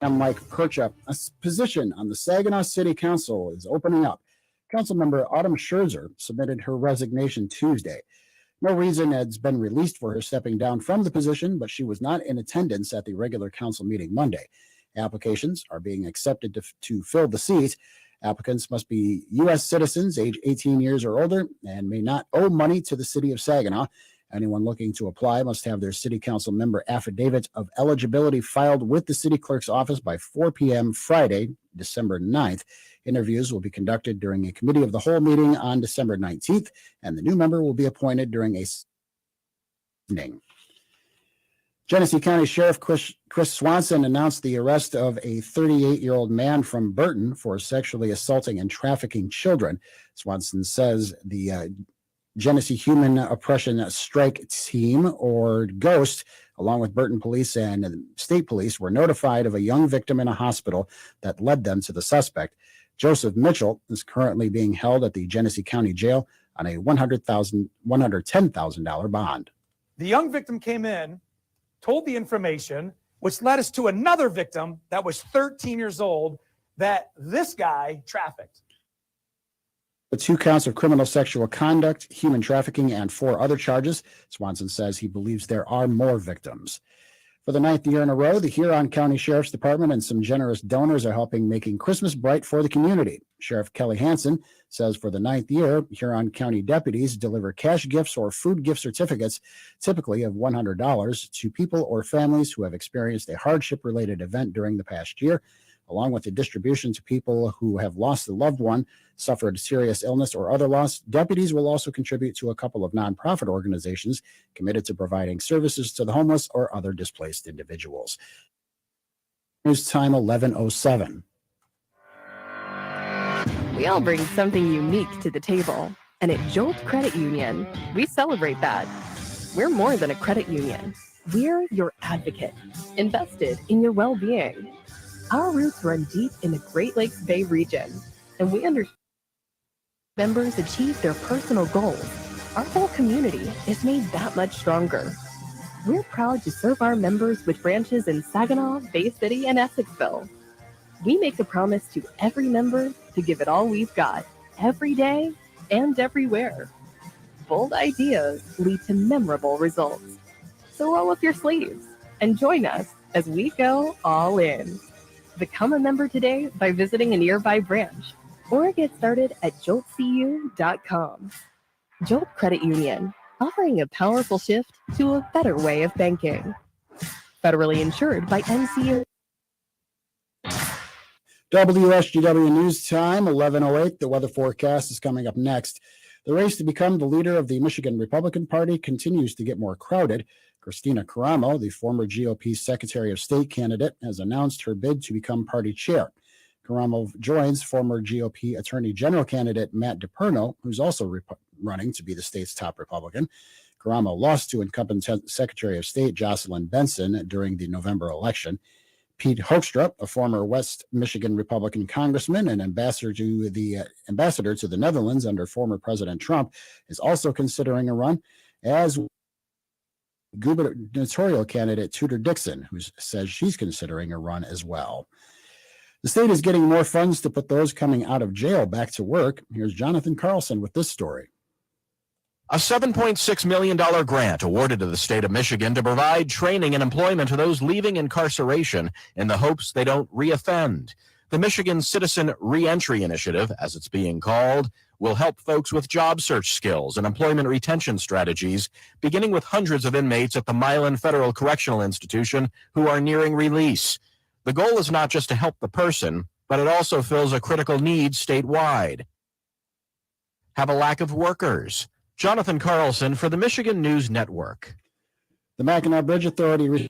I'm Mike Percha. A position on the Saginaw City Council is opening up. Councilmember Autumn Scherzer submitted her resignation Tuesday. No reason has been released for her stepping down from the position, but she was not in attendance at the regular council meeting Monday. Applications are being accepted to fill the seat. Applicants must be U.S. citizens, age 18 years or older, and may not owe money to the city of Saginaw. Anyone looking to apply must have their city council member affidavit of eligibility filed with the city clerk's office by 4 p.m. Friday, December 9th. Interviews will be conducted during a committee of the whole meeting on December 19th, and the new member will be appointed during a meeting. Genesee County Sheriff Chris Swanson announced the arrest of a 38-year-old man from Burton for sexually assaulting and trafficking children. Swanson says the Genesee Human Oppression Strike Team, or GHOST, along with Burton Police and State Police, were notified of a young victim in a hospital that led them to the suspect. Joseph Mitchell is currently being held at the Genesee County Jail on a $110,000 bond. The young victim came in, told the information, which led us to another victim that was 13 years old that this guy trafficked. The 2 counts of criminal sexual conduct, human trafficking, and 4 other charges. Swanson says he believes there are more victims. For the 9th year in a row, the Huron County Sheriff's Department and some generous donors are helping making Christmas bright for the community. Sheriff Kelly Hansen says for the 9th year, Huron County deputies deliver cash gifts or food gift certificates, typically of $100, to people or families who have experienced a hardship-related event during the past year, along with the distribution to people who have lost a loved one, suffered serious illness or other loss. Deputies will also contribute to a couple of nonprofit organizations committed to providing services to the homeless or other displaced individuals. News time 11:07. We all bring something unique to the table, and at Jolt Credit Union, we celebrate that. We're more than a credit union. We're your advocate, invested in your well-being. Our roots run deep in the Great Lakes Bay region, and we understand members achieve their personal goals, our whole community is made that much stronger. We're proud to serve our members with branches in Saginaw, Bay City, and Essexville. We make a promise to every member to give it all we've got, every day and everywhere. Bold ideas lead to memorable results. So roll up your sleeves and join us as we go all in. Become a member today by visiting a nearby branch or get started at joltcu.com. Jolt Credit Union, offering a powerful shift to a better way of banking. Federally insured by NCU. WSGW News Time, 11:08. The weather forecast is coming up next. The race to become the leader of the Michigan Republican Party continues to get more crowded. Christina Caramo, the former GOP Secretary of State candidate, has announced her bid to become party chair. Caramo joins former GOP Attorney General candidate Matt DePerno, who's also running to be the state's top Republican. Caramo lost to incumbent Secretary of State Jocelyn Benson during the November election. Pete Hoekstra, a former West Michigan Republican congressman and ambassador to the Netherlands under former President Trump, is also considering a run, as gubernatorial candidate Tudor Dixon, who says she's considering a run as well. The state is getting more funds to put those coming out of jail back to work. Here's Jonathan Carlson with this story. A $7.6 million grant awarded to the state of Michigan to provide training and employment to those leaving incarceration in the hopes they don't reoffend. The Michigan Citizen Reentry Initiative, as it's being called, will help folks with job search skills and employment retention strategies, beginning with hundreds of inmates at the Milan Federal Correctional Institution who are nearing release. The goal is not just to help the person, but it also fills a critical need statewide. Have a lack of workers. Jonathan Carlson for the Michigan News Network. The Mackinac Bridge Authority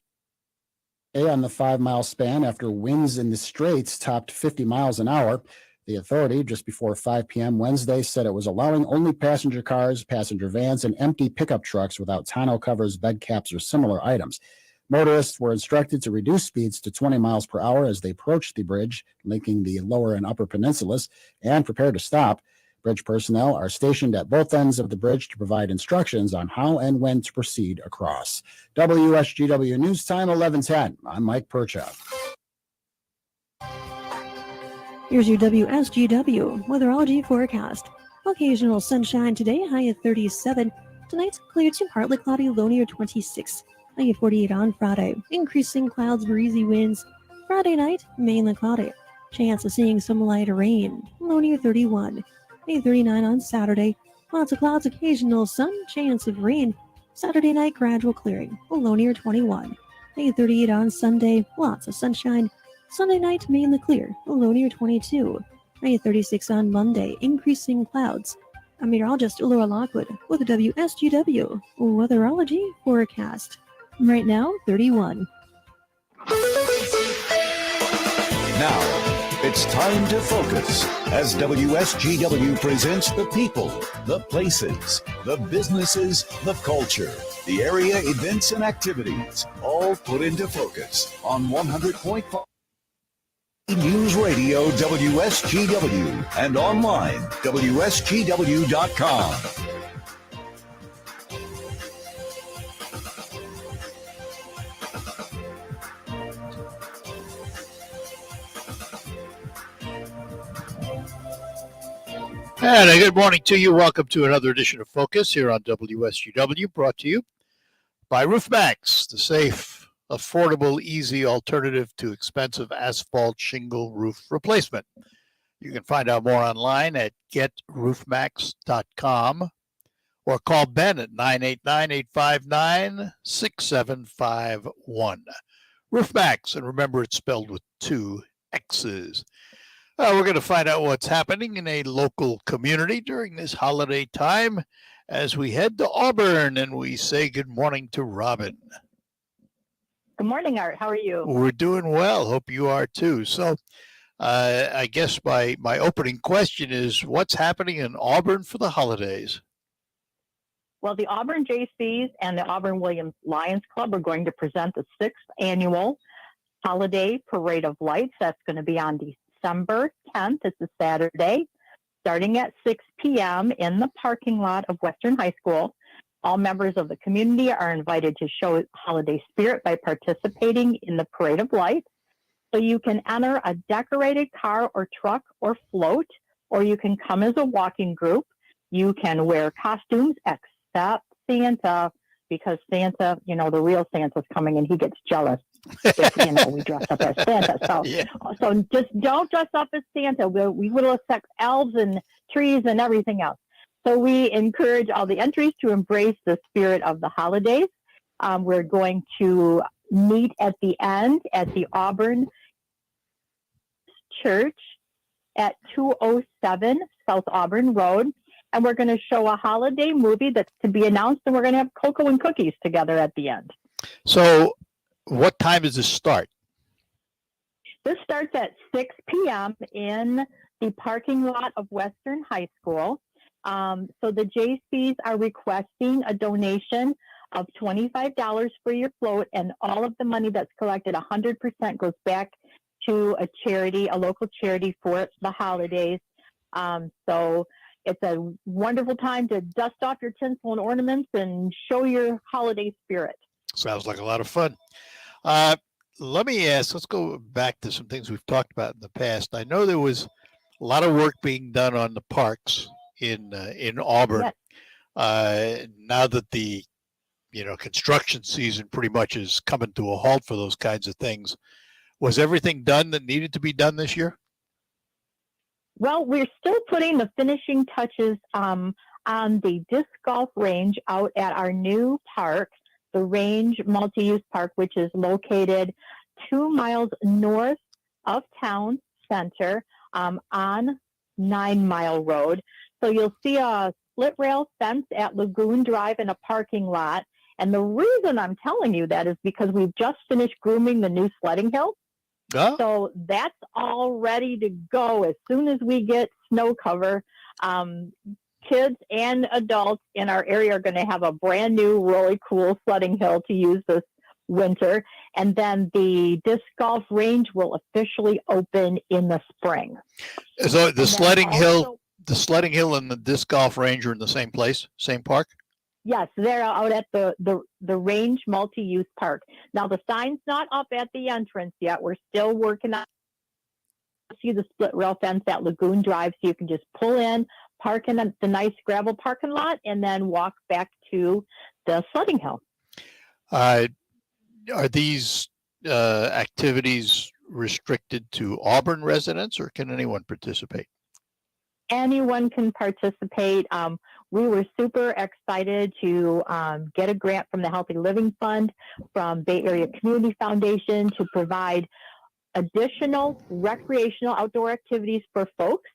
on the 5-mile span after winds in the straits topped 50 miles an hour. The authority, just before 5 p.m. Wednesday, said it was allowing only passenger cars, passenger vans, and empty pickup trucks without tonneau covers, bed caps, or similar items. Motorists were instructed to reduce speeds to 20 miles per hour as they approached the bridge, linking the lower and upper peninsulas, and prepare to stop. Bridge personnel are stationed at both ends of the bridge to provide instructions on how and when to proceed across. WSGW News Time, 11:10. I'm Mike Percha. Here's your WSGW weatherology forecast. Occasional sunshine today, high at 37. Tonight, clear to partly cloudy, low near 26. High at 48 on Friday. Increasing clouds, breezy winds. Friday night, mainly cloudy. Chance of seeing some light rain, low near 31. High at 39 on Saturday. Lots of clouds, occasional sun, chance of rain. Saturday night, gradual clearing, low near 21. High at 38 on Sunday, lots of sunshine. Sunday night, mainly clear, low near 22. High at 36 on Monday, increasing clouds. I'm meteorologist Laura Lockwood with the WSGW weatherology forecast. Right now, 31. Now, it's time to focus as WSGW presents the people, the places, the businesses, the culture, the area events and activities, all put into focus on 100.5 News Radio WSGW and online WSGW.com. And a good morning to you. Welcome to another edition of Focus here on WSGW, brought to you by RoofMax, the safe, affordable, easy alternative to expensive asphalt shingle roof replacement. You can find out more online at getroofmax.com or call Ben at 989-859-6751. RoofMax, and remember it's spelled with 2 X's. We're going to find out what's happening in a local community during this holiday time as we head to Auburn, and we say good morning to Robin. Good morning, Art. How are you? We're doing well. Hope you are too. So I guess my opening question is, what's happening in Auburn for the holidays? Well, the Auburn JCs and the Auburn Williams Lions Club are going to present the 6th annual Holiday Parade of Lights. That's going to be on December 10th. It's a Saturday. starting at 6 p.m. in the parking lot of Western High School. All members of the community are invited to show holiday spirit by participating in the Parade of Lights. So you can enter a decorated car or truck or float, or you can come as a walking group. You can wear costumes except Santa, because Santa, the real Santa's coming and he gets jealous if, we dress up as Santa. So, so just don't dress up as Santa. We will accept elves and trees and everything else. So we encourage all the entries to embrace the spirit of the holidays. We're going to meet at the end at the Auburn Church at 207 South Auburn Road. And we're going to show a holiday movie that's to be announced, and we're going to have cocoa and cookies together at the end. So what time does this start? This starts at 6 p.m. in the parking lot of Western High School. So the JCs are requesting a donation of $25 for your float, and all of the money that's collected, 100% goes back to a charity, a local charity for the holidays. So it's a wonderful time to dust off your tinsel and ornaments and show your holiday spirit. Sounds like a lot of fun. Let me ask, let's go back to some things we've talked about in the past. I know there was a lot of work being done on the parks in Auburn. Yes. Now that the construction season pretty much is coming to a halt for those kinds of things, was everything done that needed to be done this year? Well, we're still putting the finishing touches on the disc golf range out at our new park, the Range Multi-Use Park, which is located 2 miles north of town center on 9 Mile Road. So you'll see a split rail fence at Lagoon Drive in a parking lot. And the reason I'm telling you that is because we've just finished grooming the new sledding hill. Oh. So that's all ready to go as soon as we get snow cover. Kids and adults in our area are going to have a brand new, really cool sledding hill to use this winter. And then the disc golf range will officially open in the spring. So the sledding hill and the disc golf range are in the same place, same park? Yes, they're out at the Range Multi-Use Park. Now, the sign's not up at the entrance yet. We're still working on see the split rail fence at Lagoon Drive, so you can just pull in, park in the nice gravel parking lot, and then walk back to the sledding hill. Are these activities restricted to Auburn residents, or can anyone participate? Anyone can participate. We were super excited to get a grant from the Healthy Living Fund, from Bay Area Community Foundation, to provide additional recreational outdoor activities for folks.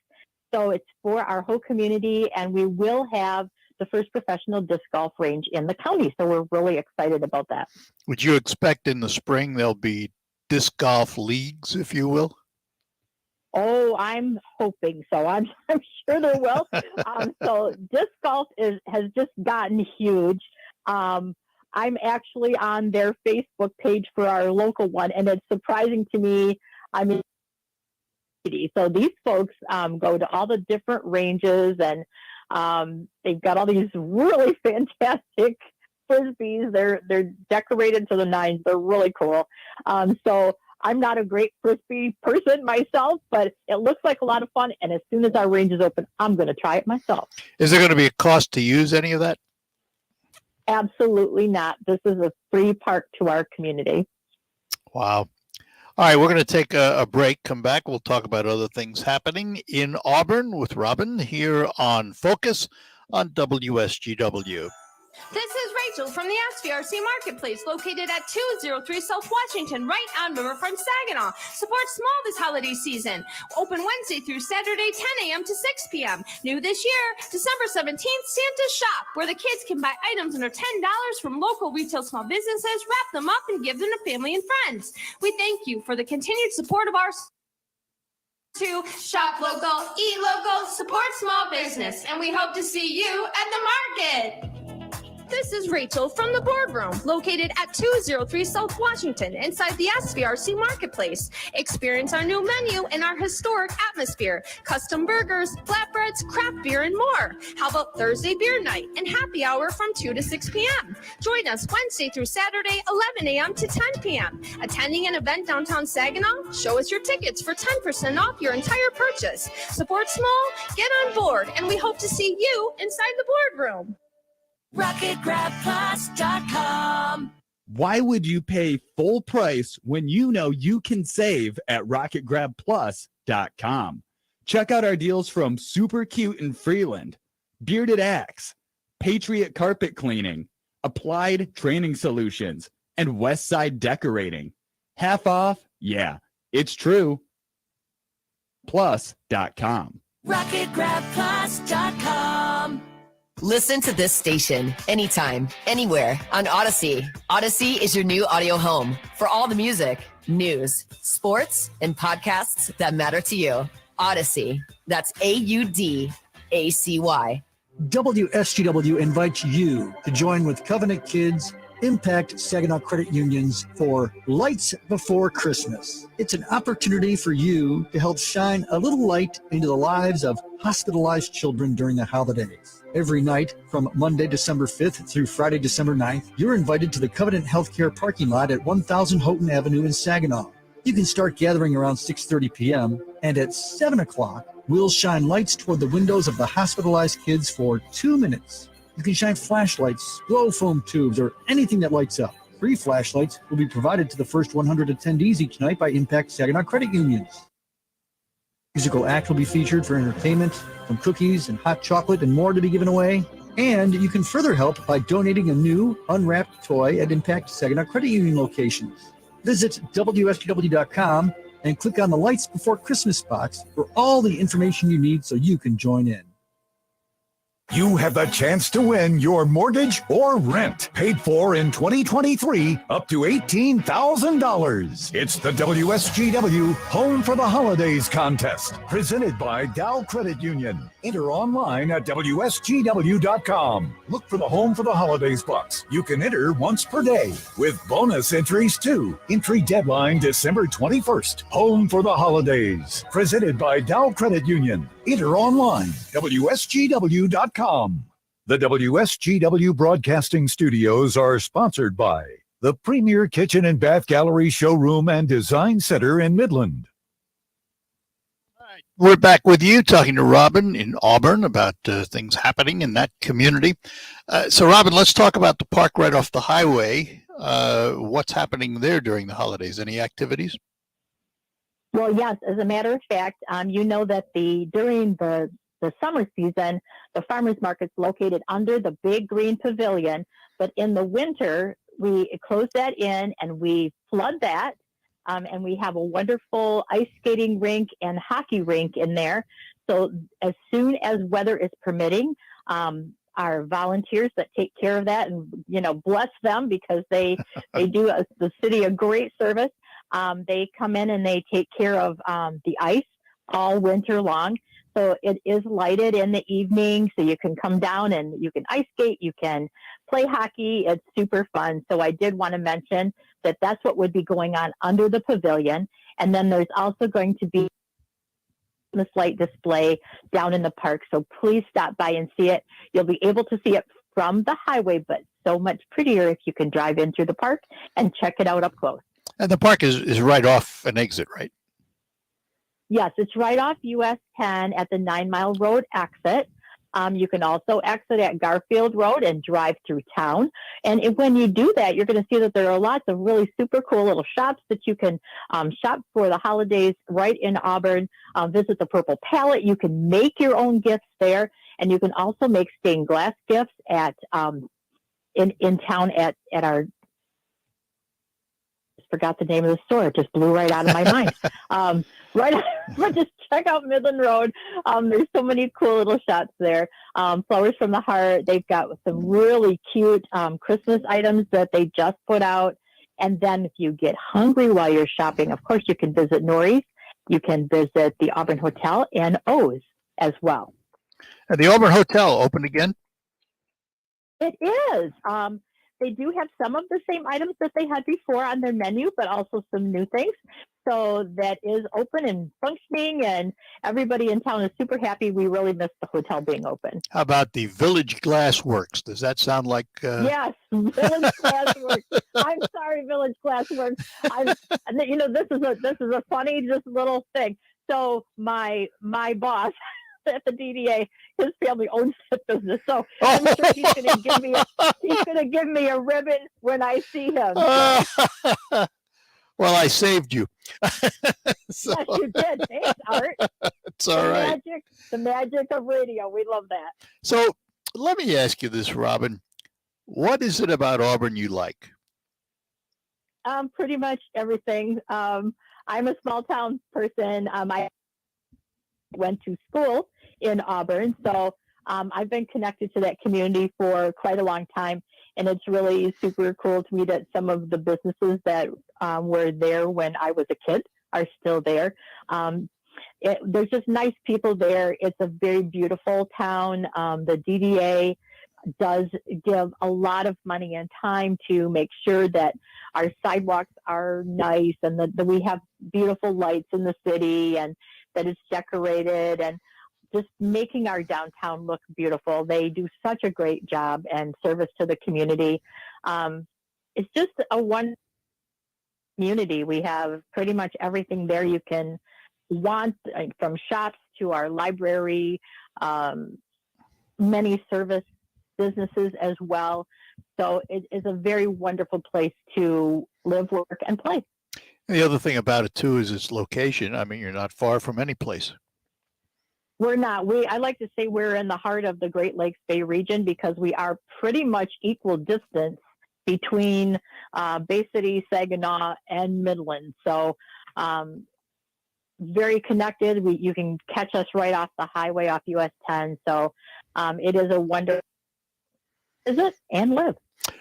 So it's for our whole community, and we will have the first professional disc golf range in the county. So we're really excited about that. Would you expect in the spring there'll be disc golf leagues, if you will? Oh, I'm hoping so. I'm sure there will. So disc golf has just gotten huge. I'm actually on their Facebook page for our local one, and it's surprising to me. I mean, so these folks go to all the different ranges, and they've got all these really fantastic frisbees. They're decorated to the nines. They're really cool. So I'm not a great frisbee person myself, but it looks like a lot of fun. And as soon as our range is open, I'm going to try it myself. Is there going to be a cost to use any of that? Absolutely not. This is a free park to our community. Wow. All right, we're going to take a break. Come back. We'll talk about other things happening in Auburn with Robin here on Focus on WSGW. This is Rachel from the SVRC Marketplace, located at 203 South Washington, right on Riverfront, Saginaw. Support small this holiday season. Open Wednesday through Saturday, 10 a.m. to 6 p.m. New this year, December 17th, Santa Shop, where the kids can buy items under $10 from local retail small businesses, wrap them up, and give them to family and friends. We thank you for the continued support of our to shop local, eat local, support small business, and we hope to see you at the market. This is Rachel from the boardroom, located at 203 South Washington, inside the SVRC Marketplace. Experience our new menu and our historic atmosphere. Custom burgers, flatbreads, craft beer, and more. How about Thursday beer night and happy hour from 2 to 6 p.m.? Join us Wednesday through Saturday, 11 a.m. to 10 p.m. Attending an event downtown Saginaw? Show us your tickets for 10% off your entire purchase. Support small, get on board, and we hope to see you inside the boardroom. RocketGrabPlus.com. Why would you pay full price when you know you can save at RocketGrabPlus.com? Check out our deals from Super Cute in Freeland, Bearded Axe, Patriot Carpet Cleaning, Applied Training Solutions, and Westside Decorating. Half off? Yeah, it's true. Plus.com. RocketGrabPlus.com. Listen to this station anytime, anywhere on Odyssey. Odyssey is your new audio home for all the music, news, sports, and podcasts that matter to you. Odyssey. That's AUDACY. WSGW invites you to join with Covenant Kids, Impact Saginaw Credit Unions for Lights Before Christmas. It's an opportunity for you to help shine a little light into the lives of hospitalized children during the holidays. Every night from Monday, December 5th through Friday, December 9th, you're invited to the Covenant Healthcare parking lot at 1000 Houghton Avenue in Saginaw. You can start gathering around 6:30 p.m. and at 7 o'clock, we'll shine lights toward the windows of the hospitalized kids for 2 minutes. You can shine flashlights, glow foam tubes, or anything that lights up. Free flashlights will be provided to the first 100 attendees each night by Impact Saginaw Credit Unions. Musical act will be featured for entertainment, from cookies and hot chocolate and more to be given away. And you can further help by donating a new unwrapped toy at Impact Saginaw Credit Union locations. Visit WSGW.com and click on the Lights Before Christmas box for all the information you need so you can join in. You have the chance to win your mortgage or rent paid for in 2023 up to $18,000. It's the WSGW Home for the Holidays contest presented by Dow Credit Union. Enter online at WSGW.com. Look for the Home for the Holidays box. You can enter once per day with bonus entries too. Entry deadline December 21st. Home for the Holidays presented by Dow Credit Union. Enter online, WSGW.com. The WSGW Broadcasting Studios are sponsored by the Premier Kitchen and Bath Gallery Showroom and Design Center in Midland. We're back with you, talking to Robin in Auburn about things happening in that community. So, Robin, let's talk about the park right off the highway. What's happening there during the holidays? Any activities? Well, yes, as a matter of fact, you know that during the summer season, the farmers market's located under the big green pavilion, but in the winter, we close that in and we flood that, and we have a wonderful ice skating rink and hockey rink in there. So as soon as weather is permitting, our volunteers that take care of that, and, bless them because they do the city a great service. They come in and they take care of the ice all winter long. So it is lighted in the evening, so you can come down and you can ice skate, you can play hockey. It's super fun. So I did want to mention that that's what would be going on under the pavilion. And then there's also going to be this light display down in the park. So please stop by and see it. You'll be able to see it from the highway, but so much prettier if you can drive in through the park and check it out up close. And the park is right off an exit, right? Yes, it's right off US 10 at the 9 Mile Road exit. You can also exit at Garfield Road and drive through town. And when you do that, you're going to see that there are lots of really super cool little shops that you can shop for the holidays right in Auburn. Visit the Purple Palette. You can make your own gifts there. And you can also make stained glass gifts at in town at our... forgot the name of the store. It just blew right out of my mind. Just check out Midland Road. There's so many cool little shops there. Flowers from the Heart. They've got some really cute Christmas items that they just put out. And then if you get hungry while you're shopping, of course, you can visit Nori's. You can visit the Auburn Hotel and O's as well. The Auburn Hotel open again? It is. They do have some of the same items that they had before on their menu, but also some new things. So that is open and functioning, and everybody in town is super happy. We really miss the hotel being open. How about the Village Glass Works? Does that sound like? Yes, Village Glass Works. I'm sorry, Village Glass Works. This is a funny just little thing. So my boss at the DDA, his family owns the business, so I'm sure he's going to give me a ribbon when I see him. Well, I saved you. So, yes, you did. Thanks, Art. It's all right. The magic of radio. We love that. So let me ask you this, Robin. What is it about Auburn you like? Pretty much everything. I'm a small town person. I went to school in Auburn, so I've been connected to that community for quite a long time, and it's really super cool to me that some of the businesses that were there when I was a kid are still there. There's just nice people there. It's a very beautiful town. The DDA does give a lot of money and time to make sure that our sidewalks are nice and that we have beautiful lights in the city and that it's decorated and just making our downtown look beautiful. They do such a great job and service to the community. It's just a one community. We have pretty much everything there you can want, from shops to our library, many service businesses as well. So it is a very wonderful place to live, work, and play. The other thing about it too is its location. I mean, you're not far from any place. We're not. I like to say we're in the heart of the Great Lakes Bay region because we are pretty much equal distance between Bay City, Saginaw, and Midland. So very connected. You can catch us right off the highway off US 10. So it is a wonderful visit and live.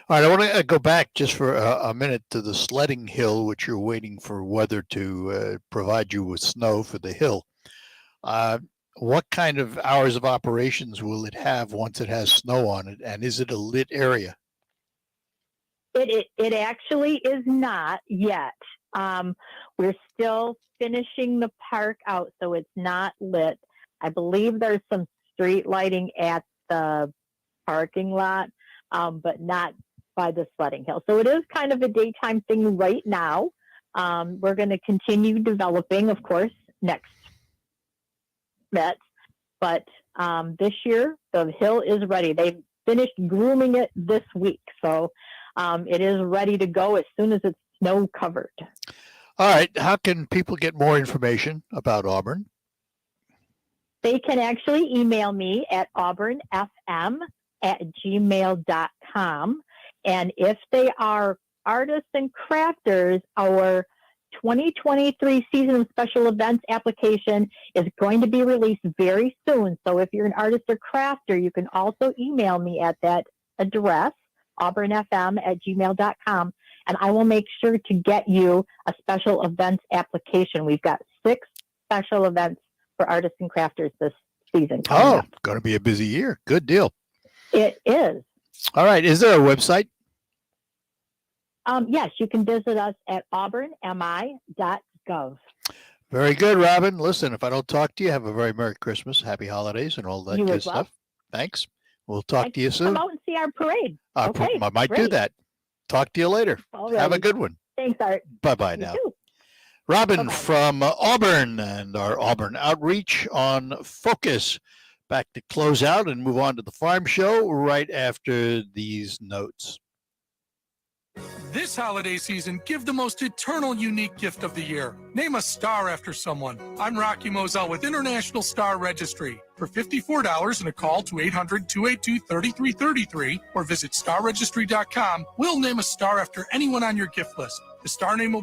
All right, I want to go back just for a minute to the sledding hill, which you're waiting for weather to provide you with snow for the hill. What kind of hours of operations will it have once it has snow on it? And is it a lit area? It actually is not yet. We're still finishing the park out, so it's not lit. I believe there's some street lighting at the parking lot, but not by the sledding hill. So it is kind of a daytime thing right now. We're going to continue developing, of course, next met, but this year the hill is ready. They've finished grooming it this week, so it is ready to go as soon as it's snow covered. All right, how can people get more information about Auburn? They can actually email me at auburnfm@gmail.com, and if they are artists and crafters, our 2023 season of special events application is going to be released very soon. So if you're an artist or crafter, you can also email me at that address, auburnfm@gmail.com, and I will make sure to get you a special events application. We've got 6 special events for artists and crafters this season. Oh, going to be a busy year. Good deal. It is. All right. Is there a website? Yes, you can visit us at auburnmi.gov. Very good, Robin. Listen, if I don't talk to you, have a very Merry Christmas, Happy Holidays, and all that You good as well. stuff. Thanks. We'll talk to you soon. Come out and see our parade. Okay, I might do great. that. Talk to you later. All Have a righty. good one. Thanks, Art. Bye-bye You now. too. Robin from Auburn and our Auburn Outreach on Focus. Back to close out and move on to the farm show right after these notes. This holiday season, give the most eternal, unique gift of the year. Name a star after someone. I'm Rocky Moselle with International Star Registry. For $54 and a call to 800-282-3333 or visit starregistry.com, we'll name a star after anyone on your gift list. The star name will